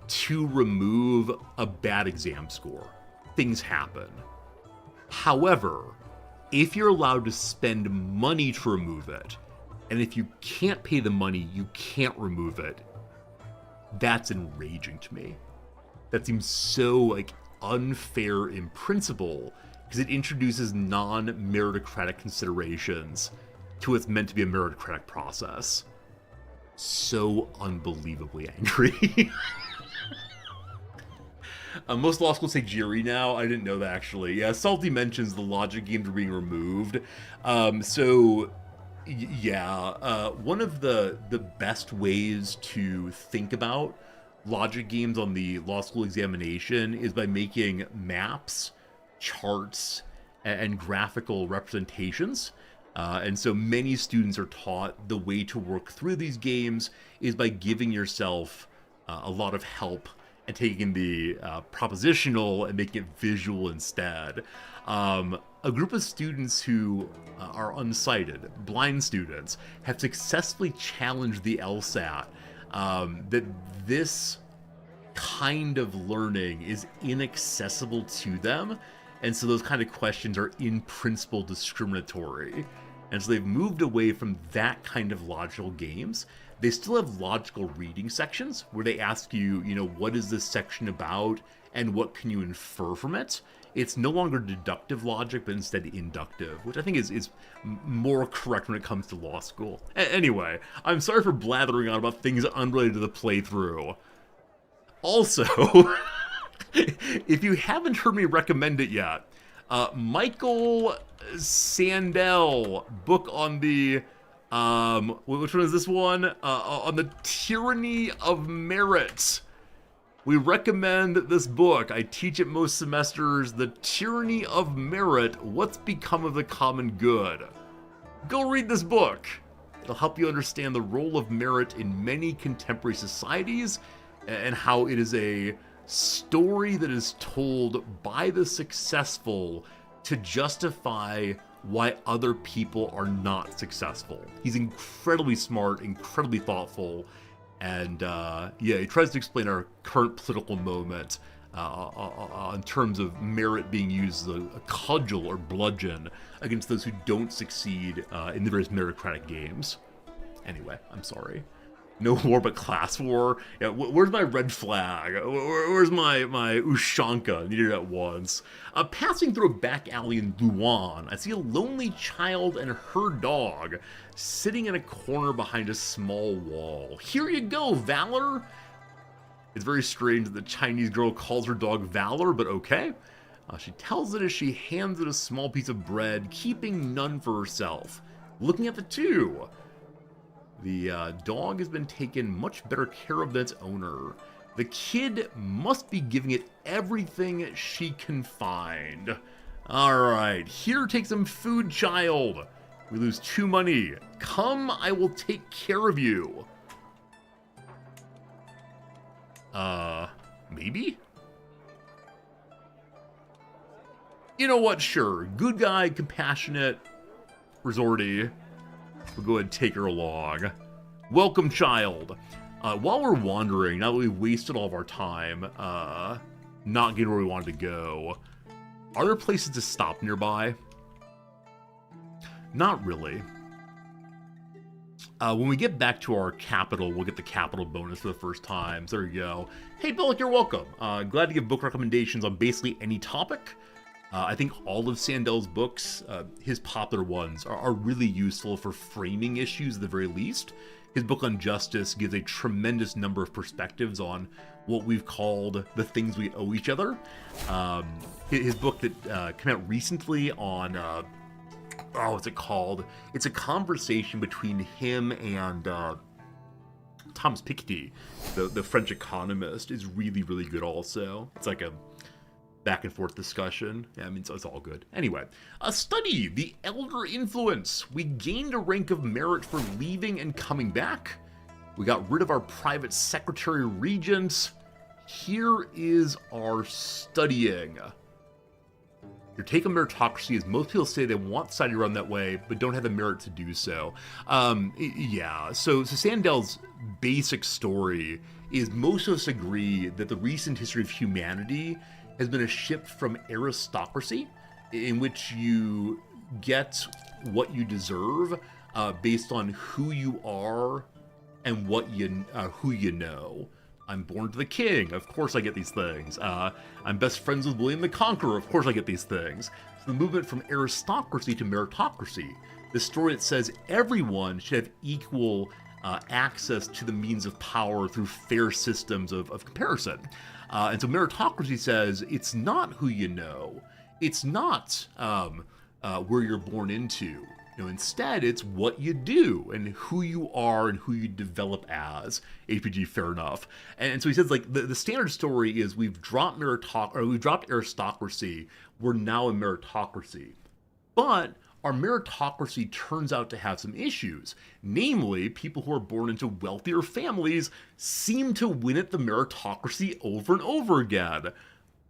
to remove a bad exam score. Things happen. However, if you're allowed to spend money to remove it, and if you can't pay the money, you can't remove it, that's enraging to me. That seems so unfair in principle because it introduces non-meritocratic considerations to what's meant to be a meritocratic process. So unbelievably angry. Most law schools say jury now. I didn't know that actually. Yeah, Salty mentions the logic games are being removed. One of the best ways to think about logic games on the law school examination is by making maps, charts, and graphical representations. And so many students are taught the way to work through these games is by giving yourself a lot of help and taking the propositional and making it visual instead. A group of students who are unsighted, blind students, have successfully challenged the LSAT that this kind of learning is inaccessible to them, and so those kind of questions are in principle discriminatory. And so they've moved away from that kind of logical games. They still have logical reading sections where they ask you, what is this section about and what can you infer from it? It's no longer deductive logic, but instead inductive, which I think is more correct when it comes to law school. Anyway, I'm sorry for blathering on about things unrelated to the playthrough. Also, if you haven't heard me recommend it yet, Michael Sandel book on the Which one is this one? On the tyranny of merit. We recommend this book. I teach it most semesters. The Tyranny of Merit, What's Become of the Common Good. Go read this book. It'll help you understand the role of merit in many contemporary societies and how it is a story that is told by the successful to justify why other people are not successful. He's incredibly smart, incredibly thoughtful, and yeah, he tries to explain our current political moment in terms of merit being used as a cudgel or bludgeon against those who don't succeed in the various meritocratic games. Anyway, I'm sorry. No war but class war. Yeah, where's my red flag? Where's my Ushanka? Needed it at once. Passing through a back alley in Luan, I see a lonely child and her dog sitting in a corner behind a small wall. Here you go, Valor! It's very strange that the Chinese girl calls her dog Valor, but okay. She tells it as she hands it a small piece of bread, keeping none for herself. Looking at the two. The dog has been taken much better care of than its owner. The kid must be giving it everything she can find. Alright, here, take some food, child. We lose 2 money. Come, I will take care of you. Maybe? You know what, sure. Good guy, compassionate, resorty. We'll go ahead and take her along. Welcome, child. While we're wandering, now that we've wasted all of our time, not getting where we wanted to go, are there places to stop nearby? Not really. When we get back to our capital, we'll get the capital bonus for the first time. So there you go. Hey, Bellic, you're welcome. Glad to give book recommendations on basically any topic. I think all of Sandel's books, his popular ones, are really useful for framing issues at the very least. His book on justice gives a tremendous number of perspectives on what we've called the things we owe each other. His book that came out recently on, what's it called? It's a conversation between him and Thomas Piketty, the French economist, is really, really good also. It's like a back and forth discussion. Yeah, I mean, so it's all good. Anyway, a study, the elder influence. We gained a rank of merit for leaving and coming back. We got rid of our private secretary regent. Here is our studying. Your take on meritocracy is most people say they want society to run that way, but don't have the merit to do so. Yeah, so Sandel's basic story is most of us agree that the recent history of humanity has been a shift from aristocracy, in which you get what you deserve based on who you are and who you know. I'm born to the king, of course I get these things. I'm best friends with William the Conqueror, of course I get these things. So the movement from aristocracy to meritocracy, the story that says everyone should have equal access to the means of power through fair systems of comparison. And so meritocracy says it's not who you know, it's not where you're born into. You know, instead, it's what you do and who you are and who you develop as. APG, fair enough. And so he says, like, the standard story is we've dropped aristocracy, we're now a meritocracy. But our meritocracy turns out to have some issues. Namely, people who are born into wealthier families seem to win at the meritocracy over and over again.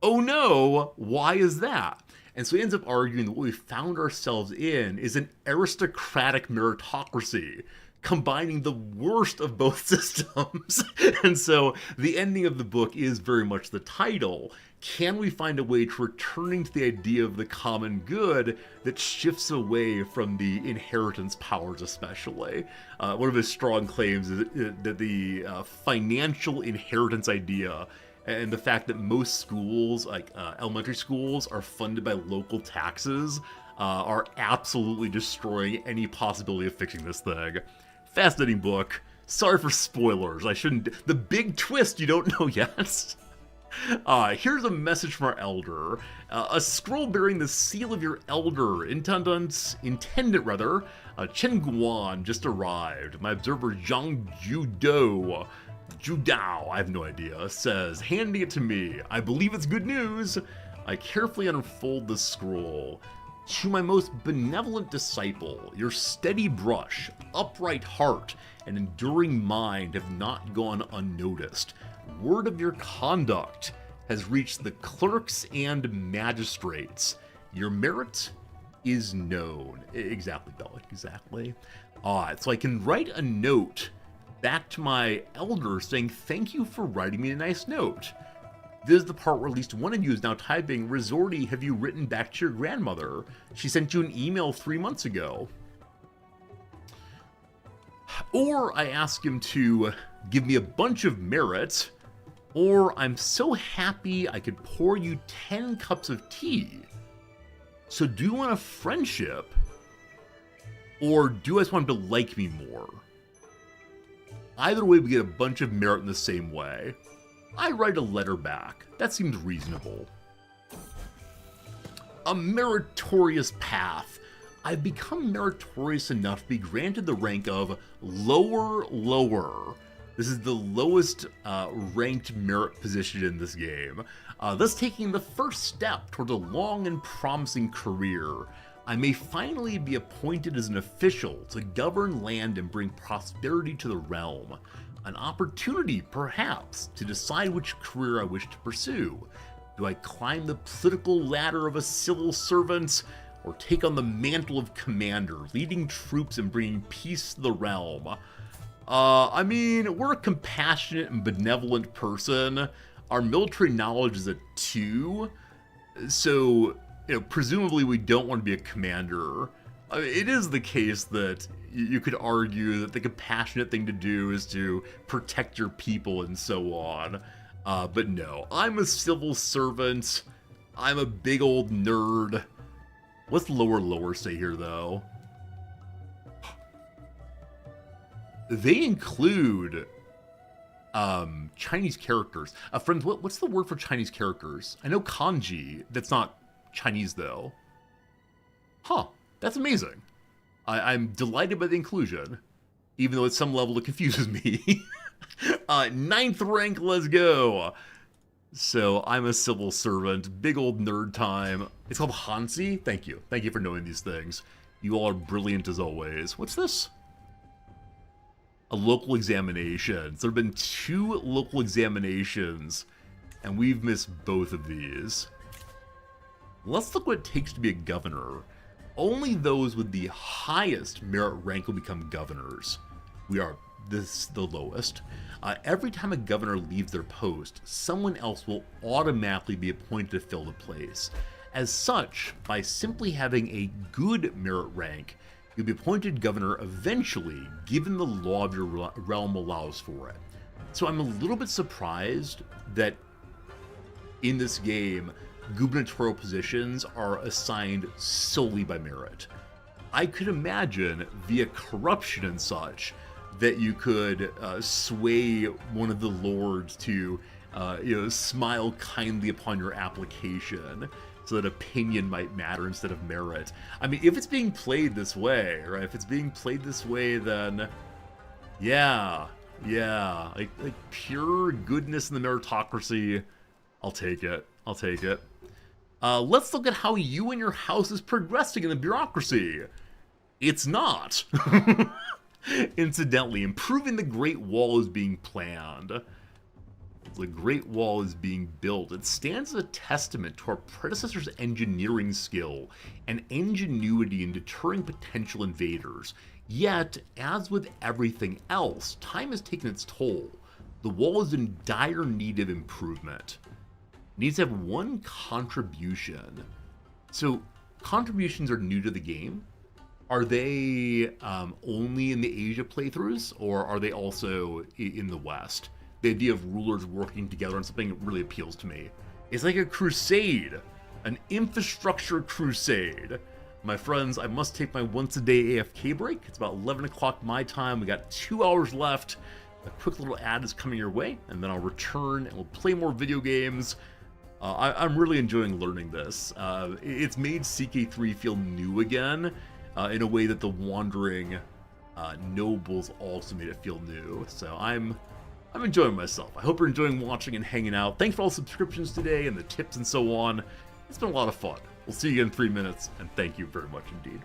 Oh no, why is that? And so he ends up arguing that what we found ourselves in is an aristocratic meritocracy, combining the worst of both systems. And so the ending of the book is very much the title. Can we find a way to returning to the idea of the common good that shifts away from the inheritance powers especially? One of his strong claims is that the financial inheritance idea and the fact that most schools, like elementary schools, are funded by local taxes are absolutely destroying any possibility of fixing this thing. Fascinating book. Sorry for spoilers. I shouldn't. The big twist you don't know yet. Here's a message from our elder. A scroll bearing the seal of your elder, intendant rather, Chen Guan, just arrived. My observer Zhang Judao, I have no idea, says, handing it to me. I believe it's good news. I carefully unfold the scroll. To my most benevolent disciple, your steady brush, upright heart, and enduring mind have not gone unnoticed. Word of your conduct has reached the clerks and magistrates. Your merit is known. Exactly, Bellic, exactly. So I can write a note back to my elder saying, thank you for writing me a nice note. This is the part where at least one of you is now typing, Resorti, have you written back to your grandmother? She sent you an email 3 months ago. Or I ask him to give me a bunch of merit, or I'm so happy I could pour you 10 cups of tea. So do you want a friendship, or do I just want him to like me more? Either way, we get a bunch of merit in the same way. I write a letter back. That seems reasonable. A meritorious path. I've become meritorious enough to be granted the rank of lower. This is the lowest ranked merit position in this game, thus taking the first step toward a long and promising career. I may finally be appointed as an official to govern land and bring prosperity to the realm. An opportunity, perhaps, to decide which career I wish to pursue. Do I climb the political ladder of a civil servant, or take on the mantle of commander, leading troops and bringing peace to the realm? I mean, we're a compassionate and benevolent person. Our military knowledge is a 2, so, presumably we don't want to be a commander. It is the case that you could argue that the compassionate thing to do is to protect your people and so on. But no, I'm a civil servant. I'm a big old nerd. What's lower say here, though? They include Chinese characters. Friends, what's the word for Chinese characters? I know kanji. That's not Chinese, though. Huh. That's amazing. I'm delighted by the inclusion, even though at some level it confuses me. 9th rank, let's go. So I'm a civil servant, big old nerd time. It's called Hansi. Thank you. Thank you for knowing these things. You all are brilliant as always. What's this? A local examination. There have been 2 local examinations, and we've missed both of these. Let's look what it takes to be a governor. Only those with the highest merit rank will become governors. We are the lowest. Every time a governor leaves their post, someone else will automatically be appointed to fill the place. As such, by simply having a good merit rank, you'll be appointed governor eventually, given the law of your realm allows for it. So I'm a little bit surprised that in this game, gubernatorial positions are assigned solely by merit. I could imagine, via corruption and such, that you could sway one of the lords to smile kindly upon your application, so that opinion might matter instead of merit. I mean, if it's being played this way, right? If it's being played this way, then yeah, like pure goodness in the meritocracy, I'll take it. Let's look at how you and your house is progressing in the bureaucracy. It's not. Incidentally, improving the Great Wall is being planned. The Great Wall is being built. It stands as a testament to our predecessor's engineering skill and ingenuity in deterring potential invaders. Yet, as with everything else, time has taken its toll. The wall is in dire need of improvement. It needs to have one contribution. So, contributions are new to the game. Are they only in the Asia playthroughs, or are they also in the West? The idea of rulers working together on something really appeals to me. It's like a crusade, an infrastructure crusade. My friends, I must take my once-a-day AFK break. It's about 11 o'clock my time. We got 2 hours left. a quick little ad is coming your way, and then I'll return and we'll play more video games. I'm really enjoying learning this. It's made CK3 feel new again, in a way that the Wandering Nobles also made it feel new. So I'm enjoying myself. I hope you're enjoying watching and hanging out. Thanks for all the subscriptions today and the tips and so on. It's been a lot of fun. We'll see you again in 3 minutes, and thank you very much indeed.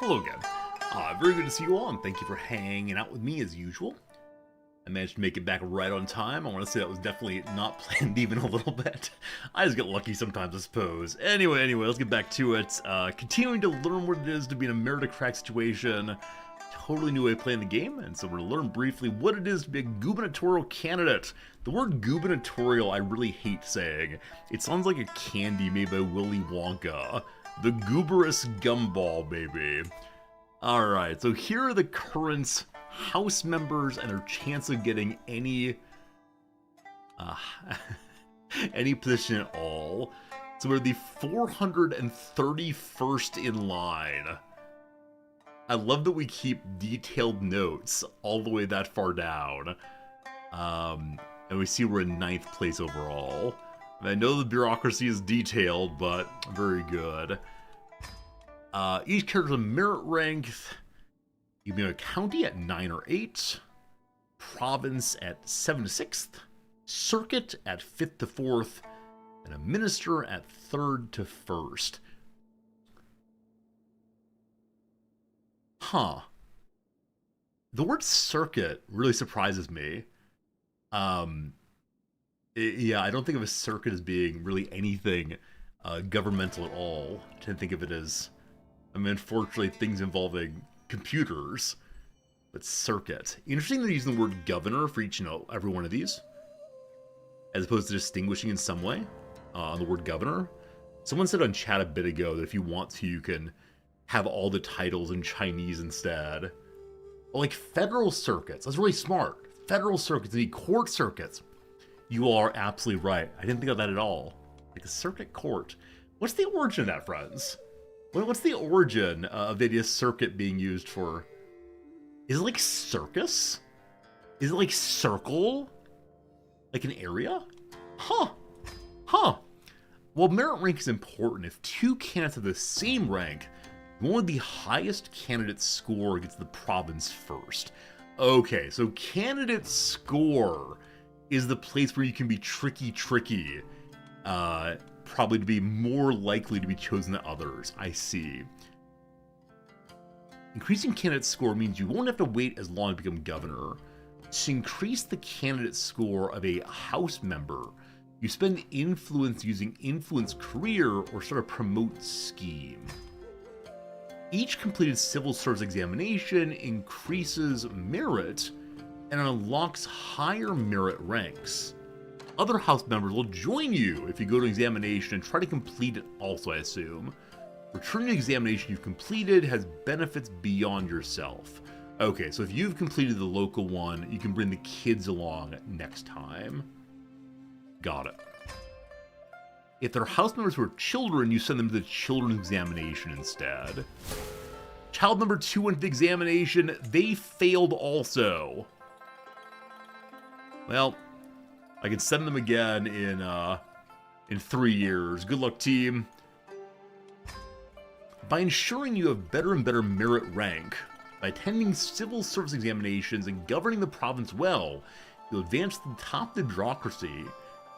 Hello again. Very good to see you all, and thank you for hanging out with me as usual. I managed to make it back right on time. I want to say that was definitely not planned even a little bit. I just get lucky sometimes, I suppose. Anyway, let's get back to it. Continuing to learn what it is to be in a meritocratic situation. Totally new way of playing the game, and so we're going to learn briefly what it is to be a gubernatorial candidate. The word gubernatorial I really hate saying. It sounds like a candy made by Willy Wonka. The Gooberous Gumball, baby. Alright, so here are the current House members and their chance of getting any any position at all. So we're the 431st in line. I love that we keep detailed notes all the way that far down. And we see we're in 9th place overall. I know the bureaucracy is detailed, but very good. Each character's a merit rank. You can be a county at 9 or 8. Province at 7 to 6th. Circuit at 5th to 4th. And a minister at 3rd to 1st. Huh. The word circuit really surprises me. Yeah, I don't think of a circuit as being really anything governmental at all. I tend to think of it as, I mean, unfortunately, things involving computers. But circuit. Interesting they're using the word governor for each, every one of these, as opposed to distinguishing in some way on the word governor. Someone said on chat a bit ago that if you want to, you can have all the titles in Chinese instead. Well, like federal circuits. That's really smart. Federal circuits, the court circuits. You are absolutely right. I didn't think of that at all. Like a circuit court. What's the origin of that, friends? What's the origin of the idea of circuit being used for? Is it like circus? Is it like circle? Like an area? Huh. Huh. Well, merit rank is important. If two candidates have the same rank, one with the highest candidate score gets the province first. Okay, so candidate score is the place where you can be tricky. Probably to be more likely to be chosen than others. I see. Increasing candidate score means you won't have to wait as long to become governor. To increase the candidate score of a House member, you spend influence using influence career or start a promote scheme. Each completed civil service examination increases merit and unlocks higher merit ranks. Other House members will join you if you go to an examination and try to complete it also, I assume. Returning the examination you've completed has benefits beyond yourself. Okay, so if you've completed the local one, you can bring the kids along next time. Got it. If they're House members who are children, you send them to the children's examination instead. Child number 2 went to the examination. They failed also. Well, I can send them again in 3 years. Good luck, team. By ensuring you have better and better merit rank, by attending civil service examinations and governing the province well, you'll advance to the top of the bureaucracy.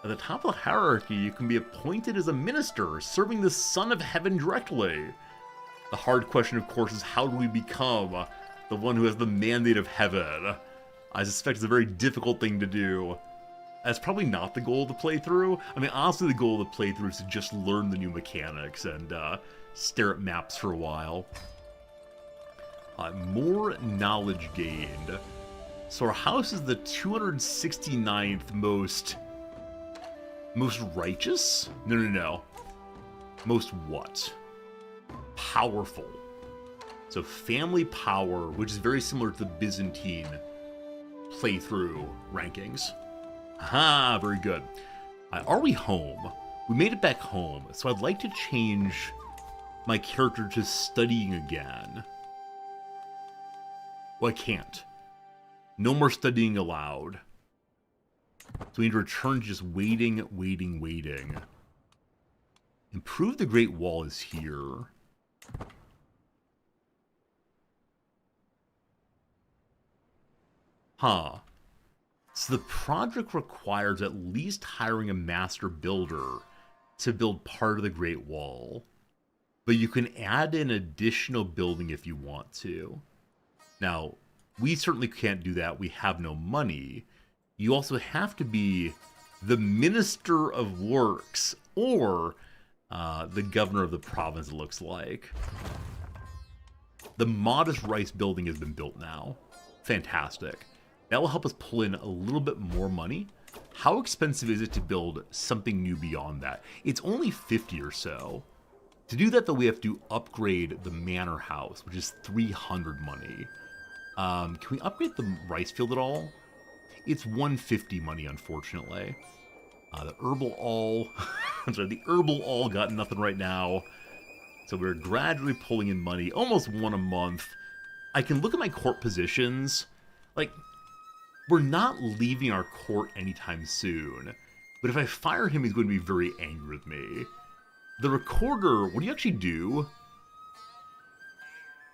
At the top of the hierarchy, you can be appointed as a minister, serving the Son of Heaven directly. The hard question, of course, is how do we become the one who has the mandate of heaven? I suspect it's a very difficult thing to do. That's probably not the goal of the playthrough. I mean, honestly, the goal of the playthrough is to just learn the new mechanics and stare at maps for a while. More knowledge gained. So our house is the 269th most righteous? No. Most what? Powerful. So family power, which is very similar to the Byzantine playthrough rankings. Aha, very good. Are we home? We made it back home, so I'd like to change my character to studying again. Well, I can't. No more studying allowed. So we need to return to just waiting. Improve the Great Wall is here. Huh. So the project requires at least hiring a master builder to build part of the Great Wall. But you can add an additional building if you want to. Now, we certainly can't do that. We have no money. You also have to be the Minister of Works or the governor of the province, it looks like. The modest rice building has been built now. Fantastic. That will help us pull in a little bit more money. How expensive is it to build something new beyond that? It's only 50 or so. To do that, though, we have to upgrade the manor house, which is 300 money. Can we upgrade the rice field at all? It's 150 money, unfortunately. The herbal all... I'm sorry, the herbal all got nothing right now. So we're gradually pulling in money, almost one a month. I can look at my court positions. Like, we're not leaving our court anytime soon. but if I fire him, he's going to be very angry with me. The recorder, what do you actually do?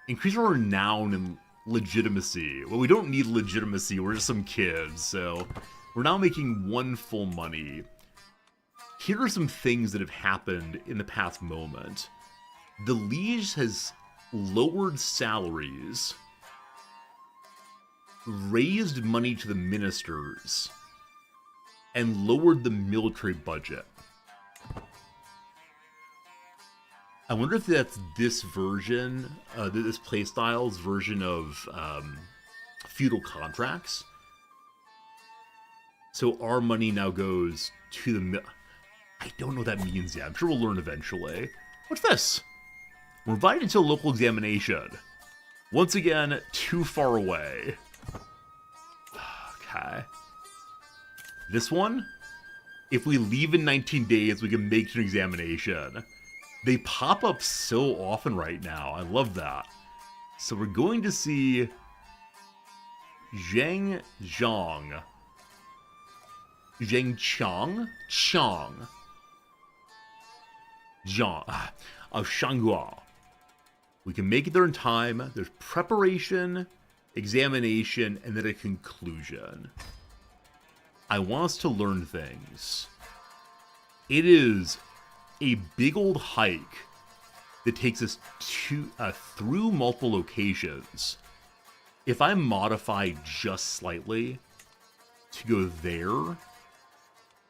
Increase our renown and legitimacy. Well, we don't need legitimacy, we're just some kids, so we're now making 1 full money. Here are some things that have happened in the past moment. The liege has lowered salaries, raised money to the ministers, and lowered the military budget. I wonder if that's this version, this playstyle's version of feudal contracts. So our money now goes to the I don't know what that means yet. I'm sure we'll learn eventually. What's this? We're invited to a local examination. Once again, too far away. Okay. This one? If we leave in 19 days, we can make an examination. They pop up so often right now. I love that. So we're going to see Zhang Zhang. Zhang Chang? Chang. Zhang. Of Shanghua. We can make it there in time. There's preparation, examination, and then a conclusion. I want us to learn things. It is a big old hike that takes us through multiple locations. If I modify just slightly to go there,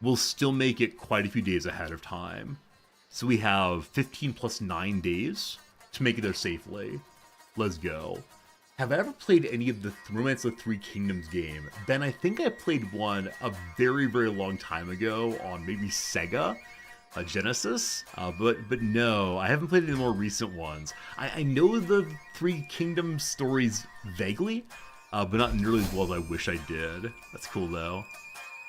we'll still make it quite a few days ahead of time. So we have 15 plus 9 days to make it there safely. Let's go. Have I ever played any of the Romance of the Three Kingdoms game? Ben, I think I played one a very, very long time ago on maybe Sega, Genesis, but no, I haven't played any of the more recent ones. I know the Three Kingdoms stories vaguely, but not nearly as well as I wish I did. That's cool though.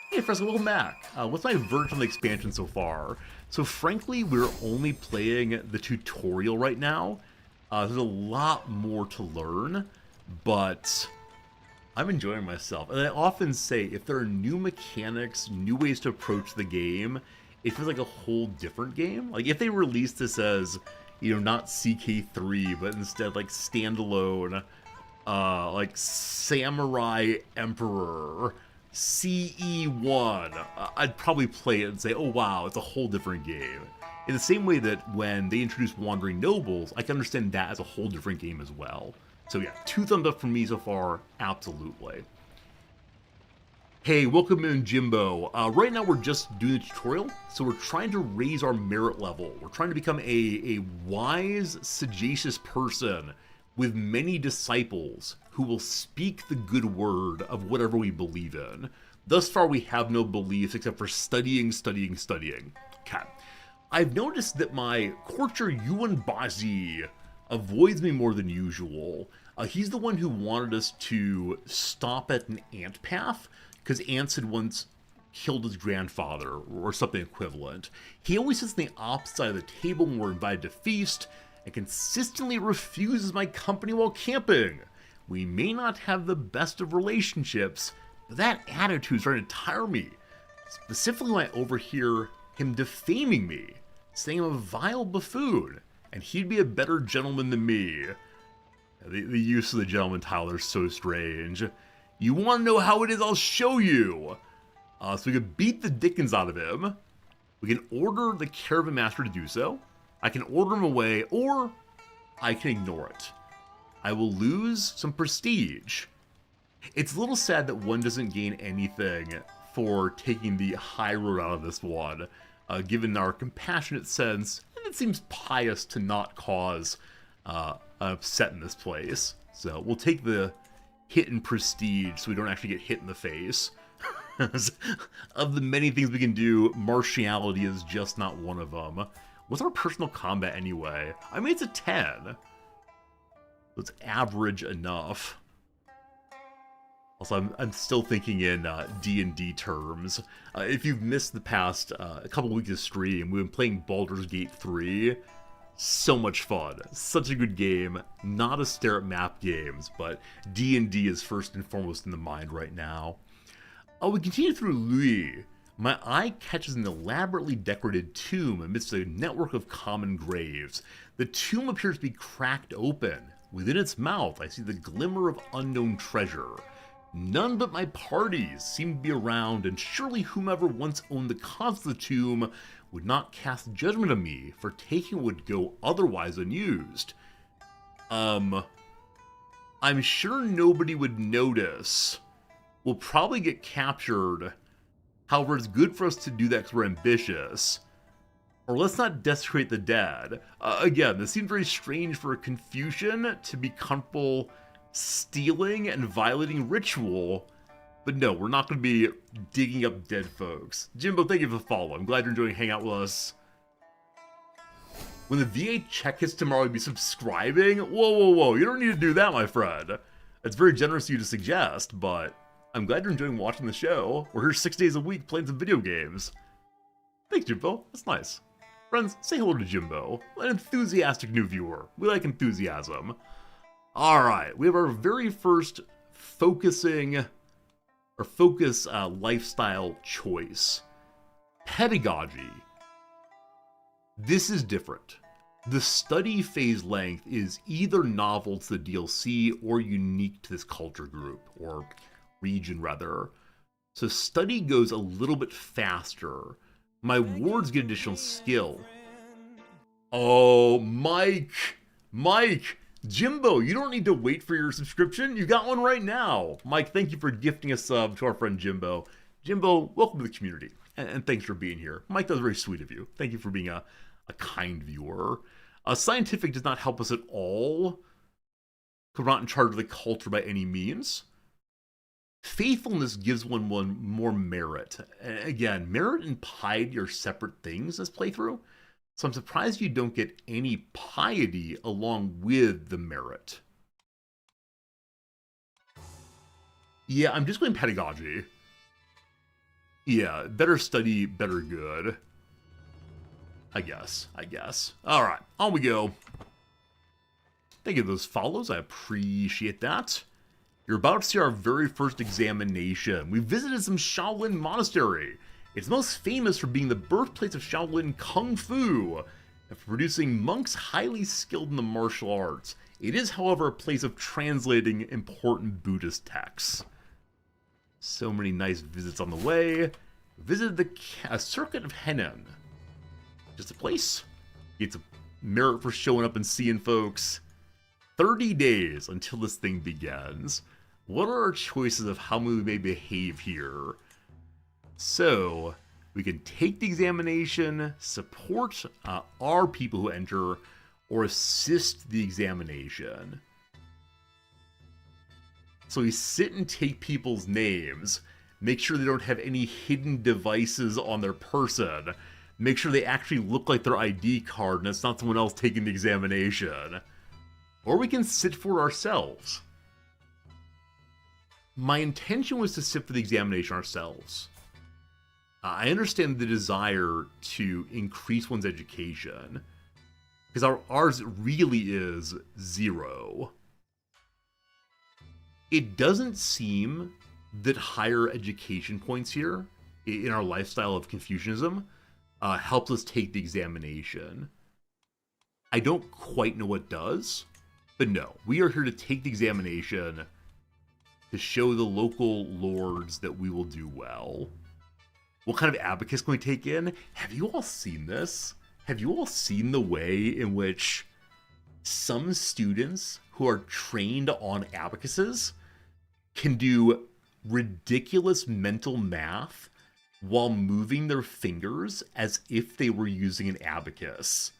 Hey Fresco, welcome back. What's my verdict on the expansion so far? So frankly, we're only playing the tutorial right now. There's a lot more to learn, but I'm enjoying myself. And I often say, if there are new mechanics, new ways to approach the game, it feels like a whole different game. Like if they released this as, you know, not CK3, but instead like standalone, like Samurai Emperor, CE1, I'd probably play it and say, oh wow, it's a whole different game. In the same way that when they introduced Wandering Nobles, I can understand that as a whole different game as well. So yeah, 2 thumbs up from me so far, absolutely. Hey, welcome in Jimbo. Right now we're just doing the tutorial, so we're trying to raise our merit level. We're trying to become a wise, sagacious person with many disciples who will speak the good word of whatever we believe in. Thus far we have no beliefs except for studying. Okay. I've noticed that my courtier Yuan Bazi avoids me more than usual. He's the one who wanted us to stop at an ant path, because ants had once killed his grandfather, or something equivalent. He always sits on the opposite side of the table when we're invited to feast, and consistently refuses my company while camping. We may not have the best of relationships, but that attitude's starting to tire me. Specifically when I overhear him defaming me, saying I'm a vile buffoon, and he'd be a better gentleman than me. The use of the gentleman title is so strange. You want to know how it is? I'll show you. So we can beat the dickens out of him. We can order the caravan master to do so. I can order him away, or I can ignore it. I will lose some prestige. It's a little sad that one doesn't gain anything for taking the high road out of this one, given our compassionate sense, and it seems pious to not cause an upset in this place. So we'll take the hit in prestige so we don't actually get hit in the face. Of the many things we can do, martiality is just not one of them. What's our personal combat anyway? I mean, it's a 10. It's average enough. Also, I'm still thinking in D&D terms. If you've missed the past a couple weeks of stream, we've been playing Baldur's Gate 3. So much fun. Such a good game. Not a stare at map games, but D&D is first and foremost in the mind right now. We continue through Louis. My eye catches an elaborately decorated tomb amidst a network of common graves. The tomb appears to be cracked open. Within its mouth, I see the glimmer of unknown treasure. None but my parties seem to be around, and surely whomever once owned the contents of the tomb would not cast judgment on me for taking what would go otherwise unused. I'm sure nobody would notice. We'll probably get captured. However, it's good for us to do that because we're ambitious. Or let's not desecrate the dead. Again, this seems very strange for a Confucian to be comfortable stealing and violating ritual. But no, we're not going to be digging up dead folks. Jimbo, thank you for the follow. I'm glad you're enjoying hanging out with us. When the VA check hits tomorrow, you'll be subscribing? Whoa. You don't need to do that, my friend. It's very generous of you to suggest, but I'm glad you're enjoying watching the show. We're here 6 days a week playing some video games. Thanks, Jimbo. That's nice. Friends, say hello to Jimbo. An enthusiastic new viewer. We like enthusiasm. Alright, we have our very first focus lifestyle choice. Pedagogy. This is different. The study phase length is either novel to the DLC or unique to this culture group, or region rather. So study goes a little bit faster. My wards get additional skill. Oh, Mike! Jimbo, you don't need to wait for your subscription. You got one right now. Mike, thank you for gifting a sub to our friend Jimbo. Jimbo, welcome to the community, and thanks for being here. Mike, that was very sweet of you. Thank you for being a kind viewer. Scientific does not help us at all, because we're not in charge of the culture by any means. Faithfulness gives one more merit. Again, merit and piety are separate things this playthrough, so I'm surprised you don't get any piety along with the merit. Yeah, I'm just going pedagogy. Yeah, better study, better good. I guess. Alright, on we go. Thank you for those follows, I appreciate that. You're about to see our very first examination. We visited some Shaolin Monastery. It's most famous for being the birthplace of Shaolin Kung Fu, and for producing monks highly skilled in the martial arts. It is, however, a place of translating important Buddhist texts. So many nice visits on the way. Visited a circuit of Henan. Just a place. It's a merit for showing up and seeing folks. 30 days until this thing begins. What are our choices of how we may behave here? So, we can take the examination, support our people who enter, or assist the examination. So we sit and take people's names, make sure they don't have any hidden devices on their person, make sure they actually look like their ID card and it's not someone else taking the examination. Or we can sit for it ourselves. My intention was to sit for the examination ourselves. I understand the desire to increase one's education, because ours really is 0. It doesn't seem that higher education points here, in our lifestyle of Confucianism, helps us take the examination. I don't quite know what does, but no, we are here to take the examination to show the local lords that we will do well. What kind of abacus can we take in? Have you all seen this? Have you all seen the way in which some students who are trained on abacuses can do ridiculous mental math while moving their fingers as if they were using an abacus?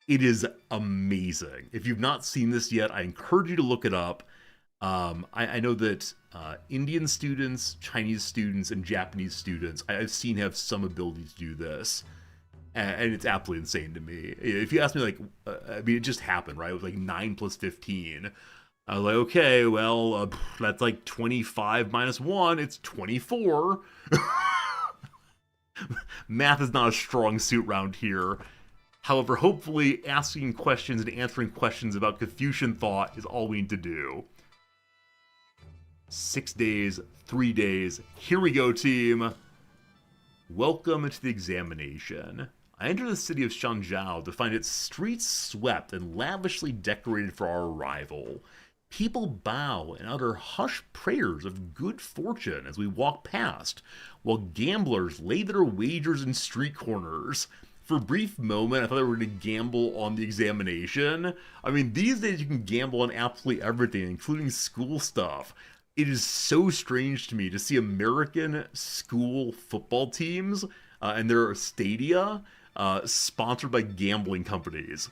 It is amazing. If you've not seen this yet, I encourage you to look it up. I know that Indian students, Chinese students, and Japanese students I've seen have some ability to do this, and it's absolutely insane to me. If you ask me, like, I mean, it just happened, right? It was like 9 plus 15. I was like, okay, well, that's like 25 minus 1. It's 24. Math is not a strong suit round here. However, hopefully asking questions and answering questions about Confucian thought is all we need to do. 6 days, 3 days. Here we go, team. Welcome to the examination. I enter the city of Shanzhou to find its streets swept and lavishly decorated for our arrival. People bow and utter hushed prayers of good fortune as we walk past, while gamblers lay their wagers in street corners. For a brief moment, I thought they were going to gamble on the examination. I mean, these days you can gamble on absolutely everything, including school stuff. It is so strange to me to see American school football teams and their stadia sponsored by gambling companies.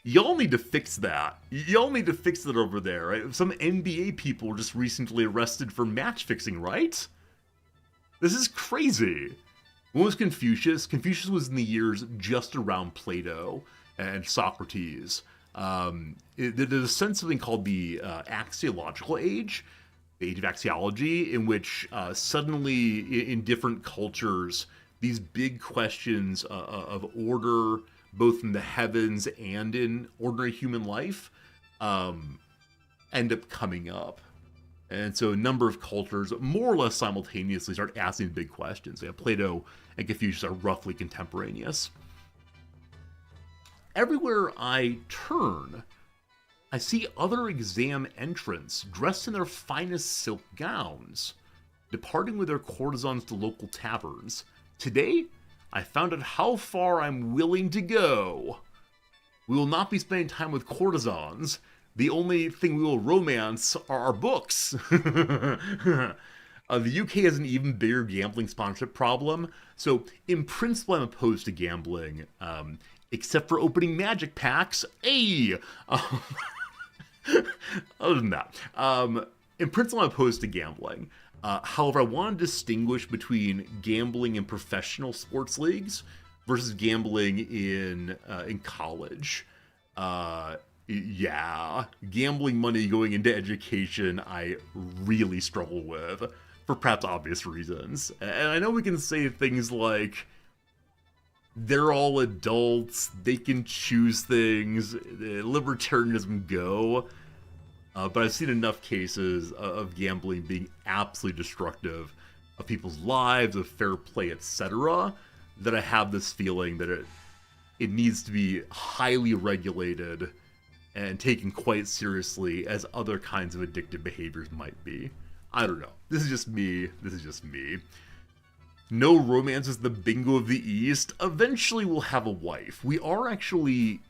Y'all need to fix that. Y'all need to fix that over there. Right? Some NBA people were just recently arrested for match fixing, right? This is crazy. When was Confucius? Confucius was in the years just around Plato and Socrates. There's a sense of something called the axiological age, the age of axiology, in which suddenly in different cultures, these big questions of order, both in the heavens and in ordinary human life, end up coming up. And so a number of cultures, more or less simultaneously, start asking big questions. Yeah, Plato and Confucius are roughly contemporaneous. Everywhere I turn, I see other exam entrants dressed in their finest silk gowns, departing with their courtesans to local taverns. Today, I found out how far I'm willing to go. We will not be spending time with courtesans. The only thing we will romance are our books. The UK has an even bigger gambling sponsorship problem. So, in principle, I'm opposed to gambling, except for opening magic packs. Hey! Other than that, in principle, I'm opposed to gambling. However, I want to distinguish between gambling in professional sports leagues versus gambling in college. Yeah, gambling money going into education, I really struggle with, for perhaps obvious reasons. And I know we can say things like, they're all adults, they can choose things, libertarianism go. But I've seen enough cases of gambling being absolutely destructive of people's lives, of fair play, etc., that I have this feeling that it needs to be highly regulated and taken quite seriously as other kinds of addictive behaviors might be. I don't know. This is just me. No romance is the bingo of the East. Eventually we'll have a wife. We are actually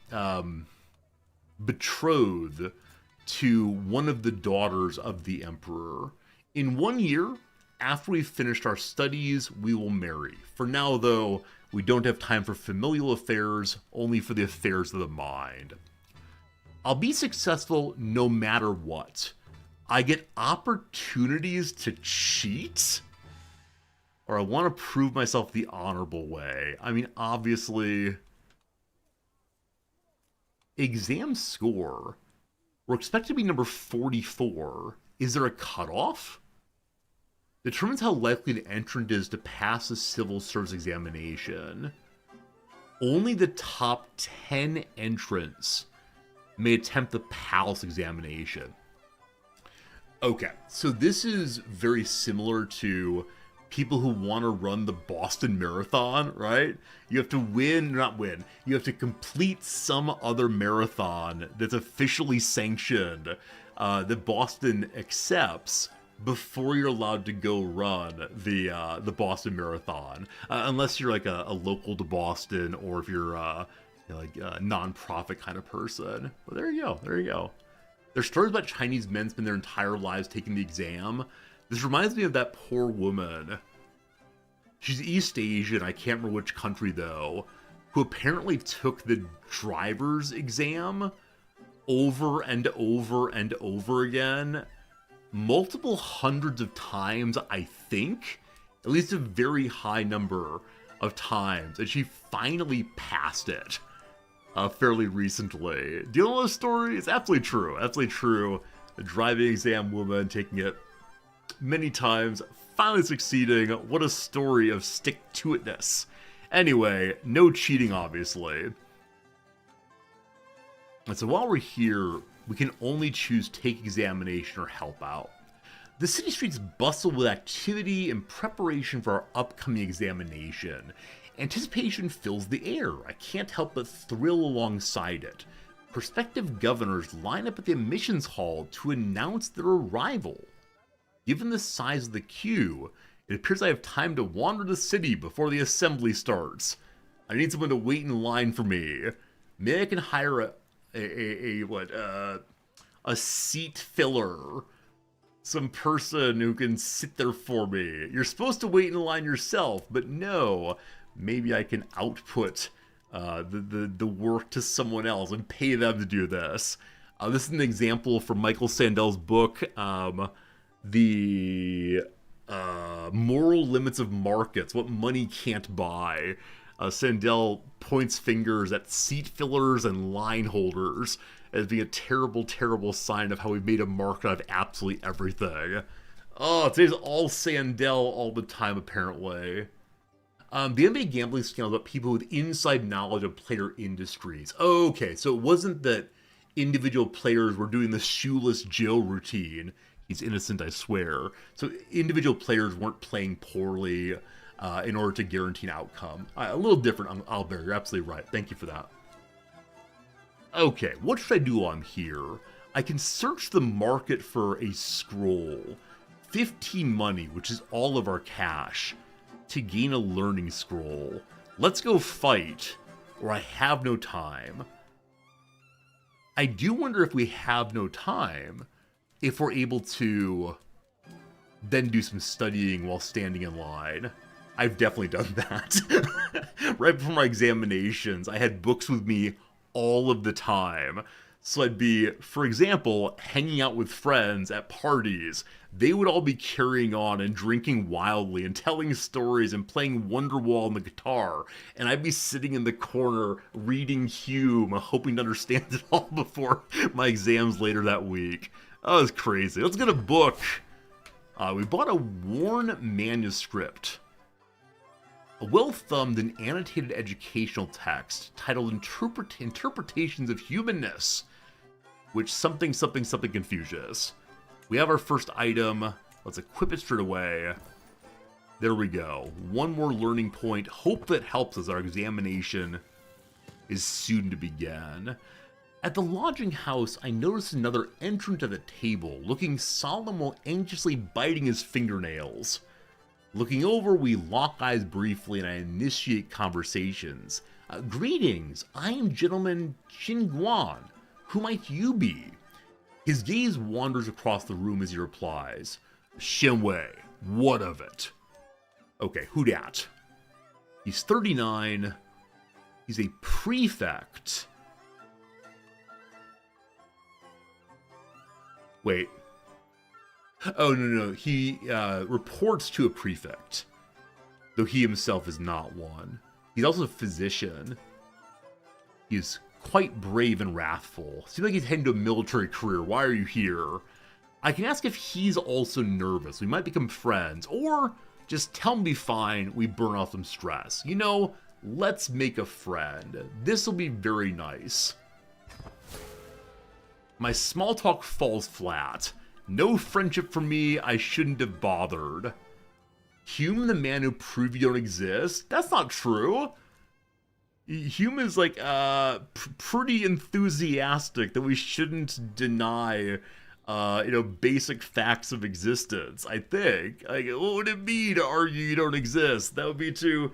betrothed to one of the daughters of the emperor. In 1 year, after we've finished our studies, we will marry. For now, though, we don't have time for familial affairs, only for the affairs of the mind. I'll be successful no matter what. I get opportunities to cheat, or I want to prove myself the honorable way. I mean, obviously, exam score. We're expected to be number 44. Is there a cutoff? Determines how likely an entrant is to pass a civil service examination. Only the top 10 entrants may attempt the palace examination. Okay, so this is very similar to people who want to run the Boston Marathon, right? You have to you have to complete some other marathon that's officially sanctioned, that Boston accepts before you're allowed to go run the Boston Marathon, unless you're like a local to Boston, or if you're like a non-profit kind of person. But there you go. There's stories about Chinese men spend their entire lives taking the exam. This reminds me of that poor woman. She's East Asian, I can't remember which country though, who apparently took the driver's exam over and over and over again, multiple hundreds of times, I think, at least a very high number of times, and she finally passed it fairly recently. Do you know this story? It's absolutely true. The driving exam woman taking it many times, finally succeeding. What a story of stick-to-itness. Anyway, no cheating, obviously. And so while we're here, we can only choose take examination or help out. The city streets bustle with activity and preparation for our upcoming examination. Anticipation fills the air. I can't help but thrill alongside it. Prospective governors line up at the admissions hall to announce their arrival. Given the size of the queue, it appears I have time to wander the city before the assembly starts. I need someone to wait in line for me. Maybe I can hire a seat filler. Some person who can sit there for me. You're supposed to wait in line yourself, but no. Maybe I can output the work to someone else and pay them to do this. This is an example from Michael Sandel's book, The Moral Limits of Markets, What Money Can't Buy. Sandel points fingers at seat fillers and line holders as being a terrible, terrible sign of how we've made a market out of absolutely everything. Oh, today's all Sandel all the time, apparently. The NBA gambling scandal is about people with inside knowledge of player industries. Okay, so it wasn't that individual players were doing the shoeless Joe routine. He's innocent, I swear. So individual players weren't playing poorly in order to guarantee an outcome. A little different, Albert, you're absolutely right. Thank you for that. Okay, what should I do while I'm here? I can search the market for a scroll. 15 money, which is all of our cash, to gain a learning scroll. Let's go fight, or I have no time. I do wonder if we have no time, if we're able to then do some studying while standing in line. I've definitely done that. Right before my examinations, I had books with me all of the time. So I'd be, for example, hanging out with friends at parties. They would all be carrying on and drinking wildly and telling stories and playing Wonderwall on the guitar. And I'd be sitting in the corner reading Hume, hoping to understand it all before my exams later that week. That was crazy. Let's get a book. We bought a worn manuscript. A well-thumbed and annotated educational text titled Interpretations of Humanness, which something Confucius. We have our first item. Let's equip it straight away. There we go. One more learning point. Hope that helps as our examination is soon to begin. At the lodging house, I noticed another entrant at the table, looking solemn while anxiously biting his fingernails. Looking over, we lock eyes briefly and I initiate conversations. Greetings, I am gentleman Guan. Who might you be? His gaze wanders across the room as he replies. Wei, what of it? Okay, who dat? He's 39. He's a prefect. Wait. Oh, no. He reports to a prefect, though he himself is not one. He's also a physician. He's quite brave and wrathful. Seems like he's heading to a military career. Why are you here? I can ask if he's also nervous. We might become friends. Or just tell him to be fine. We burn off some stress. You know, let's make a friend. This will be very nice. My small talk falls flat. No friendship for me, I shouldn't have bothered. Hume, the man who proved you don't exist? That's not true. Hume is like pretty enthusiastic that we shouldn't deny basic facts of existence, I think. Like, what would it be to argue you don't exist? That would be to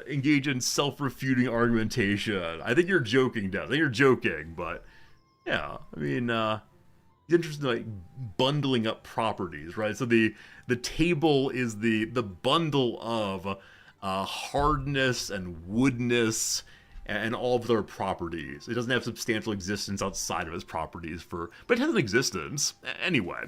engage in self-refuting argumentation. I think you're joking, Des. I think you're joking, but yeah, I mean, it's interesting, like, bundling up properties, right? So the table is the bundle of hardness and woodness and all of their properties. It doesn't have substantial existence outside of its properties, but it has an existence. Anyway,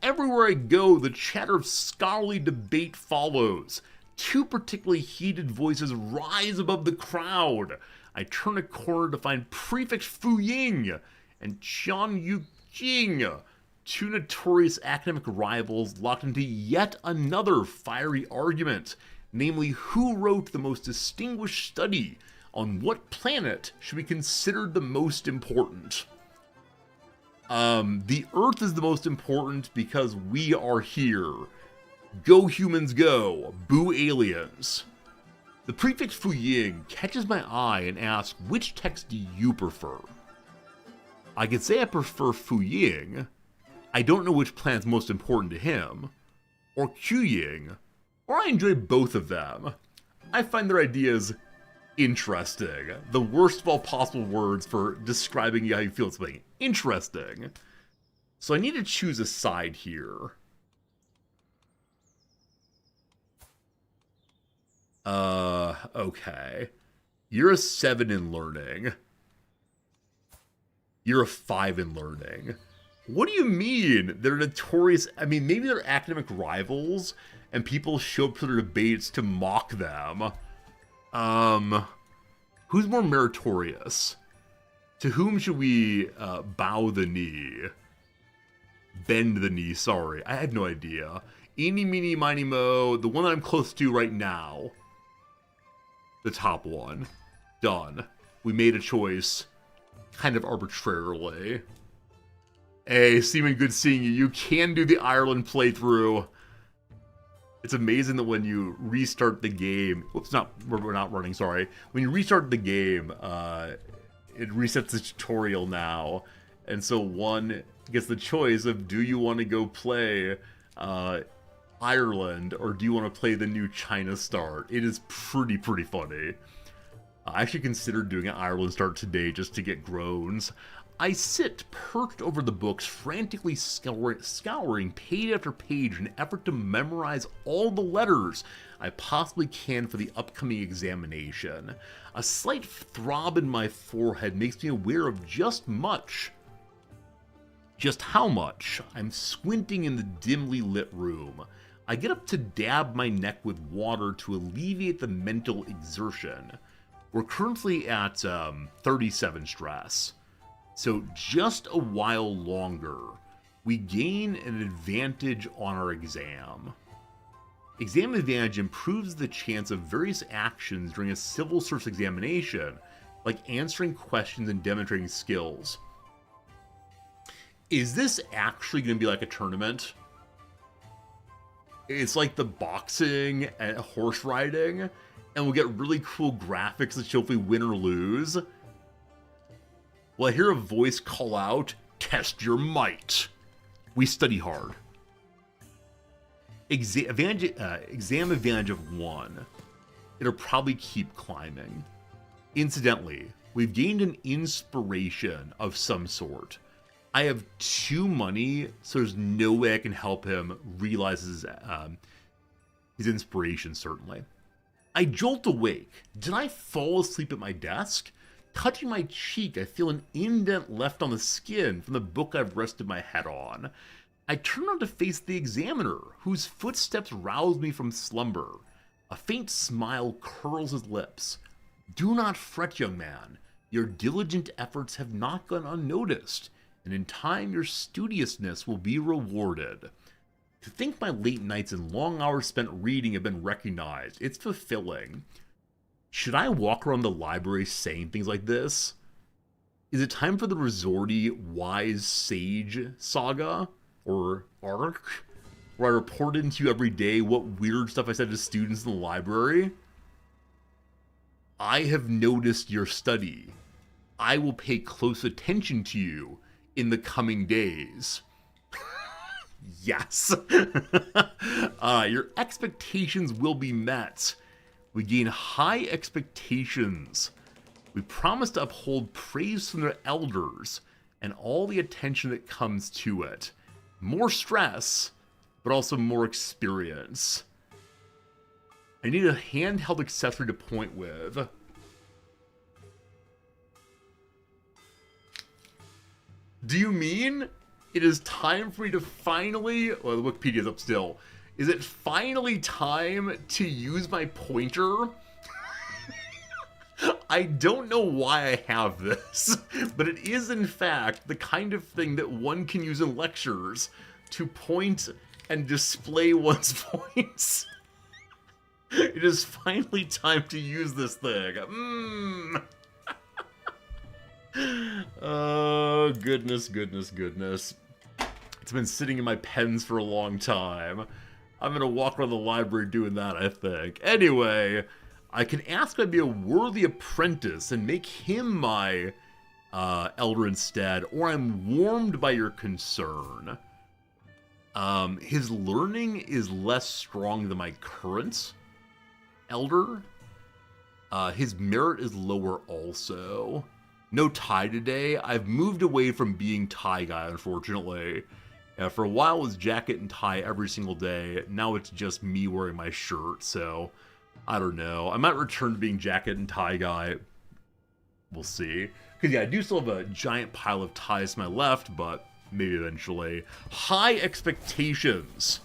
everywhere I go, the chatter of scholarly debate follows. Two particularly heated voices rise above the crowd. I turn a corner to find Prefect Fu Ying and Qian Yu Jing, two notorious academic rivals locked into yet another fiery argument, namely who wrote the most distinguished study on what planet should be considered the most important. The Earth is the most important because we are here. Go humans go, boo aliens. The prefix Fuying catches my eye and asks, which text do you prefer? I could say I prefer Fuying. I don't know which planet's most important to him. Or Quying. Or I enjoy both of them. I find their ideas interesting. The worst of all possible words for describing how you feel something. Interesting. So I need to choose a side here. Okay. You're a 7 in learning. You're a 5 in learning. What do you mean? They're notorious. I mean, maybe they're academic rivals, and people show up to their debates to mock them. Who's more meritorious? To whom should we bow the knee? Bend the knee, sorry. I had no idea. Eeny, meeny, miny, mo. The one that I'm close to right now. The top one. Done. We made a choice. Kind of arbitrarily. Hey, Seaman, good seeing you. You can do the Ireland playthrough. It's amazing that when you restart the game... Whoops, we're not running, sorry. When you restart the game, it resets the tutorial now. And so one gets the choice of, do you want to go play Ireland, or do you want to play the new China start? It is pretty funny. I actually considered doing an Ireland start today just to get groans. I sit perched over the books, frantically scouring page after page in an effort to memorize all the letters I possibly can for the upcoming examination. A slight throb in my forehead makes me aware of just how much. I'm squinting in the dimly lit room. I get up to dab my neck with water to alleviate the mental exertion. We're currently at 37 stress. So just a while longer, we gain an advantage on our exam. Exam advantage improves the chance of various actions during a civil service examination, like answering questions and demonstrating skills. Is this actually going to be like a tournament? It's like the boxing and horse riding, and we'll get really cool graphics that show if we win or lose. Will I hear a voice call out, "Test your might"? We study hard. Exam advantage of 1. It'll probably keep climbing. Incidentally, we've gained an inspiration of some sort. I have 2 money, so there's no way I can help him realize his inspiration, certainly. I jolt awake. Did I fall asleep at my desk? Touching my cheek, I feel an indent left on the skin from the book I've rested my head on. I turn on to face the examiner, whose footsteps rouse me from slumber. A faint smile curls his lips. Do not fret, young man. Your diligent efforts have not gone unnoticed, and in time your studiousness will be rewarded. To think my late nights and long hours spent reading have been recognized, it's fulfilling. Should I walk around the library saying things like this? Is it time for the Resorty Wise Sage saga? Or arc? Where I reported to you every day what weird stuff I said to students in the library? I have noticed your study. I will pay close attention to you in the coming days. Yes. Your expectations will be met. We gain high expectations. We promise to uphold praise from their elders and all the attention that comes to it. More stress, but also more experience. I need a handheld accessory to point with. Do you mean it is time for me to finally... Well, the Wikipedia's up still. Is it finally time to use my pointer? I don't know why I have this, but it is in fact the kind of thing that one can use in lectures to point and display one's points. It is finally time to use this thing. Oh, goodness, goodness, goodness. It's been sitting in my pens for a long time. I'm gonna walk around the library doing that, I think. Anyway, I can ask him to be a worthy apprentice and make him my elder instead, or I'm warmed by your concern. His learning is less strong than my current elder. His merit is lower also. No tie today. I've moved away from being tie guy, unfortunately. For a while it was jacket and tie every single day. Now it's just me wearing my shirt, so I don't know. I might return to being jacket and tie guy. We'll see. Because yeah, I do still have a giant pile of ties to my left, but maybe eventually. High expectations.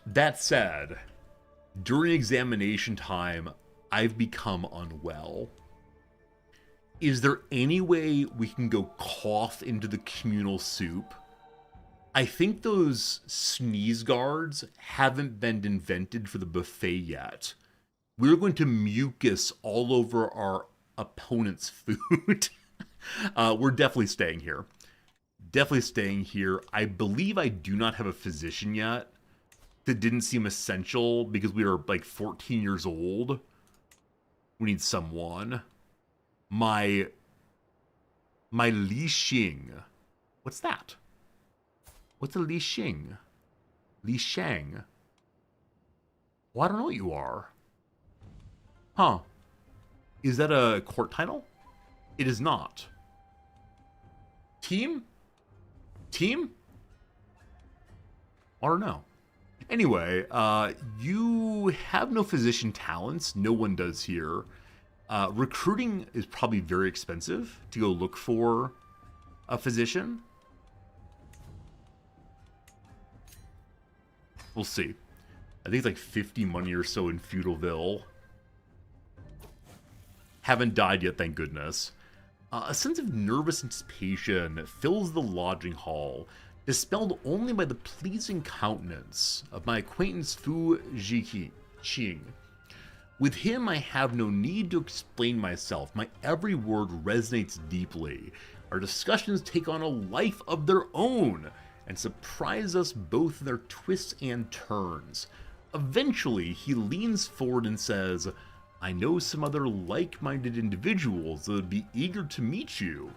That said, during examination time, I've become unwell. Is there any way we can go cough into the communal soup? I think those sneeze guards haven't been invented for the buffet yet. We're going to mucus all over our opponent's food. We're definitely staying here. Definitely staying here. I believe I do not have a physician yet. That didn't seem essential because we are like 14 years old. We need someone. My Li Xing. What's that? What's a Li Xing? Li Shang. Well, I don't know what you are. Huh. Is that a court title? It is not. Team? Team? I don't know. Anyway, you have no physician talents. No one does here. Recruiting is probably very expensive to go look for a physician. We'll see. I think it's like 50 money or so in Feudalville. Haven't died yet, thank goodness. A sense of nervous anticipation fills the lodging hall, dispelled only by the pleasing countenance of my acquaintance Fu Zhiqing. With him, I have no need to explain myself. My every word resonates deeply. Our discussions take on a life of their own and surprise us both in their twists and turns. Eventually, he leans forward and says, I know some other like-minded individuals that would be eager to meet you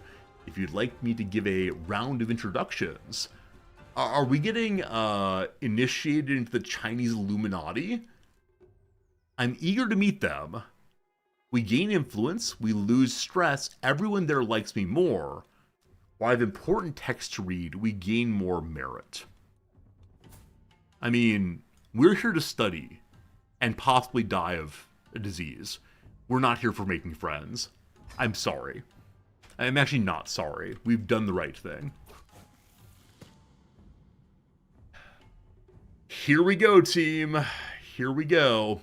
if you'd like me to give a round of introductions. Are we getting initiated into the Chinese Illuminati? I'm eager to meet them. We gain influence, we lose stress, everyone there likes me more. While I have important text to read, we gain more merit. I mean, we're here to study and possibly die of a disease. We're not here for making friends. I'm sorry. I'm actually not sorry. We've done the right thing. Here we go, team. Here we go.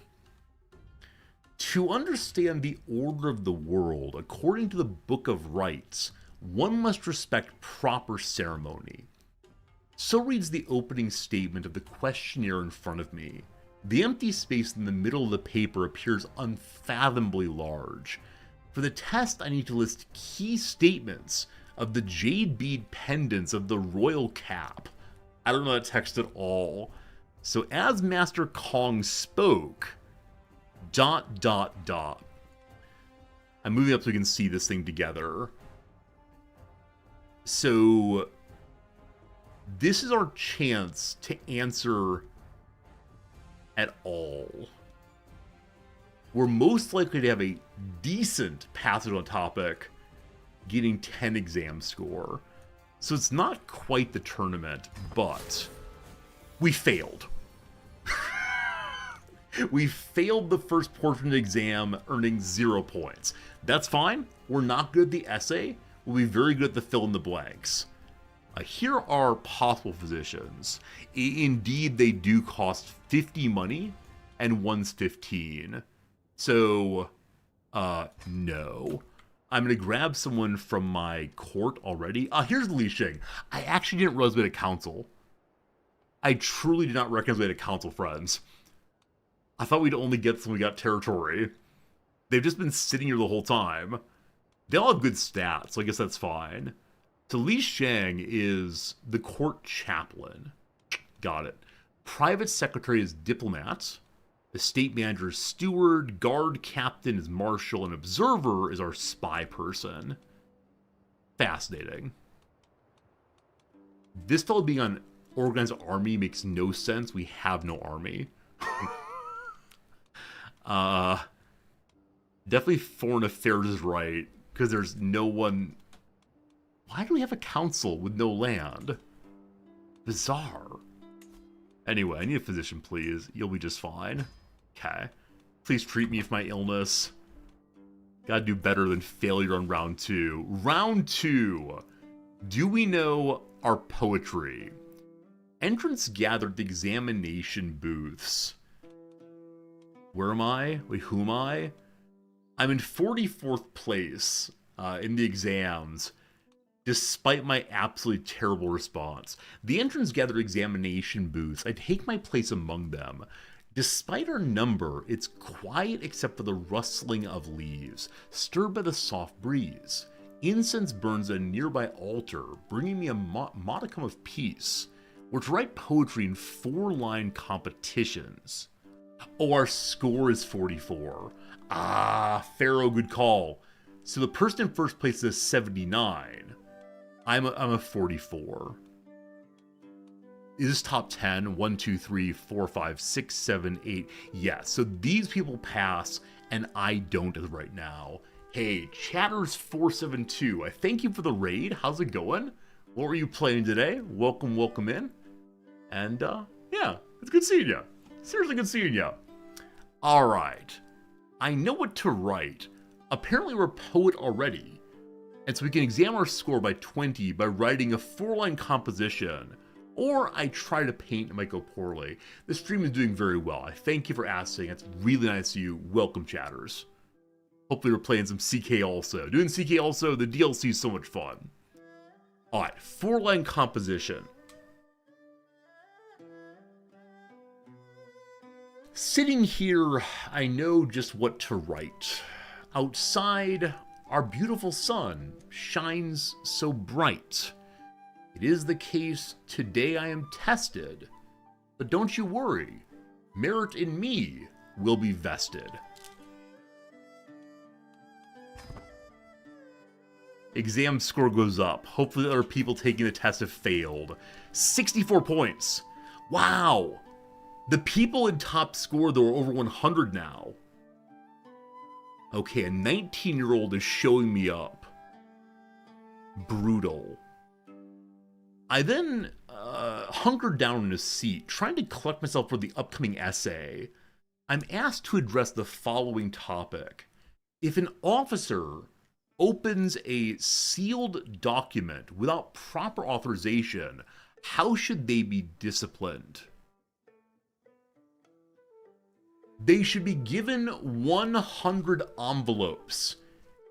To understand the order of the world, according to the Book of Rites, one must respect proper ceremony. So reads the opening statement of the questionnaire in front of me. The empty space in the middle of the paper appears unfathomably large. For the test, I need to list key statements of the jade bead pendants of the royal cap. I don't know that text at all. So as Master Kong spoke, ... I'm moving up so we can see this thing together. So this is our chance to answer at all. We're most likely to have a decent passage on topic, getting 10 exam score. So it's not quite the tournament, but we failed. We failed the first portion of the exam, earning 0 points. That's fine. We're not good at the essay. We'll be very good at the fill in the blanks. Here are possible physicians. Indeed, they do cost 50 money, and one's 15. So, no. I'm going to grab someone from my court already. Here's Li Xing. I actually didn't realize we had a council. I truly did not recognize we had a council, friends. I thought we'd only get when we got territory. They've just been sitting here the whole time. They all have good stats, so I guess that's fine. So Li Shang is the court chaplain. Got it. Private secretary is diplomat. The state manager is steward. Guard captain is marshal. And observer is our spy person. Fascinating. This fellow being on organized army makes no sense. We have no army. Definitely foreign affairs is right, because there's no one... Why do we have a council with no land? Bizarre. Anyway, I need a physician, please. You'll be just fine. Okay. Please treat me for my illness. Gotta do better than failure on round 2. Round 2. Do we know our poetry? Entrants gathered at the examination booths. Where am I? Wait, who am I? I'm in 44th place in the exams, despite my absolutely terrible response. The entrants gathered examination booths. I take my place among them. Despite our number, it's quiet except for the rustling of leaves, stirred by the soft breeze. Incense burns at a nearby altar, bringing me a modicum of peace. We're to write poetry in 4-line competitions. Oh, our score is 44. Ah, Pharaoh, good call. So the person in first place is 79. I'm a 44. Is this top 10? 1, 2, 3, 4, 5, 6, 7, 8. Yeah, so these people pass, and I don't as of right now. Hey, Chatters472, I thank you for the raid. How's it going? What were you playing today? Welcome, welcome in. And, yeah, it's good seeing you. Seriously good seeing you. Alright. I know what to write. Apparently we're a poet already. And so we can examine our score by 20 by writing a 4-line composition. Or I try to paint and might go poorly. This stream is doing very well. I thank you for asking. It's really nice of you. Welcome, chatters. Hopefully we're playing some CK also. Doing CK also, the DLC is so much fun. Alright, 4-line composition. Sitting here, I know just what to write. Outside, our beautiful sun shines so bright. It is the case today I am tested, but don't you worry, merit in me will be vested. Exam score goes up. Hopefully other people taking the test have failed. 64 points. Wow. The people in top score, though, are over 100 now. Okay, a 19-year-old is showing me up. Brutal. I then hunkered down in a seat, trying to collect myself for the upcoming essay. I'm asked to address the following topic. If an officer opens a sealed document without proper authorization, how should they be disciplined? They should be given 100 envelopes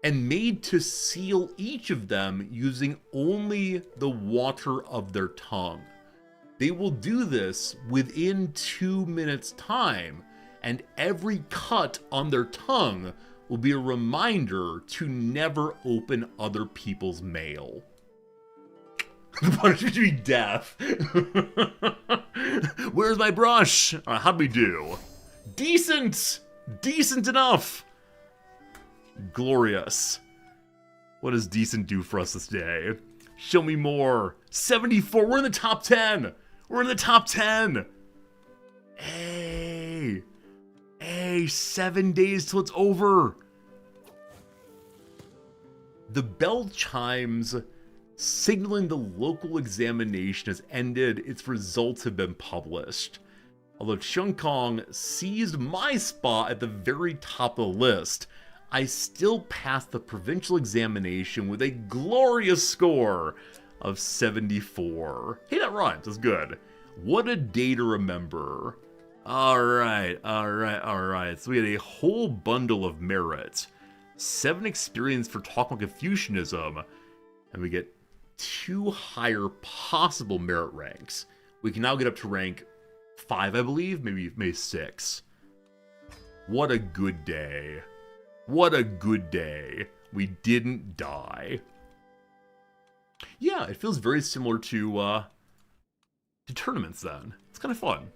and made to seal each of them using only the water of their tongue. They will do this within 2 minutes' time, and every cut on their tongue will be a reminder to never open other people's mail. The punishment should be death. Where's my brush? How'd we do? Decent! Decent enough! Glorious. What does decent do for us this day? Show me more. 74, we're in the top 10! We're in the top 10! Hey! Hey, 7 days till it's over! The bell chimes, signaling the local examination has ended. Its results have been published. Although Chung Kong seized my spot at the very top of the list, I still passed the provincial examination with a glorious score of 74. Hey, that rhymes. That's good. What a day to remember. Alright. So we had a whole bundle of merit. 7 experience for talking about Confucianism. And we get 2 higher possible merit ranks. We can now get up to rank 5, I believe. Maybe 6. What a good day. What a good day. We didn't die. Yeah, it feels very similar to tournaments then. It's kind of fun.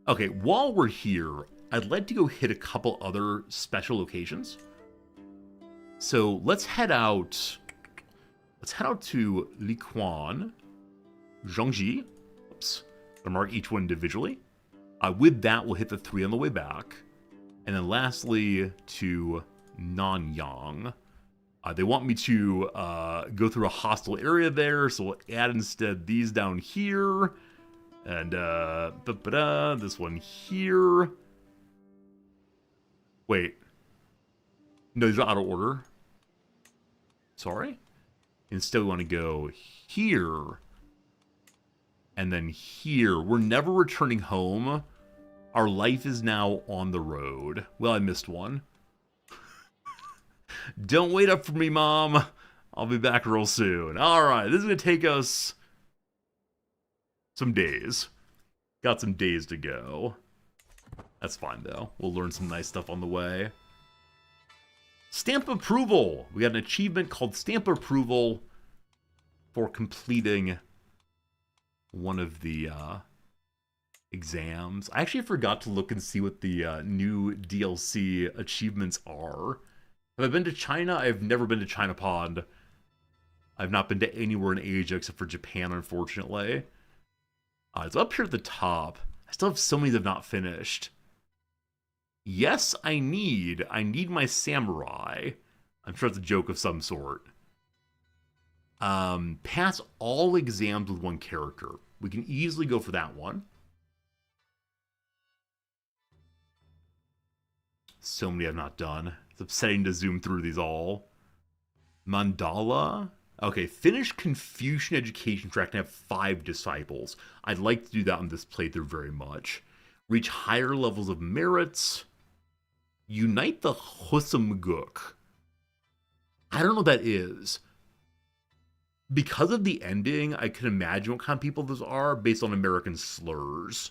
Okay, while we're here, I'd like to go hit a couple other special locations. So let's head out. Let's head out to Liquan, Zhongji. Oops. I'll mark each one individually. With that, we'll hit the 3 on the way back. And then lastly, to Nanyang. They want me to go through a hostile area there, so we'll add instead these down here. And this one here. Wait. No, these are out of order. Sorry? Instead, we want to go here. And then here. We're never returning home. Our life is now on the road. Well, I missed one. Don't wait up for me, Mom. I'll be back real soon. Alright, this is going to take us some days. Got some days to go. That's fine, though. We'll learn some nice stuff on the way. Stamp approval. We got an achievement called Stamp Approval for completing one of the exams. I actually forgot to look and see what the new DLC achievements are. Have I been to China? I've never been to China Pond. I've not been to anywhere in Asia except for Japan, unfortunately. It's up here at the top. I still have so many that I've not finished. Yes, I need my samurai. I'm sure it's a joke of some sort. Pass all exams with one character. We can easily go for that one. So many I've not done. It's upsetting to zoom through these all. Mandala. Okay, finish Confucian education track and have 5 disciples. I'd like to do that on this playthrough very much. Reach higher levels of merits. Unite the Husumguk. I don't know what that is. Because of the ending, I can imagine what kind of people those are based on American slurs.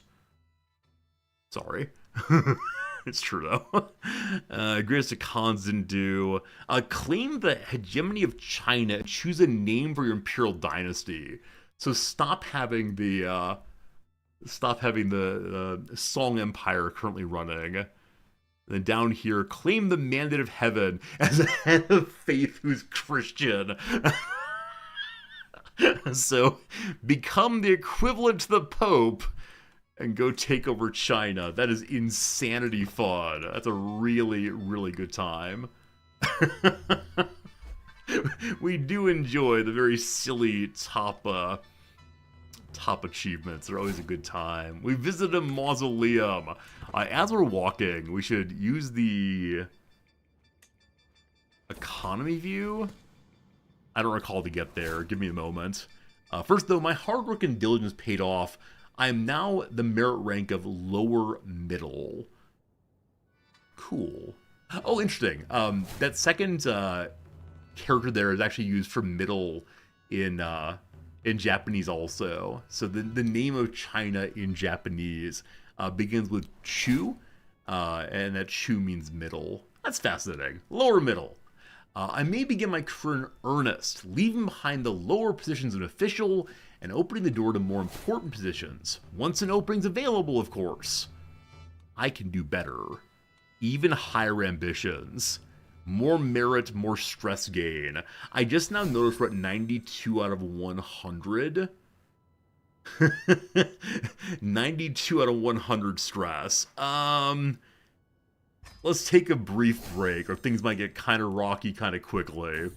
Sorry. It's true, though. Greatest Khans didn't do. Claim the hegemony of China. Choose a name for your imperial dynasty. So stop having the Song Empire currently running. And then down here, claim the mandate of heaven as a head of faith who's Christian. So become the equivalent to the Pope and go take over China. That is insanity fun. That's a really, really good time. We do enjoy the very silly top achievements. They're always a good time. We visited a mausoleum. As we're walking, we should use the economy view. I don't recall to get there. Give me a moment. First, though, my hard work and diligence paid off. I am now the merit rank of lower middle. Cool. Oh, interesting. That second character there is actually used for middle in Japanese also. So the name of China in Japanese begins with Chu, and that Chu means middle. That's fascinating. Lower middle. I may begin my career in earnest, leaving behind the lower positions of an official and opening the door to more important positions. Once an opening's available, of course. I can do better. Even higher ambitions. More merit, more stress gain. I just now noticed we're at 92 out of 100. 92 out of 100 stress. Let's take a brief break, or things might get kind of rocky kind of quickly.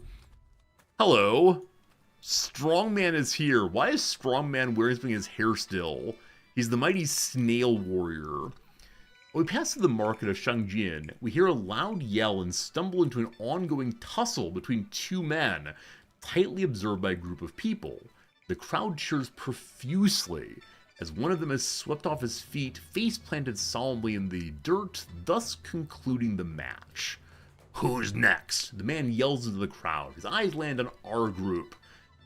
Hello. Strongman is here. Why is Strongman wearing his hair still? He's the mighty snail warrior. When we pass through the market of Shangjin, we hear a loud yell and stumble into an ongoing tussle between 2 men, tightly observed by a group of people. The crowd cheers profusely as one of them is swept off his feet, face planted solemnly in the dirt, thus concluding the match. Who's next? The man yells into the crowd. His eyes land on our group.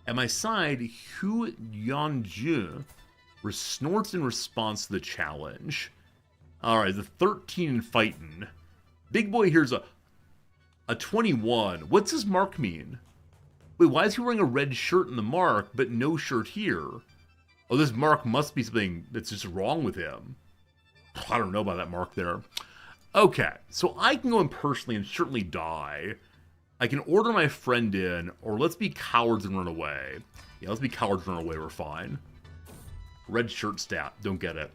At my side, Hu Yanju snorts in response to the challenge. Alright, the 13 fighting. Big boy here's a... A 21. What's his mark mean? Wait, why is he wearing a red shirt in the mark, but no shirt here? Oh, this mark must be something that's just wrong with him. I don't know about that mark there. Okay, so I can go in personally and certainly die. I can order my friend in, or let's be cowards and run away. Yeah, let's be cowards and run away, we're fine. Red shirt stat, don't get it.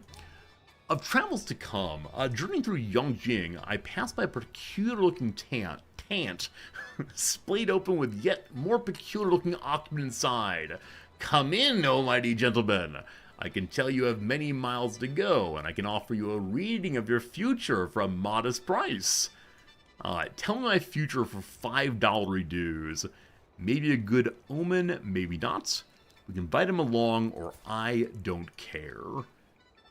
Of travels to come, journeying through Yongjing, I passed by a peculiar-looking tant, splayed open with yet more peculiar-looking occupant inside. Come in, oh mighty gentlemen. I can tell you have many miles to go, and I can offer you a reading of your future for a modest price. Tell me my future for $5 dues. Maybe a good omen, maybe not. We can invite him along, or I don't care.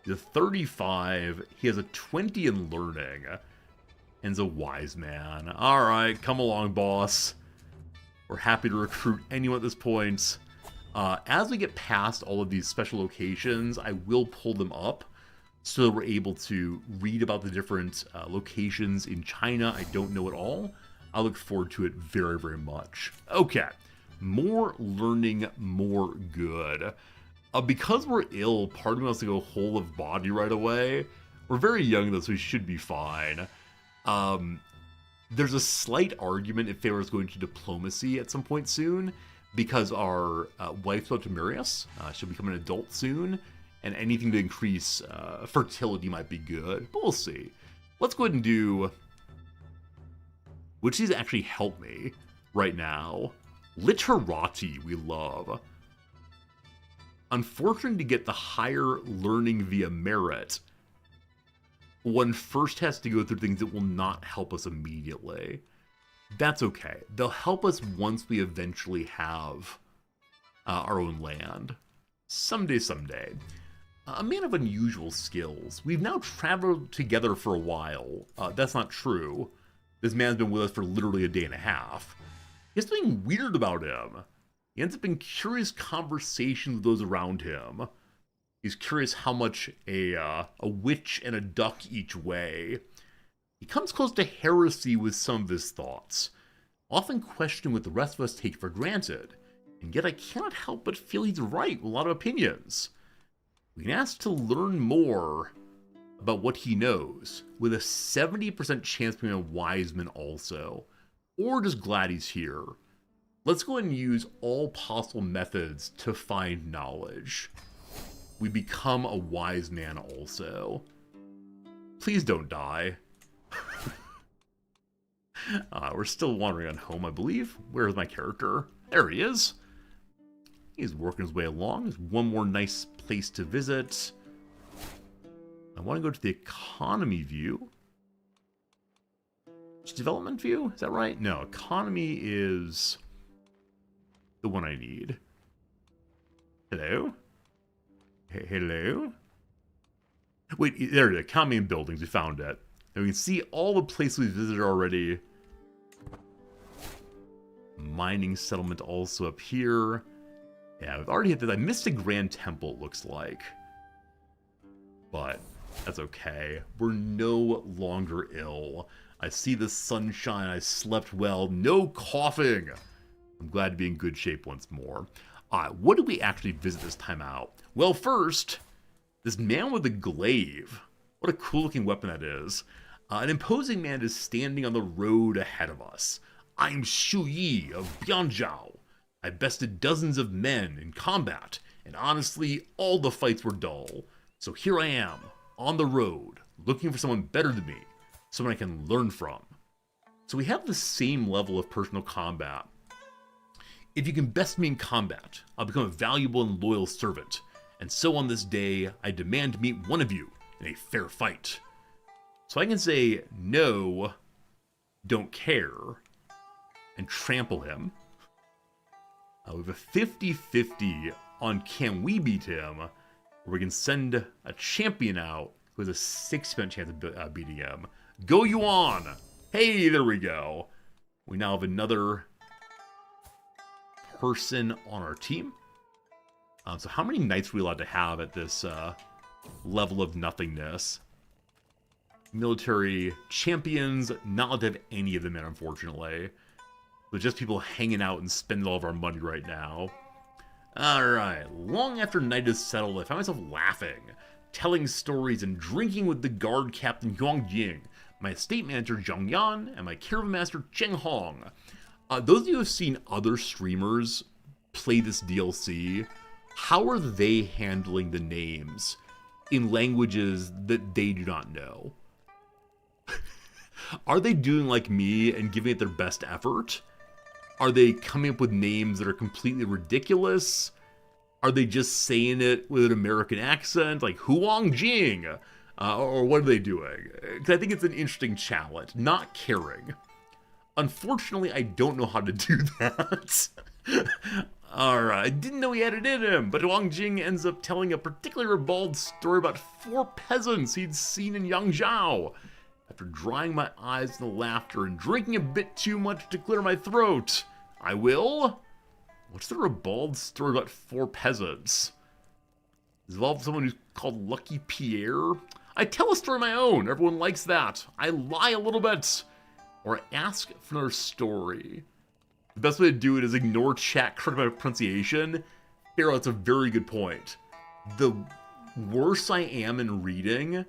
He's a 35, he has a 20 in learning, and is a wise man. Alright, come along, boss. We're happy to recruit anyone at this point. As we get past all of these special locations, I will pull them up so that we're able to read about the different locations in China. I don't know it all. I look forward to it very, very much. Okay, more learning, more good. Because we're ill, part of me wants to go whole of body right away. We're very young though, so we should be fine. There's a slight argument in favor of going to diplomacy at some point soon, because our wife's about to marry us. She'll become an adult soon, and anything to increase fertility might be good, but we'll see. Let's go ahead and do... which these actually help me right now. Literati, we love. Unfortunate to get the higher learning via merit, one first has to go through things that will not help us immediately. That's okay. They'll help us once we eventually have our own land. Someday. A man of unusual skills. We've now traveled together for a while. That's not true. This man's been with us for literally a day and a half. There's something weird about him. He ends up in curious conversation with those around him. He's curious how much a witch and a duck each way. He comes close to heresy with some of his thoughts, often questioning what the rest of us take for granted, and yet I cannot help but feel he's right with a lot of opinions. We can ask to learn more about what he knows, with a 70% chance of being a wise man also, or just glad he's here. Let's go ahead and use all possible methods to find knowledge. We become a wise man also. Please don't die. We're still wandering on home, I believe. Where's my character? There he is. He's working his way along. There's one more nice place to visit. I want to go to the economy view. Development view? Is that right? No, economy is the one I need. Hello? Hello? Wait, there it is. Economy and buildings. We found it. And we can see all the places we visited already. Mining settlement also up here. Yeah, we've already hit that. I missed a Grand Temple, it looks like. But that's okay. We're no longer ill. I see the sunshine. I slept well. No coughing. I'm glad to be in good shape once more. What did we actually visit this time out? Well, first, this man with a glaive. What a cool looking weapon that is. An imposing man is standing on the road ahead of us. I'm Shu Yi of Bianzhou. I bested dozens of men in combat, and honestly, all the fights were dull. So here I am, on the road, looking for someone better than me, someone I can learn from. So we have the same level of personal combat. If you can best me in combat, I'll become a valuable and loyal servant. And so on this day, I demand to meet one of you in a fair fight. So I can say, no, don't care, and trample him. We have a 50-50 on can we beat him, or we can send a champion out who has a 6% chance of beating him. Go Yuan! Hey, there we go. We now have another person on our team. So how many knights are we allowed to have at this level of nothingness? military champions. Not allowed to have any of them in, unfortunately. But just people hanging out and spending all of our money right now. Alright, long after night is settled, I find myself laughing, telling stories and drinking with the guard captain Huang Jing, my estate manager Zhang Yan, and my caravan master Cheng Hong. Those of you who have seen other streamers play this DLC, how are they handling the names in languages that they do not know? Are they doing like me and giving it their best effort? Are they coming up with names that are completely ridiculous? Are they just saying it with an American accent, like Huang Jing? Or what are they doing? Because I think it's an interesting challenge, not caring. Unfortunately, I don't know how to do that. Alright, I didn't know he had it in him, but Huang Jing ends up telling a particularly ribald story about 4 peasants he'd seen in Yangzhou. After drying my eyes in the laughter and drinking a bit too much to clear my throat, I will... What's the ribald story about 4 peasants? Does it involve someone who's called Lucky Pierre? I tell a story of my own. Everyone likes that. I lie a little bit. Or ask for another story. The best way to do it is ignore chat, correct my pronunciation. Arrow, that's a very good point. The worse I am in reading,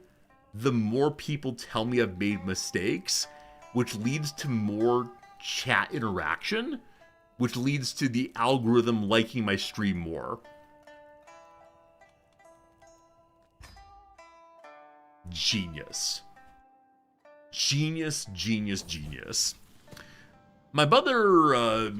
the more people tell me I've made mistakes, which leads to more chat interaction, which leads to the algorithm liking my stream more. Genius. Genius, genius, genius. My brother,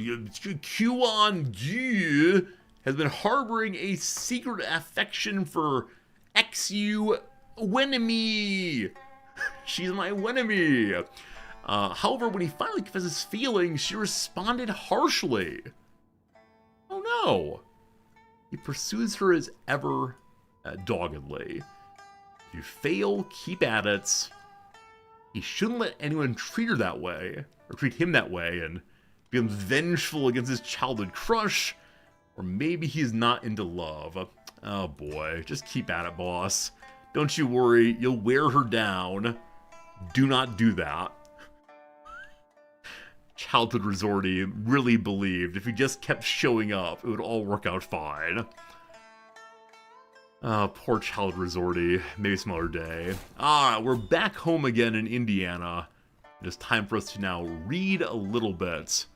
Q-on G, has been harboring a secret affection for XU Wenemy. She's my Wenemy. However, when he finally confessed his feelings, she responded harshly. Oh no. He pursues her as ever doggedly. If you fail, keep at it. He shouldn't let anyone treat her that way, or treat him that way, and becomes vengeful against his childhood crush, or maybe he's not into love. Oh boy, just keep at it, boss. Don't you worry, you'll wear her down. Do not do that. Childhood Resorty really believed if he just kept showing up, it would all work out fine. Oh, poor Child Resorty. Maybe some other day. We're back home again in Indiana. It is time for us to now read a little bit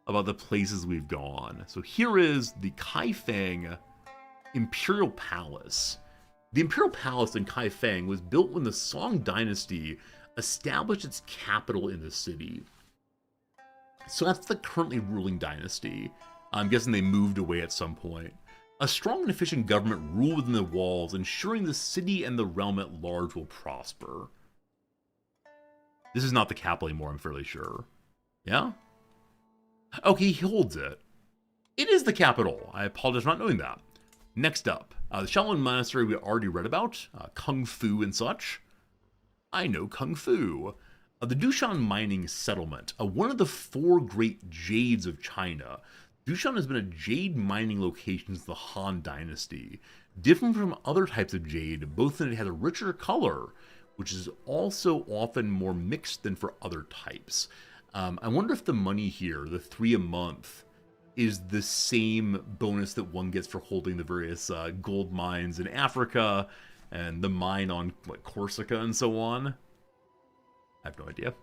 about the places we've gone. So here is the Kaifeng Imperial Palace. The Imperial Palace in Kaifeng was built when the Song Dynasty established its capital in the city. So that's the currently ruling dynasty. I'm guessing they moved away at some point. A strong and efficient government ruled within the walls, ensuring the city and the realm at large will prosper. This is not the capital anymore, I'm fairly sure. Yeah? Okay, he holds it. It is the capital. I apologize for not knowing that. Next up, the Shaolin Monastery we already read about, Kung Fu and such. I know Kung Fu. The Dushan Mining Settlement, one of the 4 great jades of China. Dushan has been a jade mining location since the Han Dynasty. Different from other types of jade, both in that it has a richer color, which is also often more mixed than for other types. I wonder if the money here, the 3 a month, is the same bonus that one gets for holding the various gold mines in Africa and the mine on Corsica and so on. I have no idea.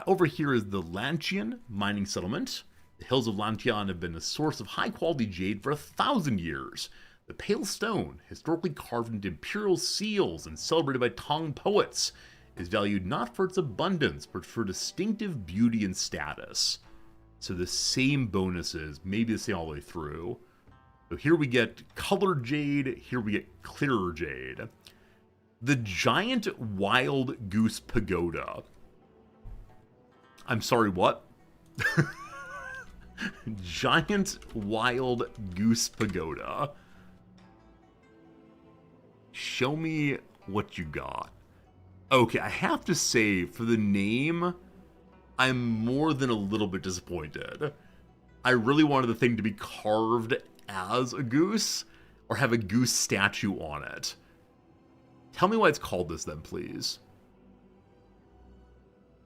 Over here is the Lantian Mining Settlement. The hills of Lantian have been a source of high-quality jade for 1,000 years. The pale stone, historically carved into imperial seals and celebrated by Tang poets, is valued not for its abundance, but for distinctive beauty and status. So the same bonuses, maybe the same all the way through. So here we get colored jade, here we get clearer jade. The Giant Wild Goose Pagoda. I'm sorry, what? Giant Wild Goose Pagoda. Show me what you got. Okay, I have to say, for the name, I'm more than a little bit disappointed. I really wanted the thing to be carved as a goose, or have a goose statue on it. Tell me why it's called this then, please.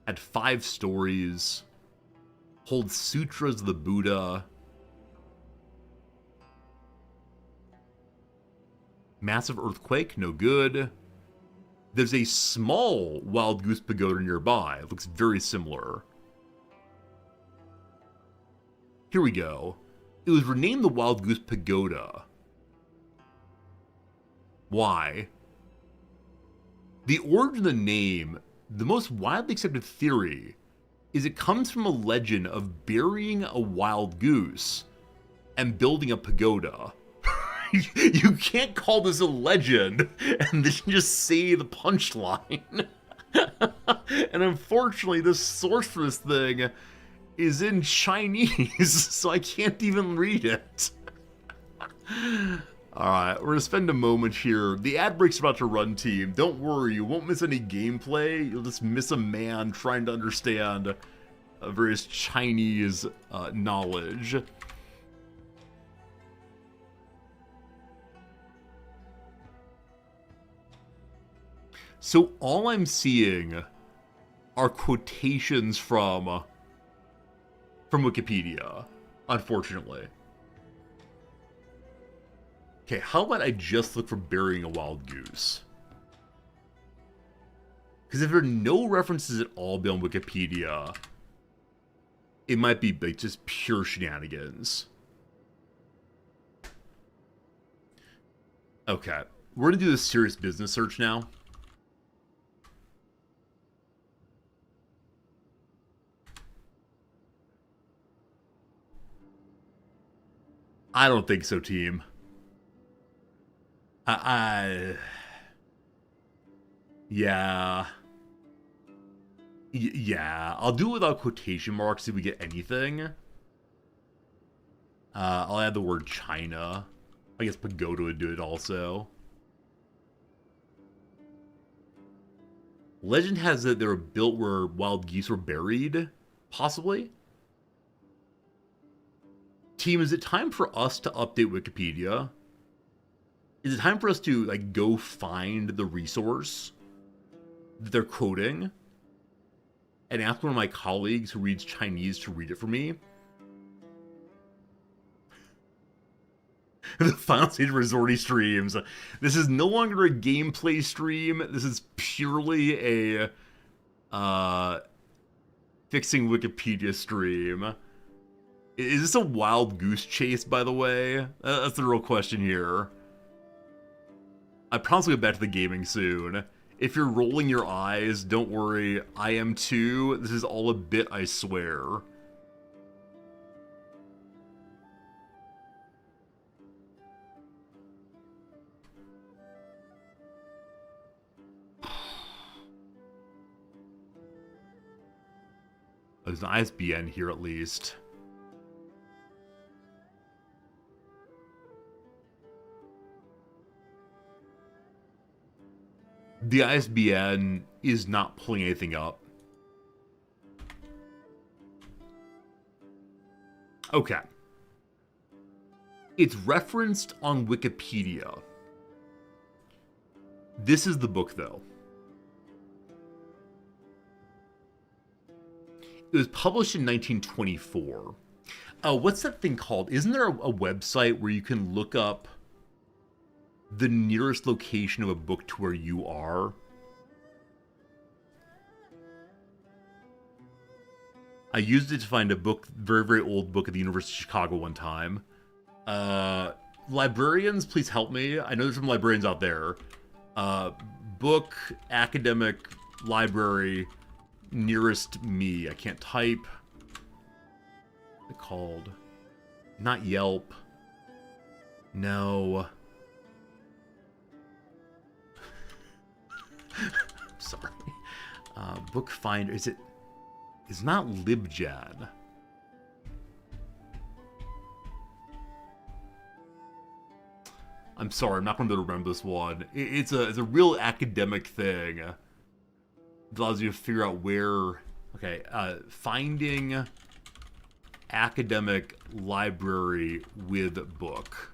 had 5 stories, holds sutras of the Buddha, massive earthquake, no good. There's a small Wild Goose Pagoda nearby. It looks very similar. Here we go. It was renamed the Wild Goose Pagoda. Why? The origin of the name, the most widely accepted theory, is it comes from a legend of burying a wild goose and building a pagoda. You can't call this a legend and then just say the punchline. And unfortunately, the source for this thing is in Chinese, so I can't even read it. Alright, we're gonna spend a moment here. The ad break's about to run, team. Don't worry, you won't miss any gameplay. You'll just miss a man trying to understand various Chinese knowledge. So all I'm seeing are quotations from Wikipedia, unfortunately. Okay, how about I just look for burying a wild goose? Because if there are no references at all beyond Wikipedia, it might be like just pure shenanigans. Okay, we're gonna do a serious business search now. I don't think so, team. Yeah. Yeah, I'll do it without quotation marks if we get anything. I'll add the word China. I guess Pagoda would do it also. Legend has that they were built where wild geese were buried, possibly. Team, is it time for us to update Wikipedia? Is it time for us to like go find the resource that they're quoting and ask one of my colleagues who reads Chinese to read it for me? The Final Stage Resorty streams. This is no longer a gameplay stream. This is purely a fixing Wikipedia stream. Is this a wild goose chase, by the way? That's the real question here. I promise I'll get back to the gaming soon. If you're rolling your eyes, don't worry. I am too. This is all a bit, I swear. There's an ISBN here at least. The ISBN is not pulling anything up. Okay. It's referenced on Wikipedia. This is the book, though. It was published in 1924. What's that thing called? Isn't there a website where you can look up the nearest location of a book to where you are? I used it to find a book, very, very old book at the University of Chicago one time. Librarians, please help me. I know there's some librarians out there. Book, academic, library, nearest me. I can't type. What's it called? Not Yelp. No. Sorry. Book finder. Is it? It's not LibJad. I'm sorry. I'm not going to be able to remember this one. It's a real academic thing. It allows you to figure out where. Okay. Finding academic library with book.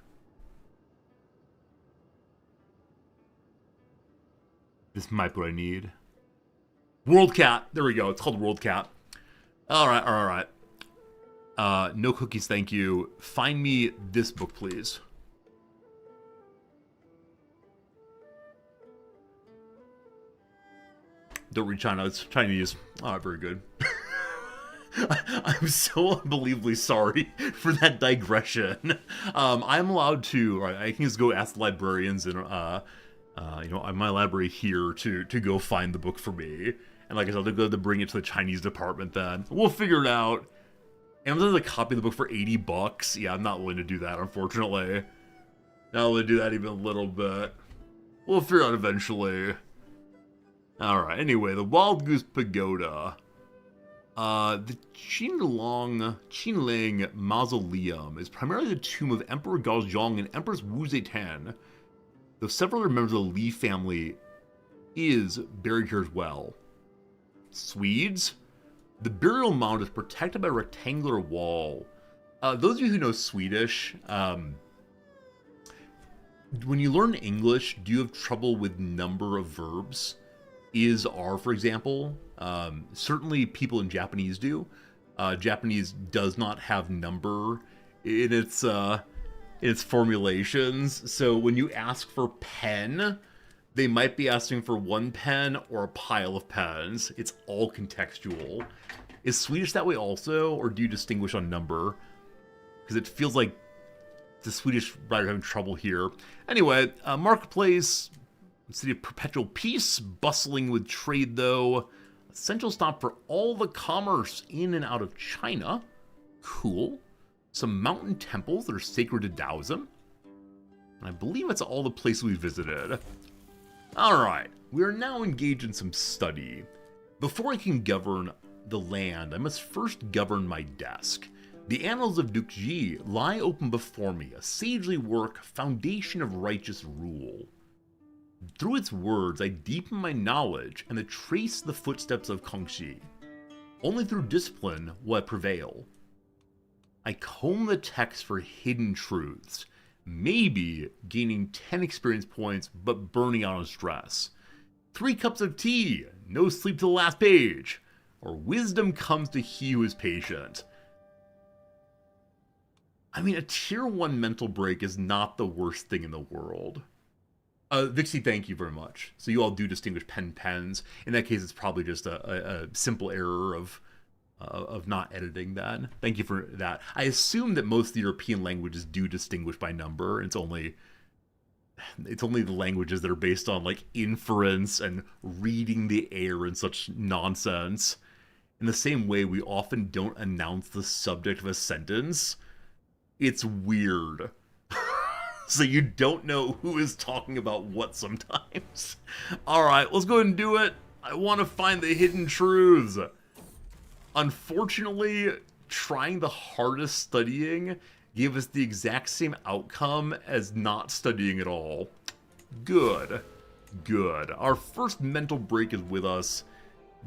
This might be what I need. World Cat. There we go. It's called World Cat. All right, all right, all right. No cookies, thank you. Find me this book, please. Don't read China. It's Chinese. All right, very good. I'm so unbelievably sorry for that digression. I'm allowed to. Right, I can just go ask the librarians in, my library here to go find the book for me. And like I said, they'll go to bring it to the Chinese department. Then we'll figure it out. And if there's a copy of the book for $80, yeah, I'm not willing to do that, unfortunately. Not willing to do that even a little bit. We'll figure it out eventually. All right. Anyway, the Wild Goose Pagoda. The Qinling Mausoleum is primarily the tomb of Emperor Gaozong and Empress Wu Zetian, though several other members of the Li family is buried here as well. Swedes? The burial mound is protected by a rectangular wall. Those of you who know Swedish, when you learn English, do you have trouble with number of verbs? Is, are, for example. Certainly people in Japanese do. Japanese does not have number in its formulations. So when you ask for pen, they might be asking for one pen or a pile of pens. It's all contextual. Is Swedish that way also, or do you distinguish on number? Because it feels like the Swedish writer having trouble here. Anyway, marketplace, city of perpetual peace, bustling with trade though. Essential stop for all the commerce in and out of China. Cool. Some mountain temples that are sacred to Taoism. And I believe that's all the places we visited. Alright, we are now engaged in some study. Before I can govern the land, I must first govern my desk. The annals of Duke Ji lie open before me, a sagely work, foundation of righteous rule. Through its words, I deepen my knowledge and I trace the footsteps of Kongxi. Only through discipline will I prevail. I comb the text for hidden truths, maybe gaining 10 experience points but burning out on stress. 3 cups of tea, no sleep till the last page, or wisdom comes to he who is patient. I mean, a tier 1 mental break is not the worst thing in the world. Vixie, thank you very much. So you all do distinguish pens. In that case, it's probably just a simple error of not editing that. Thank you for that. I assume that most of the European languages do distinguish by number. It's only the languages that are based on like inference and reading the air and such nonsense. In the same way, we often don't announce the subject of a sentence. It's weird. So you don't know who is talking about what sometimes. Alright, let's go ahead and do it. I want to find the hidden truths. Unfortunately, trying the hardest studying gave us the exact same outcome as not studying at all. Good. Good. Our first mental break is with us.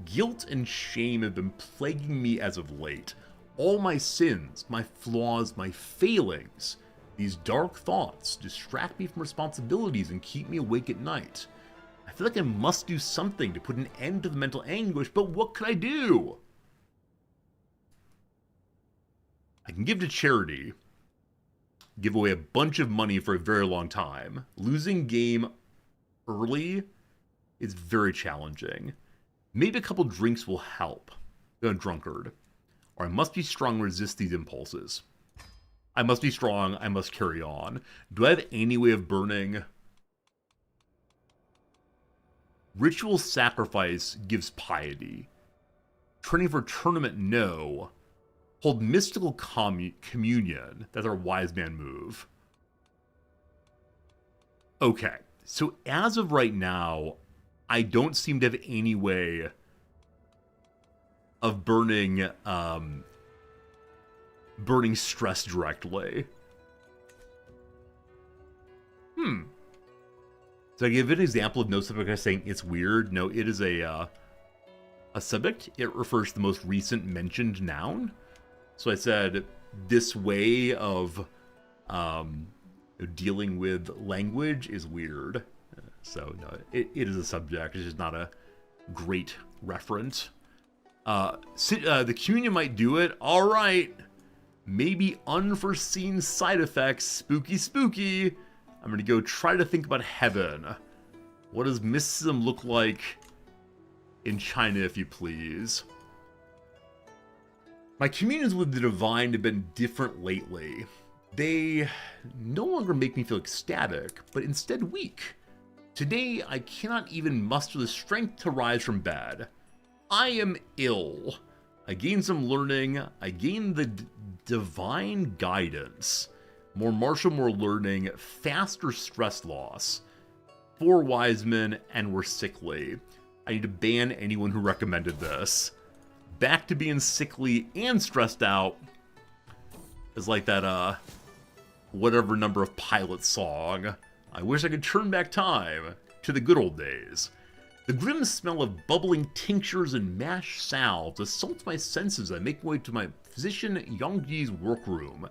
Guilt and shame have been plaguing me as of late. All my sins, my flaws, my failings. These dark thoughts distract me from responsibilities and keep me awake at night. I feel like I must do something to put an end to the mental anguish, but what could I do? I can give to charity, give away a bunch of money for a very long time. Losing game early is very challenging. Maybe a couple drinks will help. I'm a drunkard. Or I must be strong and resist these impulses. I must be strong, I must carry on. Do I have any way of burning? Ritual sacrifice gives piety. Training for tournament, no. Hold mystical communion. That's our wise man move. Okay, so as of right now, I don't seem to have any way of burning stress directly. So I give an example of no subject by saying it's weird. No, it is a subject. It refers to the most recent mentioned noun. So I said this way of dealing with language is weird. So no, it is a subject. It's just not Great referent. The communion might do it. All right. Maybe unforeseen side effects. Spooky, spooky. I'm going to go try to think about heaven. What does mysticism look like in China, if you please? My communions with the divine have been different lately. They no longer make me feel ecstatic, but instead weak. Today, I cannot even muster the strength to rise from bed. I am ill. I gained some learning. I gained the divine guidance. More martial, more learning, faster stress loss. 4 wise men, and we're sickly. I need to ban anyone who recommended this. Back to being sickly and stressed out. It's like that, whatever number of pilot song. I wish I could turn back time to the good old days. The grim smell of bubbling tinctures and mashed salves assaults my senses as I make my way to my physician Yongji's workroom.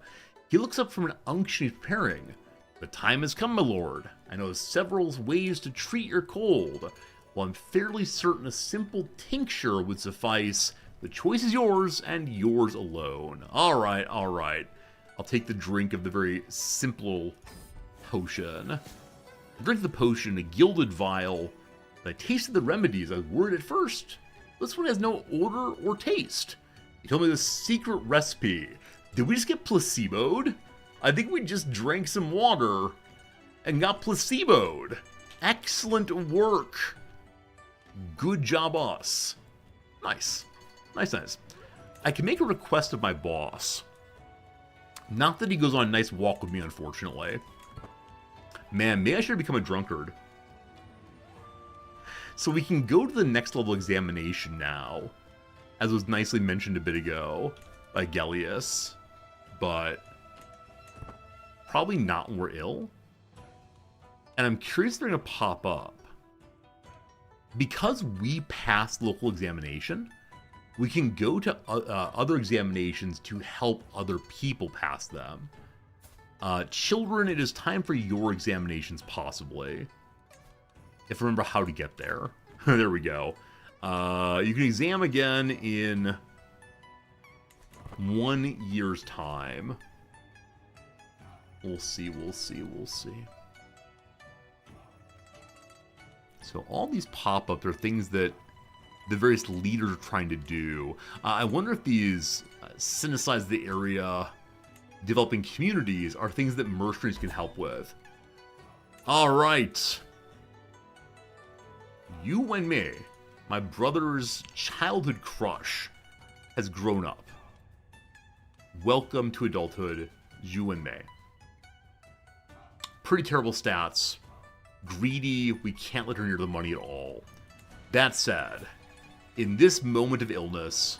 He looks up from an unction he's preparing. The time has come, my lord. I know several ways to treat your cold. While I'm fairly certain a simple tincture would suffice, the choice is yours and yours alone. Alright, alright. I'll take the drink of the very simple potion. I drink the potion in a gilded vial. I tasted the remedies I was worried at first. This one has no odor or taste. You told me the secret recipe. Did we just get placeboed? I think we just drank some water and got placeboed. Excellent work. Good job, us. Nice. Nice, nice. I can make a request of my boss. Not that he goes on a nice walk with me, unfortunately. Man, maybe I should become a drunkard. So we can go to the next level examination now, as was nicely mentioned a bit ago by Gellius, but probably not when we're ill. And I'm curious if they're going to pop up. Because we passed local examination, we can go to other examinations to help other people pass them. Children, it is time for your examinations, possibly. If I remember how to get there. There we go. You can exam again in 1 year's time. We'll see, we'll see, we'll see. So all these pop-up are things that the various leaders are trying to do. I wonder if these synthesize the area, developing communities, are things that mercenaries can help with. All right. Yu Wenmei, my brother's childhood crush, has grown up. Welcome to adulthood, Yu Wenmei. Pretty terrible stats. Greedy, we can't let her near the money at all. That said, in this moment of illness,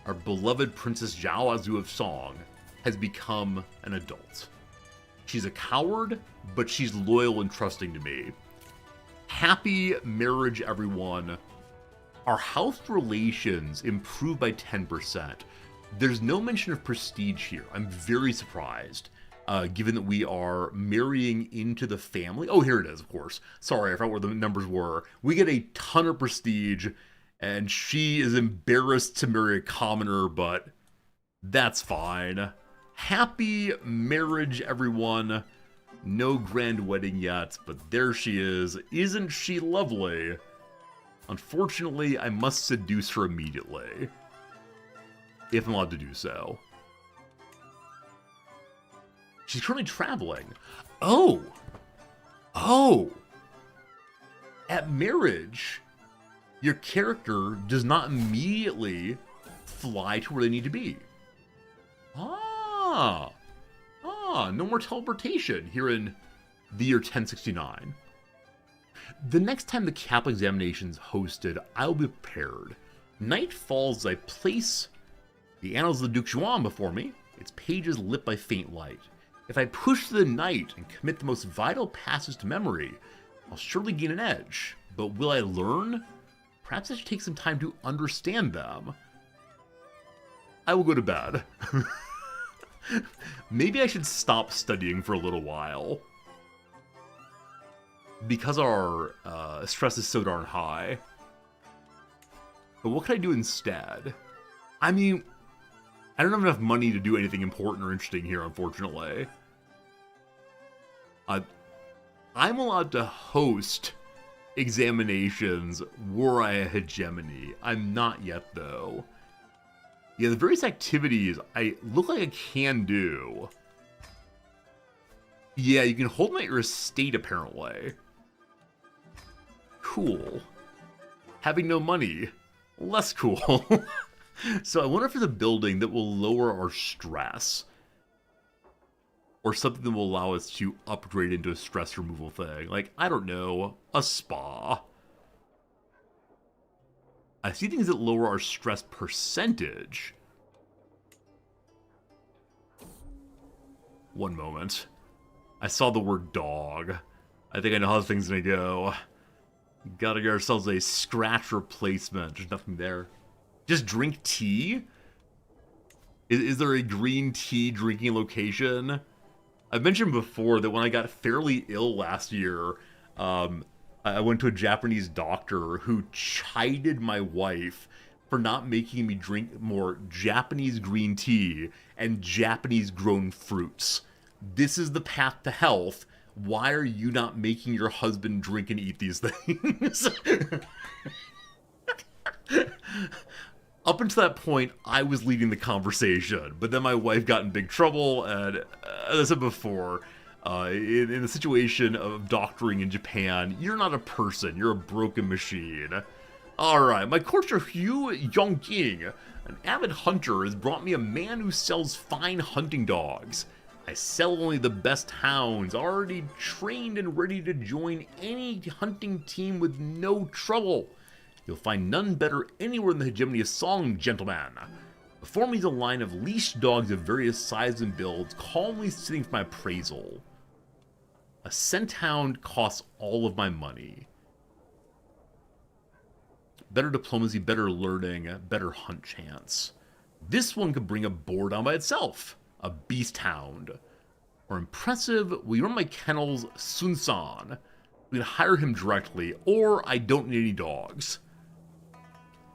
our beloved Princess Zhao Azu of Song has become an adult. She's a coward, but she's loyal and trusting to me. Happy marriage, everyone. Our house relations improved by 10%. There's no mention of prestige here. I'm very surprised, given that we are marrying into the family. Oh, here it is, of course. Sorry, I forgot where the numbers were. We get a ton of prestige, and she is embarrassed to marry a commoner, but that's fine. Happy marriage, everyone. No grand wedding yet, but there she is. Isn't she lovely? Unfortunately, I must seduce her immediately. If I'm allowed to do so. She's currently traveling. Oh! Oh! At marriage, your character does not immediately fly to where they need to be. No more teleportation here in the year 1069. The next time the capital examination's hosted, I'll be prepared. Night falls as I place the Annals of the Duke Zhuang before me, its pages lit by faint light. If I push through the night and commit the most vital passages to memory, I'll surely gain an edge. But will I learn? Perhaps I should take some time to understand them. I will go to bed. Maybe I should stop studying for a little while. Because our stress is so darn high. But what can I do instead? I mean, I don't have enough money to do anything important or interesting here, unfortunately. I'm allowed to host examinations were I a hegemony. I'm not yet, though. Yeah, the various activities I look like I can do. Yeah, you can hold them at your estate, apparently. Cool. Having no money. Less cool. So I wonder if there's a building that will lower our stress. Or something that will allow us to upgrade into a stress removal thing. Like, I don't know, a spa. I see things that lower our stress percentage. One moment. I saw the word dog. I think I know how this thing's gonna go. Gotta get ourselves a scratch replacement. There's nothing there. Just drink tea? Is there a green tea drinking location? I've mentioned before that when I got fairly ill last year, I went to a Japanese doctor who chided my wife for not making me drink more Japanese green tea and Japanese grown fruits. This is the path to health. Why are you not making your husband drink and eat these things? Up until that point, I was leading the conversation, but then my wife got in big trouble, and as I said before, in the situation of doctoring in Japan, you're not a person, you're a broken machine. Alright, my courtier Hu Yongqing, an avid hunter, has brought me a man who sells fine hunting dogs. I sell only the best hounds, already trained and ready to join any hunting team with no trouble. You'll find none better anywhere in the hegemony of Song, gentlemen. Before me is a line of leashed dogs of various sizes and builds, calmly sitting for my appraisal. A scent hound costs all of my money. Better diplomacy, better learning, better hunt chance. This one could bring a boar down by itself. A beast hound. Or impressive, will you run my kennels, Sun-san? We can hire him directly, or I don't need any dogs.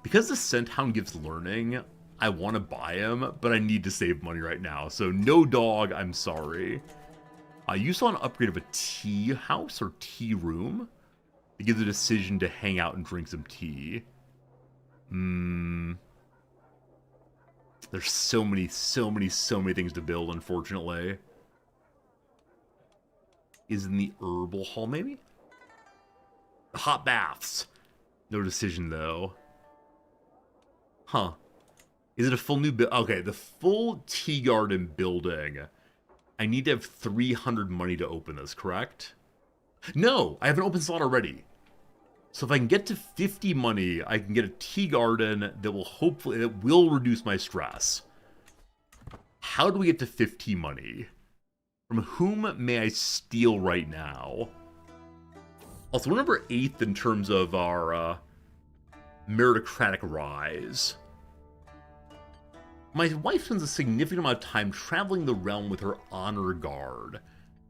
Because the scent hound gives learning, I want to buy him, but I need to save money right now. So no dog, I'm sorry. You saw an upgrade of a tea house or tea room. It gives a decision to hang out and drink some tea. There's so many things to build, unfortunately. Is in the herbal hall, maybe? Hot baths. No decision, though. Huh. Is it a full new okay, the full tea garden building. I need to have 300 money to open this, correct? No! I have an open slot already. So if I can get to 50 money, I can get a tea garden that will reduce my stress. How do we get to 50 money? From whom may I steal right now? Also, we're number 8th in terms of our meritocratic rise. My wife spends a significant amount of time traveling the realm with her honor guard.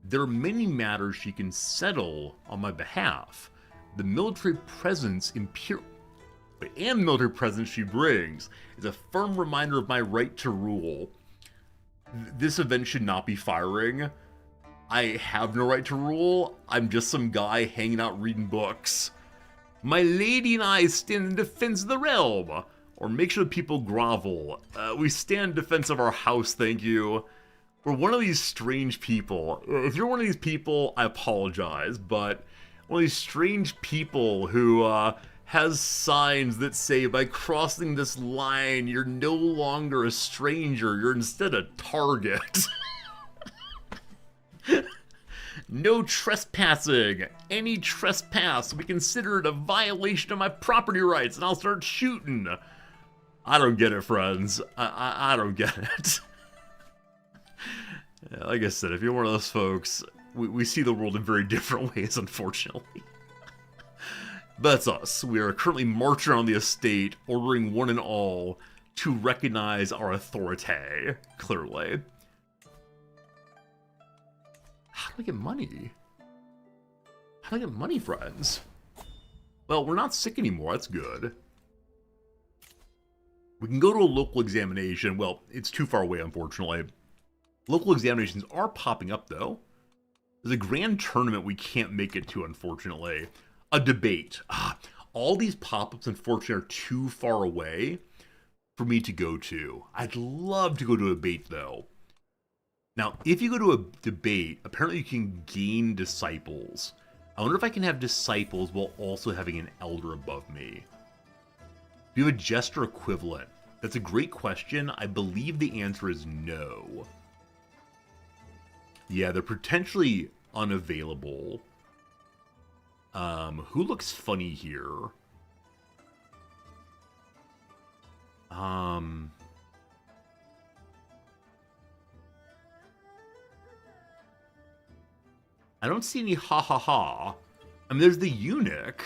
There are many matters she can settle on my behalf. The military presence and the military presence she brings is a firm reminder of my right to rule. This event should not be firing. I have no right to rule. I'm just some guy hanging out reading books. My lady and I stand in defense of the realm. Or make sure people grovel. We stand in defense of our house, thank you. We're one of these strange people. If you're one of these people, I apologize, but one of these strange people who has signs that say, by crossing this line, you're no longer a stranger, you're instead a target. No trespassing. Any trespass will be considered a violation of my property rights, and I'll start shooting. I don't get it, friends. I don't get it. Yeah, like I said, if you're one of those folks, we see the world in very different ways, unfortunately. But that's us. We are currently marching on the estate, ordering one and all to recognize our authority, clearly. How do I get money? How do I get money, friends? Well, we're not sick anymore, that's good. We can go to a local examination. Well, it's too far away, unfortunately. Local examinations are popping up, though. There's a grand tournament we can't make it to, unfortunately. A debate. All these pop-ups, unfortunately, are too far away for me to go to. I'd love to go to a debate, though. Now, if you go to a debate, apparently you can gain disciples. I wonder if I can have disciples while also having an elder above me. Do you have a jester equivalent? That's a great question. I believe the answer is no. Yeah, they're potentially unavailable. Who looks funny here? I don't see any ha ha ha. I mean, there's the eunuch.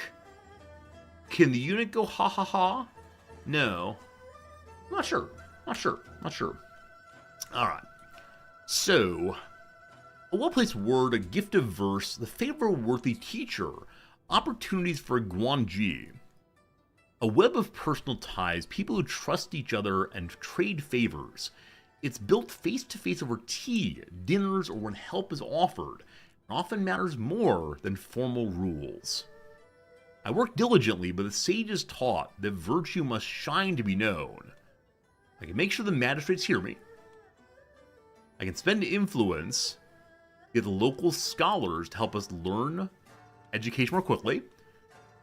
Can the eunuch go ha ha ha? No. Not sure. Alright. So, a well-placed word, a gift of verse, the favor of a worthy teacher, opportunities for Guanji. A web of personal ties, people who trust each other and trade favors. It's built face-to-face over tea, dinners, or when help is offered. It often matters more than formal rules. I work diligently, but the sages taught that virtue must shine to be known. I can make sure the magistrates hear me. I can spend influence, get the local scholars to help us learn education more quickly.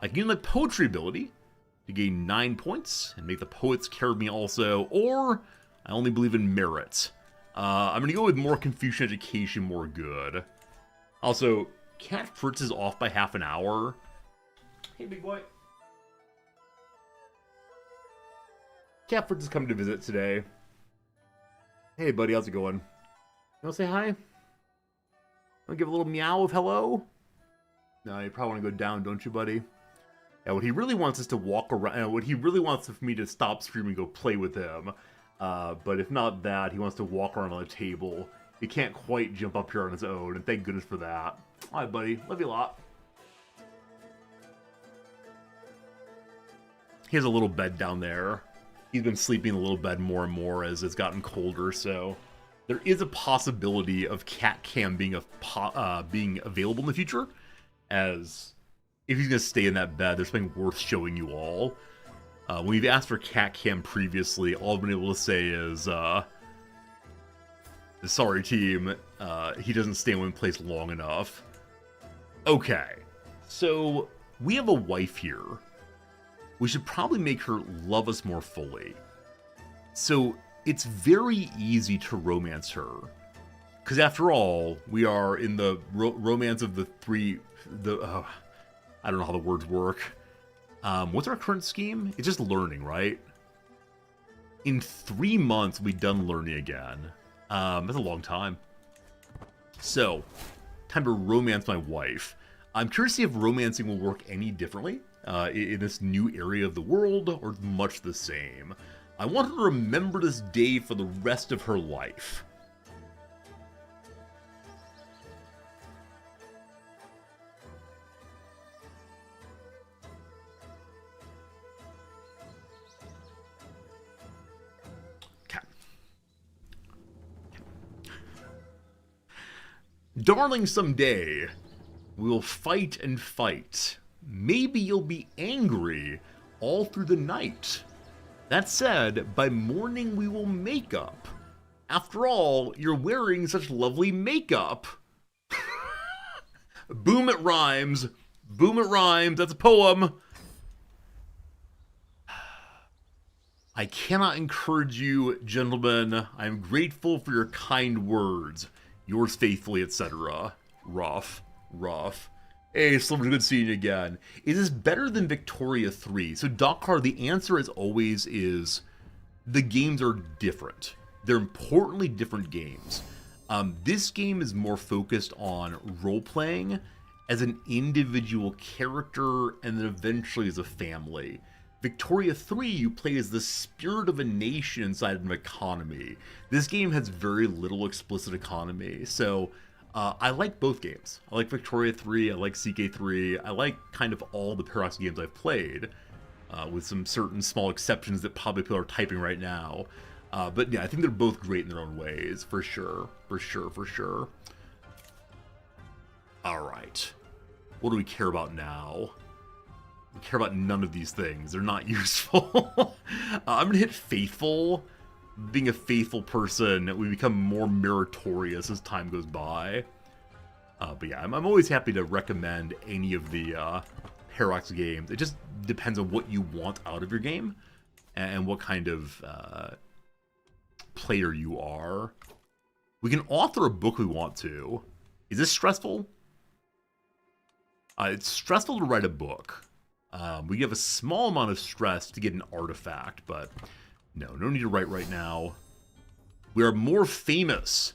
I can use my poetry ability to gain 9 points and make the poets care of me also, or I only believe in merit. I'm going to go with more Confucian education, more good. Also, Cat Fritz is off by half an hour. Hey, big boy. Cat Fritz is coming to visit today. Hey, buddy, how's it going? You want to say hi? Want to give a little meow of hello? No, you probably want to go down, don't you, buddy? Yeah, what he really wants is to walk around. What he really wants is for me to stop streaming and go play with him. But if not that, he wants to walk around on a table. He can't quite jump up here on his own, and thank goodness for that. All right, buddy. Love you a lot. He has a little bed down there. He's been sleeping in the little bed more and more as it's gotten colder, so there is a possibility of cat cam being available in the future, as if he's going to stay in that bed, there's something worth showing you all. When we've asked for cat cam previously, all I've been able to say is, sorry team, he doesn't stay in one place long enough. Okay, so we have a wife here. We should probably make her love us more fully. So it's very easy to romance her. Because after all, we are in the romance of the three... I don't know how the words work. What's our current scheme? It's just learning, right? In 3 months, we've done learning again. That's a long time. So, time to romance my wife. I'm curious to see if romancing will work any differently in this new area of the world, or much the same. I want her to remember this day for the rest of her life. Darling, someday, we'll fight and fight. Maybe you'll be angry all through the night. That said, by morning we will make up. After all, you're wearing such lovely makeup. Boom, it rhymes. Boom, it rhymes. That's a poem. I cannot encourage you, gentlemen. I am grateful for your kind words. Yours faithfully, etc. Rough. Hey, Sliver, good seeing you again. Is this better than Victoria 3? So, Dokkar, the answer as always is the games are different. They're importantly different games. This game is more focused on role-playing as an individual character and then eventually as a family. Victoria 3, you play as the spirit of a nation inside of an economy. This game has very little explicit economy, so I like both games. I like Victoria 3, I like CK3, I like kind of all the Paradox games I've played. with some certain small exceptions that probably people are typing right now. But yeah, I think they're both great in their own ways, for sure, for sure, for sure. All right, what do we care about now? We care about none of these things. They're not useful. I'm gonna hit faithful. Being a faithful person, we become more meritorious as time goes by. But yeah, I'm always happy to recommend any of the Paradox games. It just depends on what you want out of your game and what kind of player you are. We can author a book we want to. Is this stressful? It's stressful to write a book. We have a small amount of stress to get an artifact, but no need to write right now. We are more famous.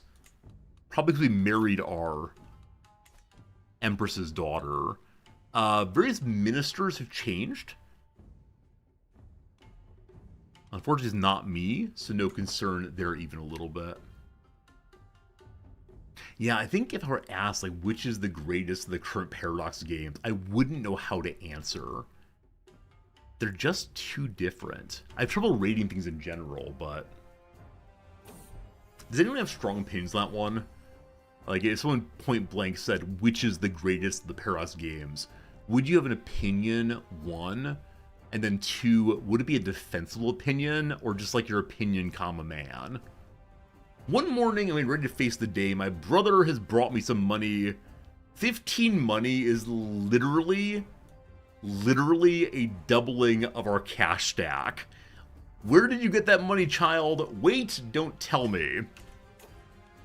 Probably because we married our Empress's daughter. Various ministers have changed. Unfortunately, it's not me, so no concern there even a little bit. Yeah, I think if I were asked, like, which is the greatest of the current Paradox games, I wouldn't know how to answer. They're just too different. I have trouble rating things in general, but... Does anyone have strong opinions on that one? Like, if someone point blank said, which is the greatest of the Paradox games, would you have an opinion, one? And then two, would it be a defensible opinion, or just like your opinion, comma, man? One morning, I'm ready to face the day. My brother has brought me some money. 15 money is literally a doubling of our cash stack. Where did you get that money, child? Wait, don't tell me.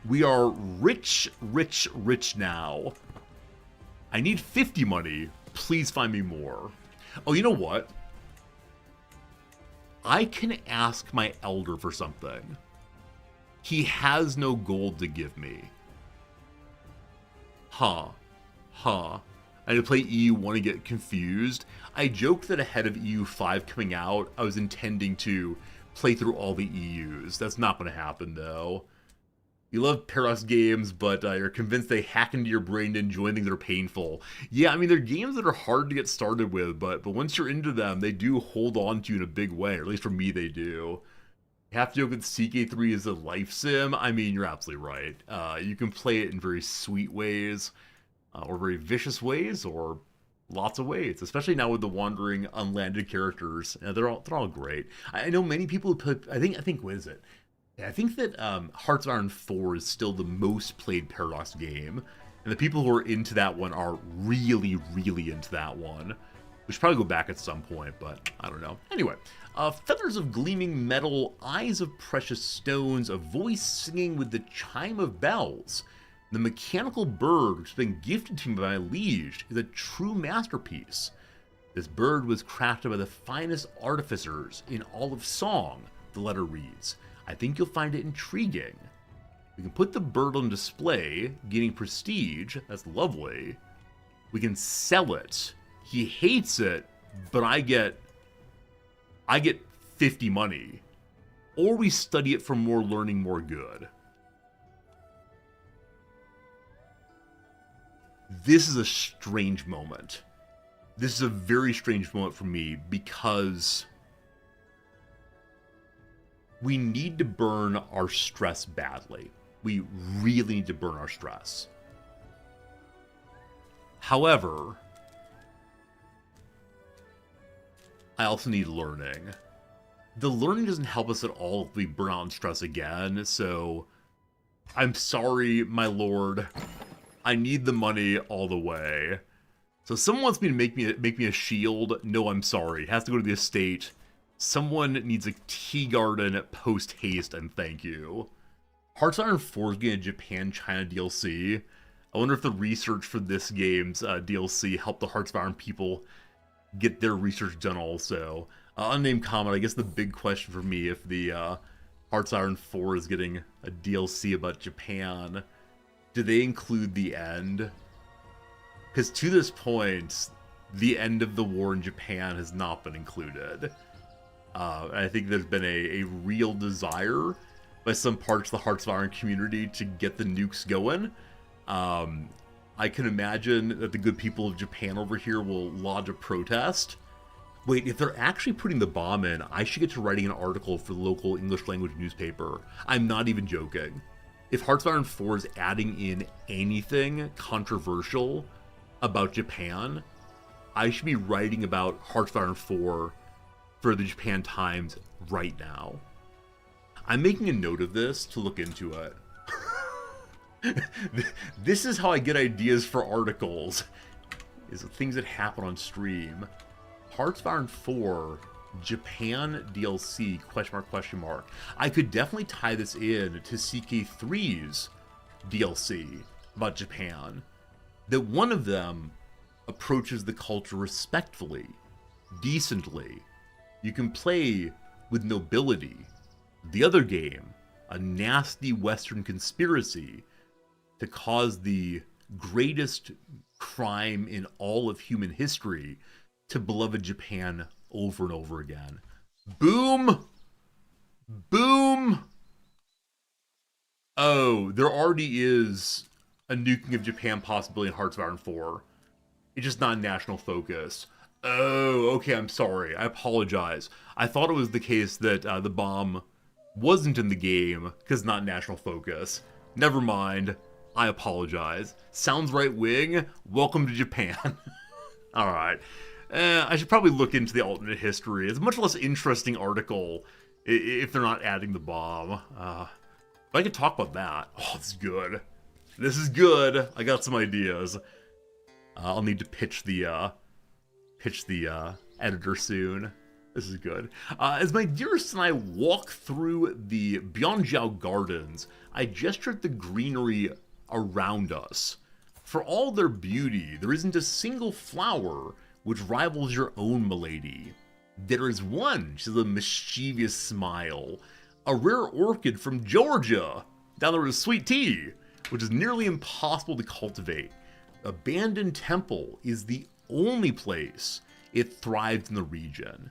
We are rich, rich, rich now. I need 50 money. Please find me more. Oh, you know what? I can ask my elder for something. He has no gold to give me. I need to play EU1 and get confused. I joked that ahead of EU5 coming out, I was intending to play through all the EUs. That's not going to happen, though. You love Paradox games, but you're convinced they hack into your brain to enjoy things that are painful. Yeah, I mean, they're games that are hard to get started with, but once you're into them, they do hold on to you in a big way, or at least for me, they do. You have to joke that CK3 is a life sim. I mean, you're absolutely right. You can play it in very sweet ways, or very vicious ways, or lots of ways. Especially now with the wandering, unlanded characters, they're all great. I know many people who play. I think what is it? I think that Hearts of Iron 4 is still the most played Paradox game, and the people who are into that one are really, really into that one. We should probably go back at some point, but I don't know. Anyway, feathers of gleaming metal, eyes of precious stones, a voice singing with the chime of bells. The mechanical bird, which has been gifted to me by my liege, is a true masterpiece. This bird was crafted by the finest artificers in all of song, the letter reads. I think you'll find it intriguing. We can put the bird on display, gaining prestige. That's lovely. We can sell it. He hates it, but I get 50 money. Or we study it for more learning, more good. This is a strange moment. This is a very strange moment for me because we need to burn our stress badly. We really need to burn our stress. However, I also need learning. The learning doesn't help us at all if we burn out in stress again, so I'm sorry, my lord. I need the money all the way. So someone wants me to make me a shield. No, I'm sorry. It has to go to the estate. Someone needs a tea garden post haste, and thank you. Hearts of Iron 4 is getting a Japan-China DLC. I wonder if the research for this game's DLC helped the Hearts of Iron people get their research done also. Unnamed comment, I guess the big question for me, if the Hearts of Iron 4 is getting a DLC about Japan, do they include the end? Because to this point, the end of the war in Japan has not been included. I think there's been a real desire by some parts of the Hearts of Iron community to get the nukes going. I can imagine that the good people of Japan over here will lodge a protest. Wait, if they're actually putting the bomb in, I should get to writing an article for the local English language newspaper. I'm not even joking. If Hearts of Iron 4 is adding in anything controversial about Japan, I should be writing about Hearts of Iron 4 for the Japan Times right now. I'm making a note of this to look into it. This is how I get ideas for articles, is things that happen on stream. Hearts of Iron 4, Japan DLC, question mark, question mark. I could definitely tie this in to CK3's DLC about Japan. That one of them approaches the culture respectfully, decently. You can play with nobility. The other game, a nasty Western conspiracy to cause the greatest crime in all of human history to beloved Japan over and over again. Boom! Boom! Oh, there already is a nuking of Japan possibility in Hearts of Iron 4. It's just not national focus. Oh, okay, I'm sorry. I apologize. I thought it was the case that the bomb wasn't in the game because not national focus. Never mind. I apologize. Sounds right wing. Welcome to Japan. Alright. I should probably look into the alternate history. It's a much less interesting article if they're not adding the bomb. But I could talk about that. Oh, this is good. This is good. I got some ideas. I'll need to pitch the editor soon. This is good. As my dearest and I walk through the Byeonjiao Gardens, I gesture at the greenery around us. For all their beauty, there isn't a single flower which rivals your own, milady. There is one, she has a mischievous smile, a rare orchid from Georgia. Down there is sweet tea, which is nearly impossible to cultivate. Abandoned Temple is the only place it thrives in the region.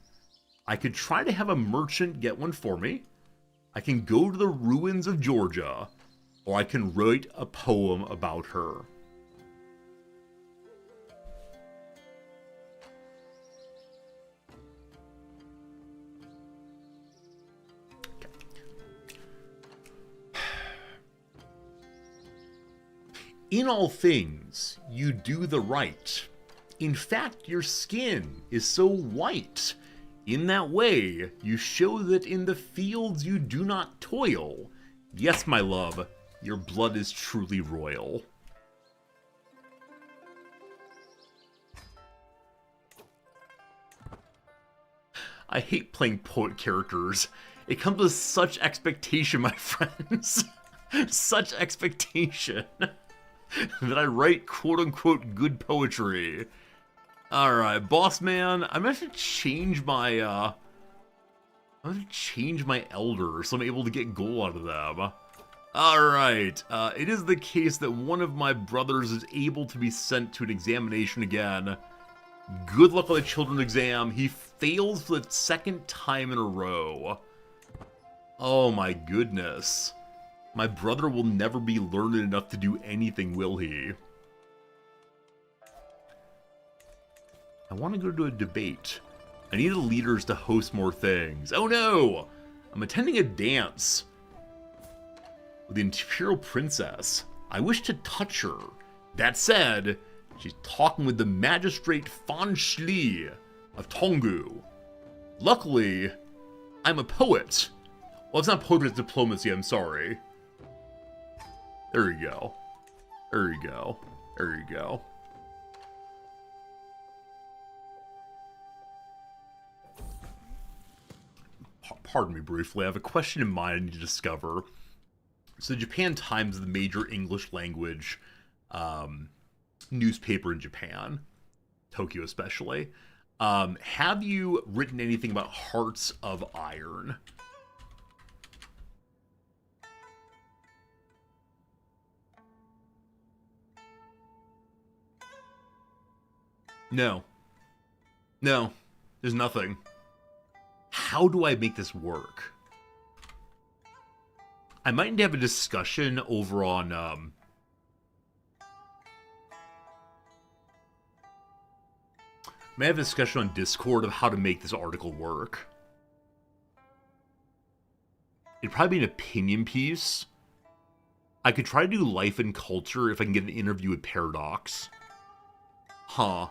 I could try to have a merchant get one for me. I can go to the ruins of Georgia, or I can write a poem about her. In all things, you do the right. In fact, your skin is so white. In that way, you show that in the fields you do not toil. Yes, my love, your blood is truly royal. I hate playing poet characters. It comes with such expectation, my friends. Such expectation. That I write quote-unquote good poetry. Alright, boss man, I'm gonna have to change my, elder so I'm able to get gold out of them. Alright, it is the case that one of my brothers is able to be sent to an examination again. Good luck on the children's exam. He fails for the second time in a row. Oh my goodness. My brother will never be learned enough to do anything, will he? I want to go to a debate. I need the leaders to host more things. Oh no! I'm attending a dance with the Imperial Princess. I wish to touch her. That said, she's talking with the Magistrate Fan Shli of Tonggu. Luckily, I'm a poet. Well, it's not poetry, it's diplomacy, I'm sorry. There you go. There you go. There you go. Pardon me briefly, I have a question in mind I need to discover. So the Japan Times is the major English language newspaper in Japan, Tokyo especially. Have you written anything about Hearts of Iron? No. No. There's nothing. How do I make this work? I might need to have a discussion over on, May I have a discussion on Discord of how to make this article work? It'd probably be an opinion piece. I could try to do life and culture if I can get an interview with Paradox. Huh.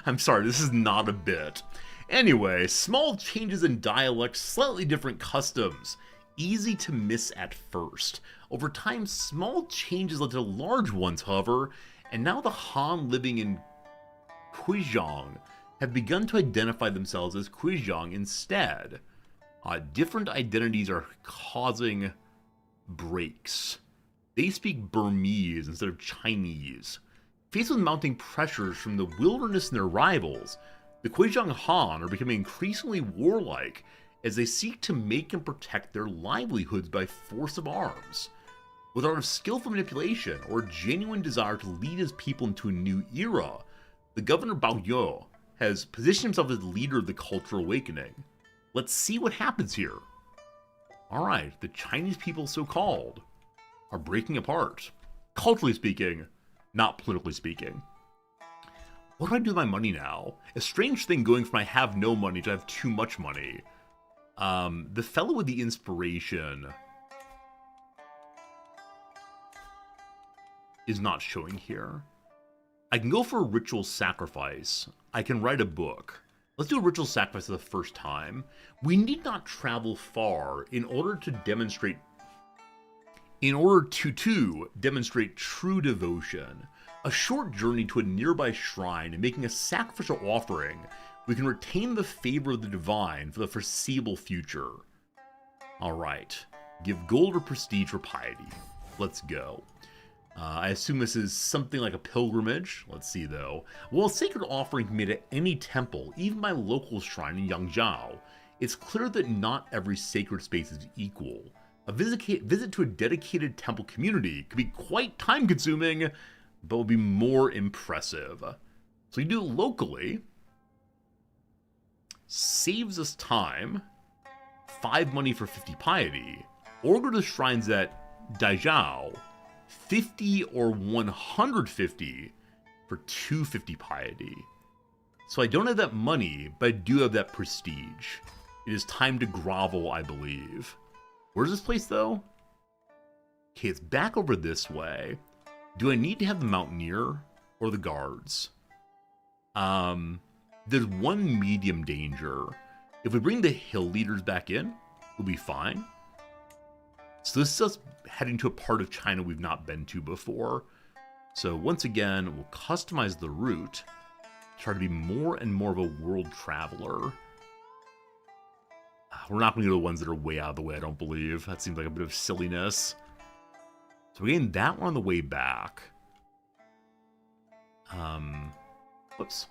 I'm sorry, this is not a bit. Anyway, small changes in dialect, slightly different customs. Easy to miss at first. Over time, small changes led to large ones, however, and now the Han living in Guizhong have begun to identify themselves as Guizhong instead. Different identities are causing breaks. They speak Burmese instead of Chinese. Faced with mounting pressures from the wilderness and their rivals, the Guizhong Han are becoming increasingly warlike as they seek to make and protect their livelihoods by force of arms. Without a skillful manipulation or a genuine desire to lead his people into a new era, the governor Bao Yo has positioned himself as the leader of the cultural awakening. Let's see what happens here. Alright, the Chinese people, so-called, are breaking apart. Culturally speaking, not politically speaking. What do I do with my money now? A strange thing going from I have no money to I have too much money. The fellow with the inspiration is not showing here. I can go for a ritual sacrifice. I can write a book. Let's do a ritual sacrifice for the first time. We need not travel far in order to demonstrate true devotion. A short journey to a nearby shrine and making a sacrificial offering, we can retain the favor of the divine for the foreseeable future. Alright, give gold or prestige for piety. Let's go. I assume this is something like a pilgrimage. Let's see though. While a sacred offering can be made at any temple, even my local shrine in Yangzhou, it's clear that not every sacred space is equal. A visit to a dedicated temple community could be quite time-consuming, but will be more impressive. So you do it locally. Saves us time. 5 money for 50 piety. Or go to shrines at Daizhou. 50 or 150 for 250 piety. So I don't have that money, but I do have that prestige. It is time to grovel, I believe. Where's this place, though? Okay, it's back over this way. Do I need to have the Mountaineer or the Guards? There's one medium danger. If we bring the Hill Leaders back in, we'll be fine. So this is us heading to a part of China we've not been to before. So once again, we'll customize the route. Try to be more and more of a world traveler. We're not going to go to the ones that are way out of the way, I don't believe. That seems like a bit of silliness. So we're getting that one on the way back. Whoops.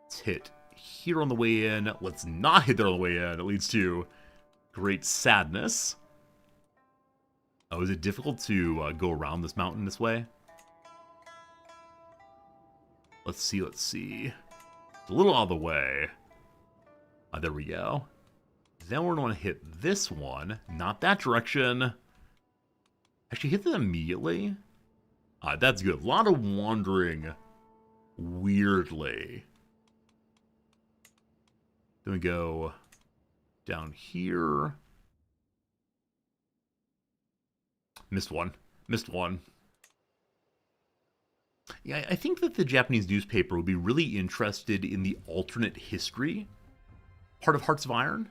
Let's hit here on the way in. Let's not hit there on the way in. It leads to great sadness. Oh, is it difficult to go around this mountain this way? Let's see. It's a little out of the way. There we go. Then we're going to hit this one. Not that direction. Actually, hit that immediately. That's good. A lot of wandering weirdly. Then we go down here. Missed one. Yeah, I think that the Japanese newspaper would be really interested in the alternate history part of Hearts of Iron.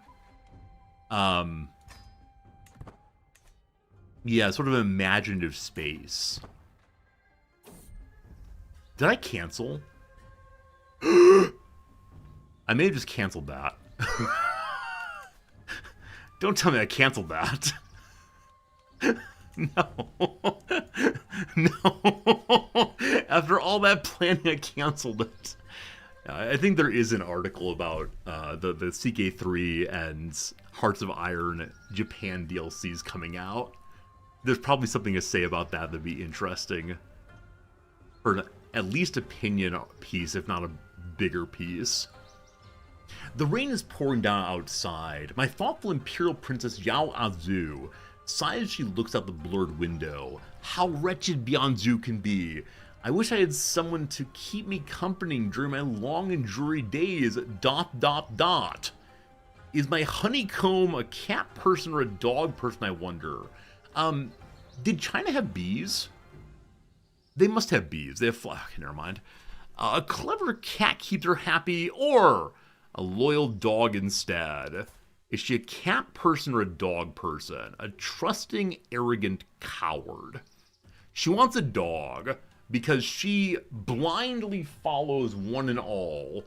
Yeah, sort of an imaginative space. Did I cancel? I may have just canceled that. Don't tell me I canceled that. No. No. After all that planning, I canceled it. I think there is an article about the CK3 and Hearts of Iron Japan DLCs coming out. There's probably something to say about that that'd be interesting. Or at least opinion piece, if not a bigger piece. The rain is pouring down outside. My thoughtful Imperial Princess Yao Azu sighs as she looks out the blurred window. How wretched Bianzhu can be. I wish I had someone to keep me company during my long and dreary days, ... Is my honeycomb a cat person or a dog person, I wonder? Did China have bees? They must have bees. They have... Okay, never mind. A clever cat keeps her happy, or a loyal dog instead. Is she a cat person or a dog person? A trusting, arrogant coward. She wants a dog because she blindly follows one and all.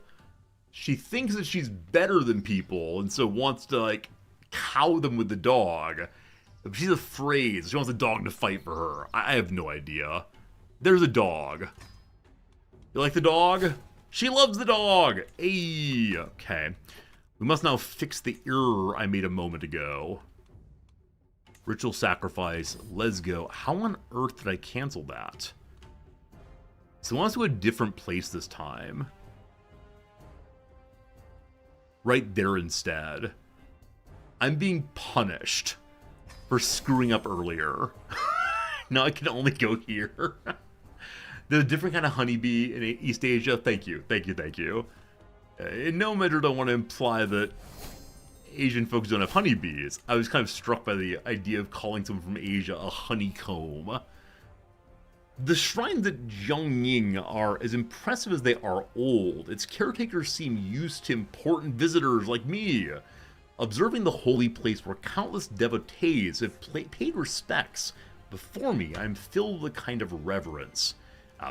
She thinks that she's better than people and so wants to, like, cow them with the dog. But she's afraid. She wants the dog to fight for her. I have no idea. There's a dog. You like the dog? She loves the dog! Ayy. Okay. We must now fix the error I made a moment ago. Ritual sacrifice. Let's go. How on earth did I cancel that? So I want us to go to a different place this time. Right there instead. I'm being punished for screwing up earlier. Now I can only go here. There's a different kind of honeybee in East Asia. Thank you, thank you, thank you. In no measure do I want to imply that Asian folks don't have honeybees. I was kind of struck by the idea of calling someone from Asia a honeycomb. The shrines at Jiangning are as impressive as they are old. Its caretakers seem used to important visitors like me. Observing the holy place where countless devotees have paid respects before me, I am filled with a kind of reverence.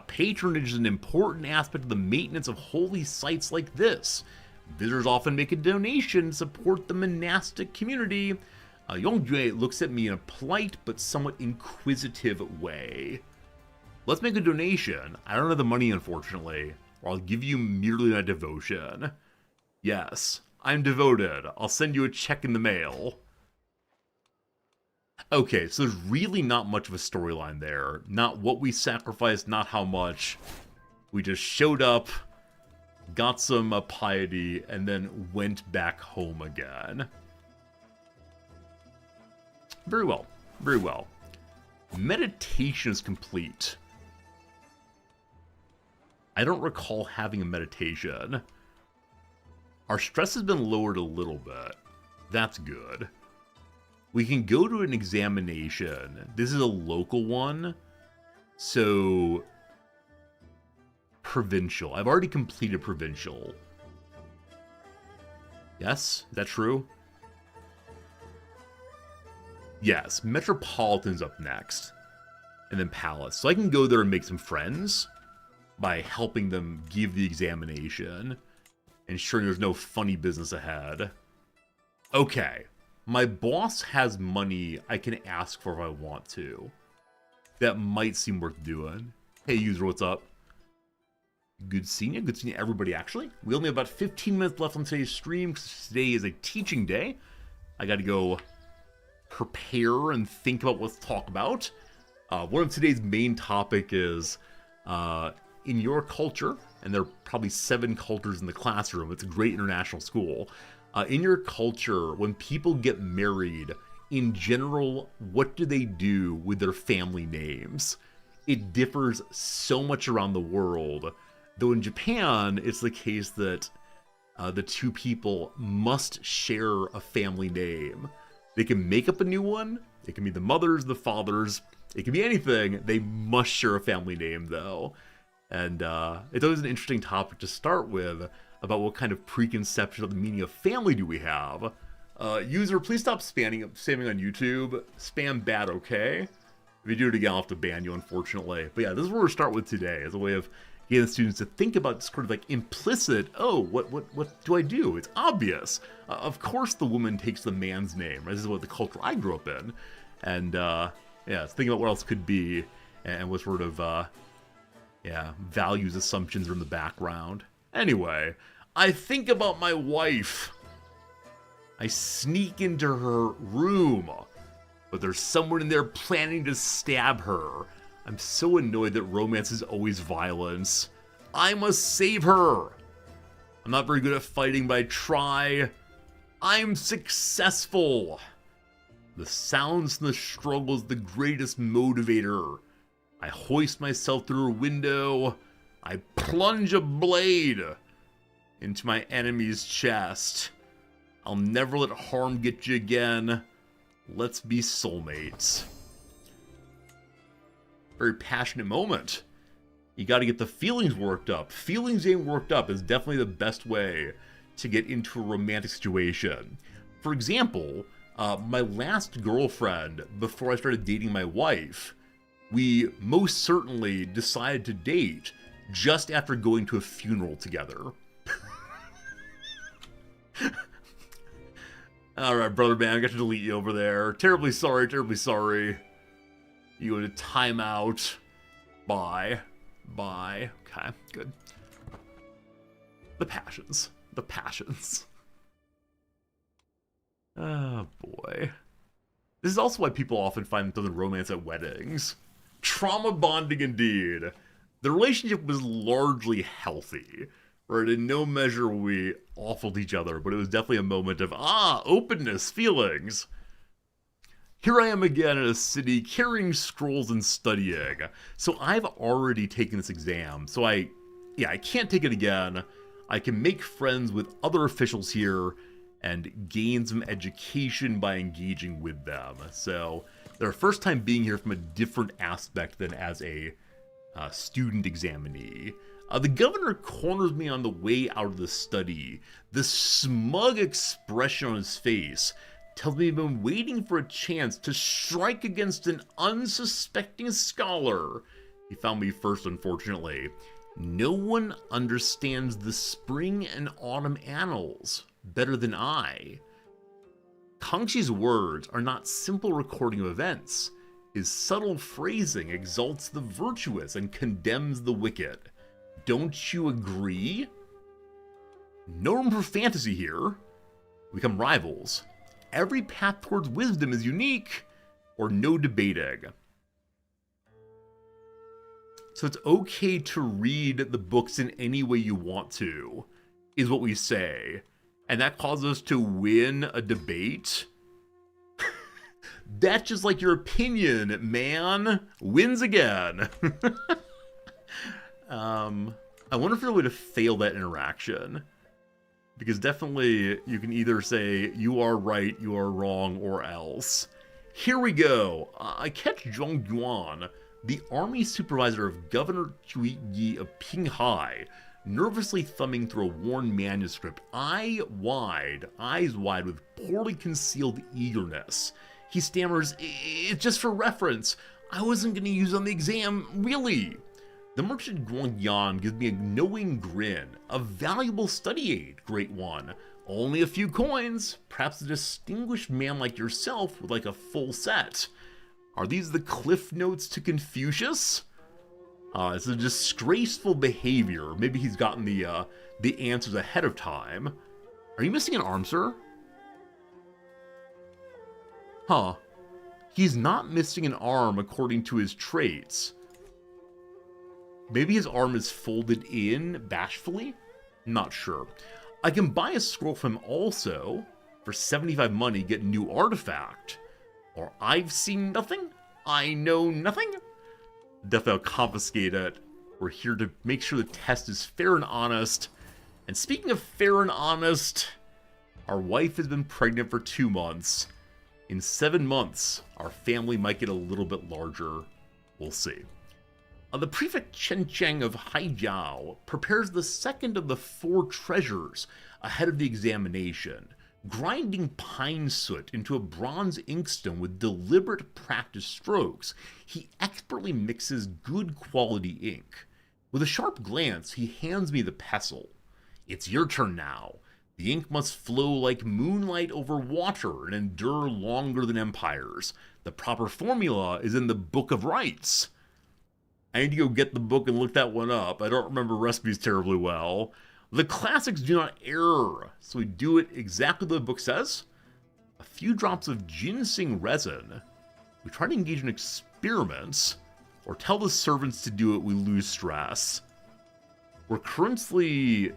Patronage is an important aspect of the maintenance of holy sites like this. Visitors often make a donation to support the monastic community. Yongjue looks at me in a polite but somewhat inquisitive way. Let's make a donation. I don't have the money, unfortunately, or I'll give you merely my devotion. Yes, I'm devoted. I'll send you a check in the mail. Okay, so there's really not much of a storyline there. Not what we sacrificed, not how much. We just showed up, got some piety, and then went back home again. Very well, very well. Meditation is complete. I don't recall having a meditation. Our stress has been lowered a little bit. That's good. We can go to an examination. This is a local one. So, provincial. I've already completed provincial. Yes? Is that true? Yes, Metropolitan's up next. And then Palace. So I can go there and make some friends by helping them give the examination, ensuring there's no funny business ahead. Okay. My boss has money I can ask for if I want to. That might seem worth doing. Hey, user, what's up? Good seeing you. Good seeing you, everybody, actually. We only have about 15 minutes left on today's stream, because today is a teaching day. I gotta go prepare and think about what to talk about. One of today's main topic is, in your culture, and there are probably 7 cultures in the classroom. It's a great international school. In your culture, when people get married, in general, what do they do with their family names? It differs so much around the world. Though in Japan, it's the case that the two people must share a family name. They can make up a new one. It can be the mothers, the fathers. It can be anything. They must share a family name, though. And it's always an interesting topic to start with about what kind of preconception of the meaning of family do we have. User, please stop spamming on YouTube. Spam bad, okay? If you do it again, I'll have to ban you, unfortunately. But yeah, this is where we'll start with today, as a way of getting the students to think about sort of like implicit, oh, what do I do? It's obvious. Of course the woman takes the man's name, right? This is what the culture I grew up in. And yeah, it's thinking about what else could be, and what sort of, values, assumptions are in the background. Anyway, I think about my wife. I sneak into her room, but there's someone in there planning to stab her. I'm so annoyed that romance is always violence. I must save her. I'm not very good at fighting, but I try. I'm successful. The sounds and the struggle is the greatest motivator. I hoist myself through a window. I plunge a blade into my enemy's chest. I'll never let harm get you again. Let's be soulmates. Very passionate moment. You got to get the feelings worked up. Feelings ain't worked up is definitely the best way to get into a romantic situation. For example, my last girlfriend, before I started dating my wife, we most certainly decided to date just after going to a funeral together. Alright, brother man, I got to delete you over there. Terribly sorry, terribly sorry. You go to timeout. Bye. Bye. Okay, good. The passions. The passions. Oh, boy. This is also why people often find themselves in romance at weddings. Trauma bonding indeed. The relationship was largely healthy. Right? In no measure were we awful to each other, but it was definitely a moment of, openness, feelings. Here I am again in a city carrying scrolls and studying. So I've already taken this exam, so I can't take it again. I can make friends with other officials here and gain some education by engaging with them. So their first time being here from a different aspect than as a student examinee. The governor corners me on the way out of the study. The smug expression on his face tells me he's been waiting for a chance to strike against an unsuspecting scholar. He found me first, unfortunately. No one understands the spring and autumn annals better than I. Kangxi's words are not simple recording of events. His subtle phrasing exalts the virtuous and condemns the wicked. Don't you agree? No room for fantasy here. We become rivals. Every path towards wisdom is unique, or no debating. So it's okay to read the books in any way you want to, is what we say. And that causes us to win a debate? That's just like your opinion, man. Wins again. I wonder if there's a way to fail that interaction. Because definitely you can either say, you are right, you are wrong, or else. Here we go. I catch Zhong Yuan, the army supervisor of Governor Chui Yi of Qinghai, nervously thumbing through a worn manuscript, eyes wide with poorly concealed eagerness. He stammers, "It's just for reference. I wasn't going to use it on the exam, really." The merchant Guangyan gives me a knowing grin. "A valuable study aid, great one. Only a few coins. Perhaps a distinguished man like yourself would like a full set. Are these the cliff notes to Confucius?" It's a disgraceful behavior. Maybe he's gotten the answers ahead of time. Are you missing an arm, sir? Huh. He's not missing an arm according to his traits. Maybe his arm is folded in bashfully? Not sure. I can buy a scroll from him also. For 75 money, get new artifact. Or I've seen nothing. I know nothing. Definitely I'll confiscate it. We're here to make sure the test is fair and honest. And speaking of fair and honest, our wife has been pregnant for 2 months. In 7 months, our family might get a little bit larger. We'll see. The prefect Chen Cheng of Haijiao prepares the second of the 4 treasures ahead of the examination, grinding pine soot into a bronze inkstone with deliberate practiced strokes. He expertly mixes good quality ink. With a sharp glance, he hands me the pestle. "It's your turn now. The ink must flow like moonlight over water and endure longer than empires. The proper formula is in the Book of Rites." I need to go get the book and look that one up. I don't remember recipes terribly well. The classics do not err, so we do it exactly what the book says. A few drops of ginseng resin. We try to engage in experiments, or tell the servants to do it, we lose stress. We're currently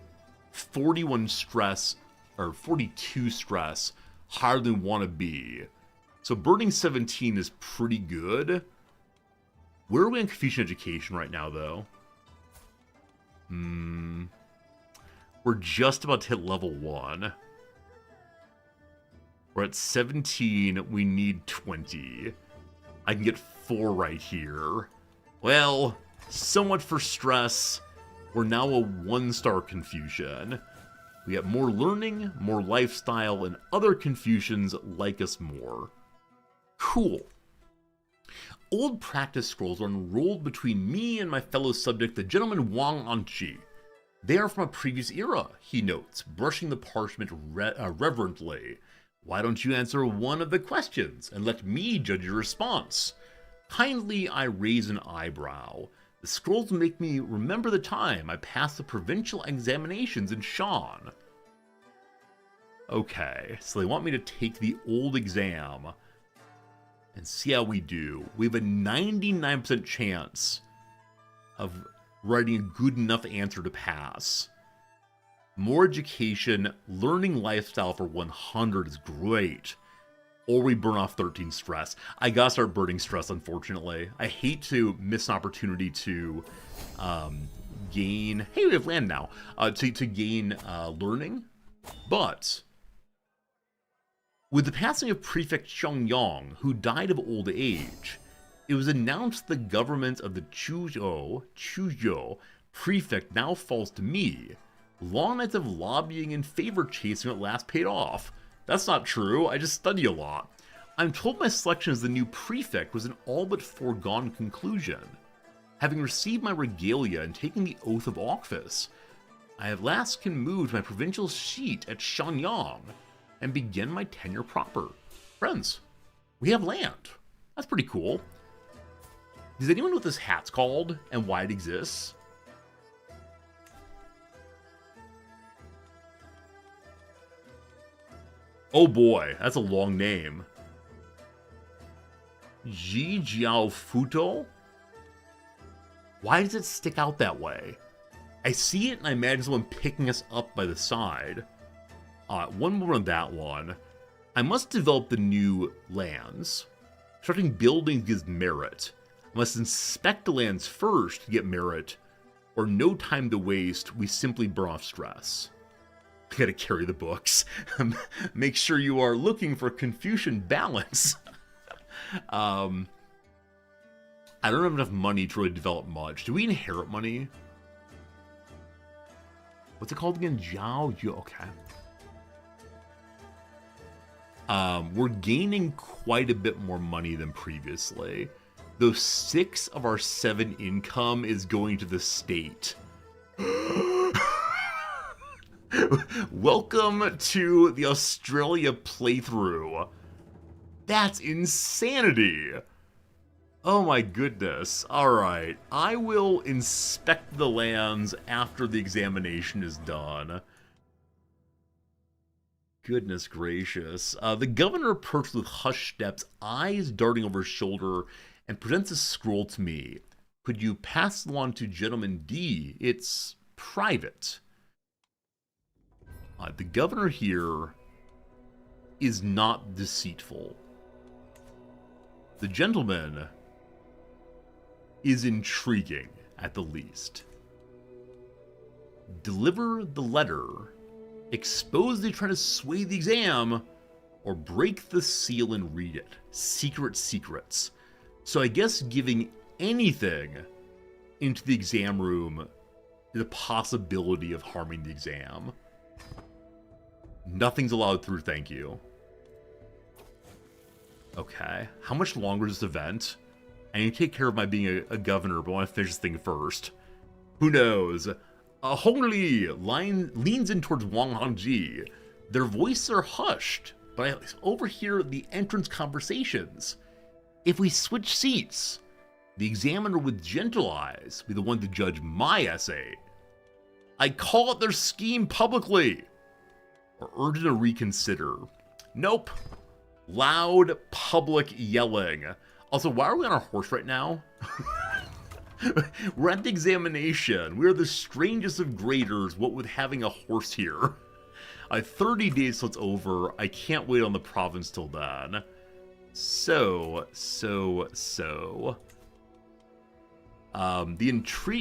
41 stress, or 42 stress, higher than we want to be. So burning 17 is pretty good. Where are we in Confucian education right now, though? We're just about to hit level 1. We're at 17. We need 20. I can get 4 right here. Well, so much for stress. We're now a 1-star Confucian. We have more learning, more lifestyle, and other Confucians like us more. Cool. Old practice scrolls are unrolled between me and my fellow subject, the gentleman Wang Anqi. They are from a previous era, he notes, brushing the parchment reverently. Why don't you answer one of the questions and let me judge your response? Kindly, I raise an eyebrow. The scrolls make me remember the time I passed the provincial examinations in Shan. Okay, so they want me to take the old exam and see how we do. We have a 99% chance of writing a good enough answer to pass. More education, learning lifestyle for 100 is great. Or we burn off 13 stress. I gotta start burning stress, unfortunately. I hate to miss an opportunity to gain... Hey, we have land now. To gain learning. But with the passing of Prefect Xiangyang, who died of old age, it was announced the government of the Chuzhou prefect now falls to me. Long nights of lobbying and favor chasing at last paid off. That's not true, I just study a lot. I'm told my selection as the new prefect was an all but foregone conclusion. Having received my regalia and taken the oath of office, I at last can move to my provincial seat at Shenyang and begin my tenure proper. Friends, we have land. That's pretty cool. Does anyone know what this hat's called and why it exists? Oh boy, that's a long name. Ji Jiao Futo? Why does it stick out that way? I see it and I imagine someone picking us up by the side. One more on that one. I must develop the new lands. Starting buildings gives merit. I must inspect the lands first to get merit, or no time to waste, we simply burn off stress. I gotta carry the books. Make sure you are looking for Confucian balance. I don't have enough money to really develop much. Do we inherit money? What's it called again? Jiao? Okay. We're gaining quite a bit more money than previously. Though 6 of our 7 income is going to the state. Welcome to the Australia playthrough. That's insanity. Oh my goodness. Alright, I will inspect the lands after the examination is done. Goodness gracious. The governor approached with hushed steps, eyes darting over his shoulder, and presents a scroll to me. Could you pass it on to Gentleman D? It's private. The governor here is not deceitful. The gentleman is intriguing, at the least. Deliver the letter, expose they try to sway the exam, or break the seal and read it. Secret secrets. So I guess giving anything into the exam room is a possibility of harming the exam. Nothing's allowed through, thank you. Okay, how much longer is this event? I need to take care of my being a governor, but I want to finish this thing first. Who knows? Hong Li leans in towards Wang Hongji. Their voices are hushed, but I overhear the entrance conversations. If we switch seats, the examiner with gentle eyes will be the one to judge my essay. I call out their scheme publicly, or urge them to reconsider. Nope. Loud public yelling. Also, why are we on our horse right now? We're at the examination. We are the strangest of graders, what with having a horse here. 30 days till it's over. I can't wait on the province till then. So. The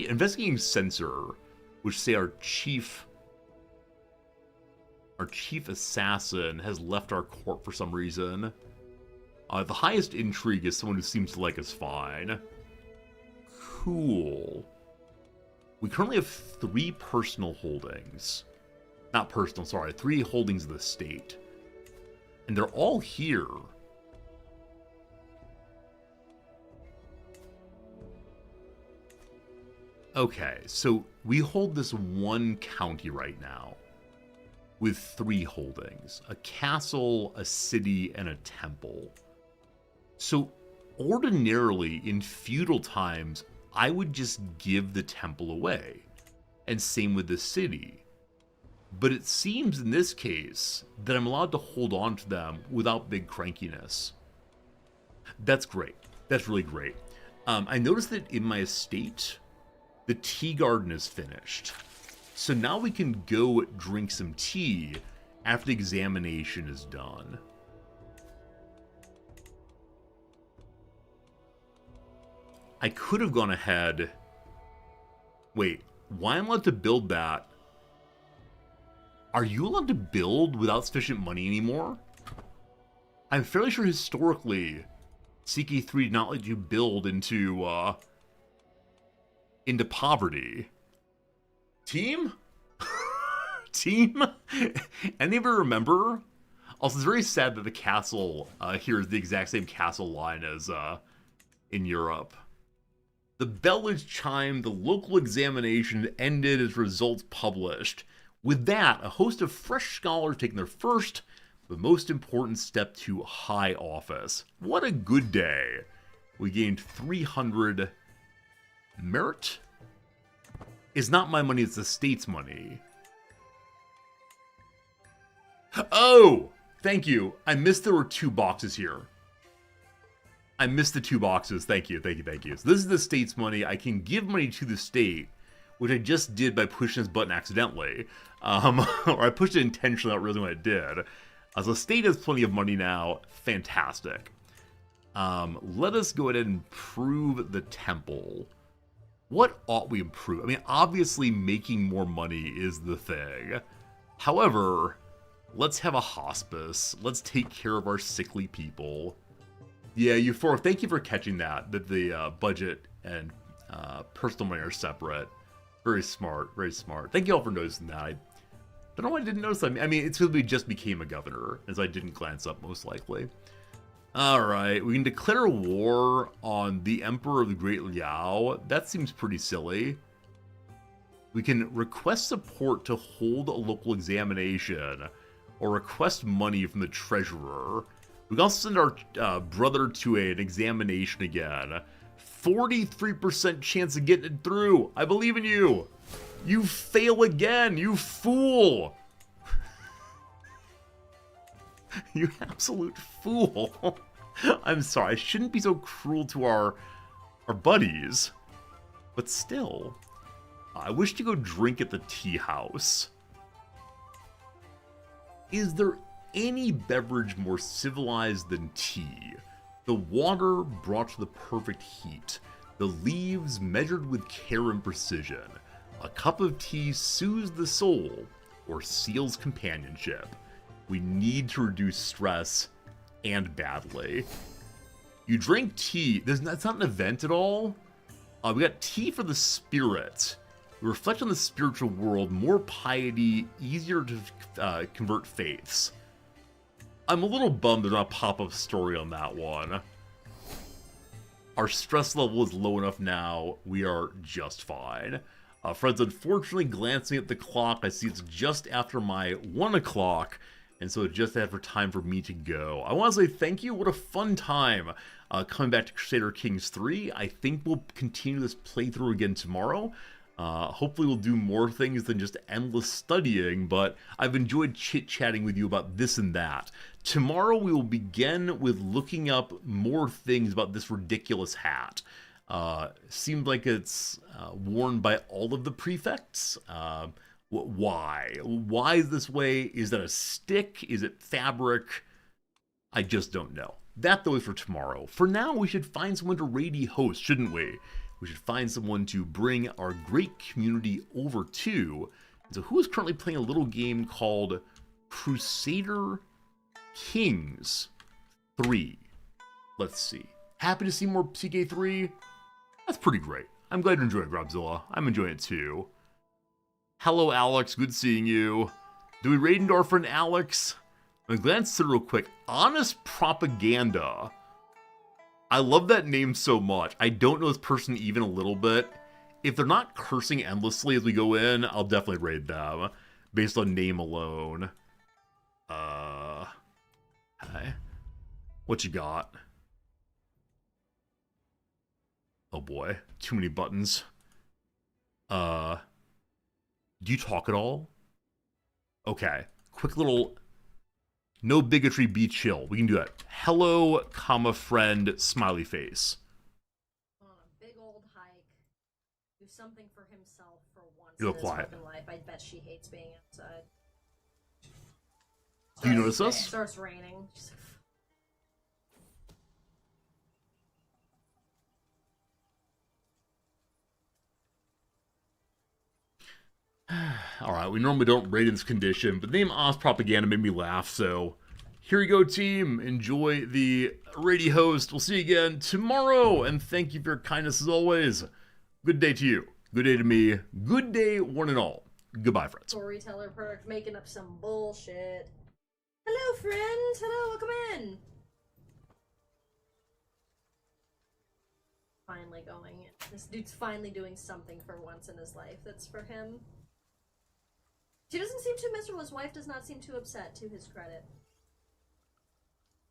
investigating censor, which say our chief assassin has left our court for some reason. The highest intrigue is someone who seems to like us fine. Cool. We currently have 3 personal holdings. Not personal, sorry. 3 holdings of the state. And they're all here. Okay, so we hold this one county right now with 3 holdings. A castle, a city, and a temple. So ordinarily, in feudal times, I would just give the temple away. And same with the city. But it seems in this case that I'm allowed to hold on to them without big crankiness. That's great. That's really great. I noticed that in my estate, the tea garden is finished. So now we can go drink some tea after the examination is done. I could have gone ahead... Wait, why am I allowed to build that? Are you allowed to build without sufficient money anymore? I'm fairly sure historically, CK3 did not let you build into poverty. Team? Team? Any of you remember? Also, it's very sad that the castle here is the exact same castle line as in Europe. The bell is chimed, the local examination ended as results published. With that, a host of fresh scholars taking their first, but most important step to high office. What a good day. We gained 300 merit. It's not my money, it's the state's money. Oh! Thank you. I missed there were 2 boxes here. I missed the 2 boxes. Thank you, thank you, thank you. So this is the state's money. I can give money to the state, which I just did by pushing this button accidentally. Or I pushed it intentionally, not realizing what it did. So the state has plenty of money now. Fantastic. Let us go ahead and improve the temple. What ought we improve? I mean, obviously making more money is the thing. However, let's have a hospice. Let's take care of our sickly people. Yeah, Euphoric, thank you for catching that the budget and personal money are separate. Very smart, very smart. Thank you all for noticing that. I don't know why I didn't notice that. I mean, it's because we just became a governor, as I didn't glance up most likely. Alright, we can declare war on the Emperor of the Great Liao. That seems pretty silly. We can request support to hold a local examination, or request money from the treasurer. We can also send our brother to an examination again. 43% chance of getting it through. I believe in you. You fail again, you fool. You absolute fool. I'm sorry, I shouldn't be so cruel to our buddies. But still, I wish to go drink at the tea house. Is there any beverage more civilized than tea? The water brought to the perfect heat. The leaves measured with care and precision. A cup of tea soothes the soul, or seals companionship. We need to reduce stress, and badly. You drink tea. That's not an event at all. We got tea for the spirit. We reflect on the spiritual world, more piety, easier to convert faiths. I'm a little bummed there's not a pop-up story on that one. Our stress level is low enough now. We are just fine. Friends, unfortunately, glancing at the clock, I see it's just after my 1 o'clock, and so it's just after time for me to go. I want to say thank you. What a fun time coming back to Crusader Kings III. I think we'll continue this playthrough again tomorrow. Hopefully we'll do more things than just endless studying, but I've enjoyed chit-chatting with you about this and that. Tomorrow we will begin with looking up more things about this ridiculous hat. Seems like it's worn by all of the prefects. Why? Why is this way? Is that a stick? Is it fabric? I just don't know. That though is for tomorrow. For now, we should find someone to raid host, shouldn't we? we should find someone to bring our great community over to. And so who is currently playing a little game called Crusader Kings III? Let's see. Happy to see more CK3? That's pretty great. I'm glad you're enjoying it, Grobzilla. I'm enjoying it too. Hello, Alex. Good seeing you. Do we raid into our friend Alex? I'm gonna glance through real quick. Honest Propaganda. I love that name so much. I don't know this person even a little bit. If they're not cursing endlessly as we go in, I'll definitely raid them based on name alone. Okay. What you got? Oh boy, too many buttons. Do you talk at all? Okay, quick little, no bigotry, be chill. We can do that. Hello, comma, friend, smiley face. On a big old hike, do something for himself for once Real in his quiet. fucking life. I bet she hates being outside. Do you notice It us? starts raining. She's like, Alright, we normally don't rate in this condition, but the name Honest Propaganda made me laugh, so here you go, team. Enjoy the radio host. We'll see you again tomorrow, and thank you for your kindness as always. Good day to you. Good day to me. Good day, one and all. Goodbye, friends. storyteller perk, making up some bullshit. Hello, friend. Hello, welcome in. Finally going. This dude's finally doing something for once in his life that's for him. She doesn't seem too miserable. His wife does not seem too upset, to his credit.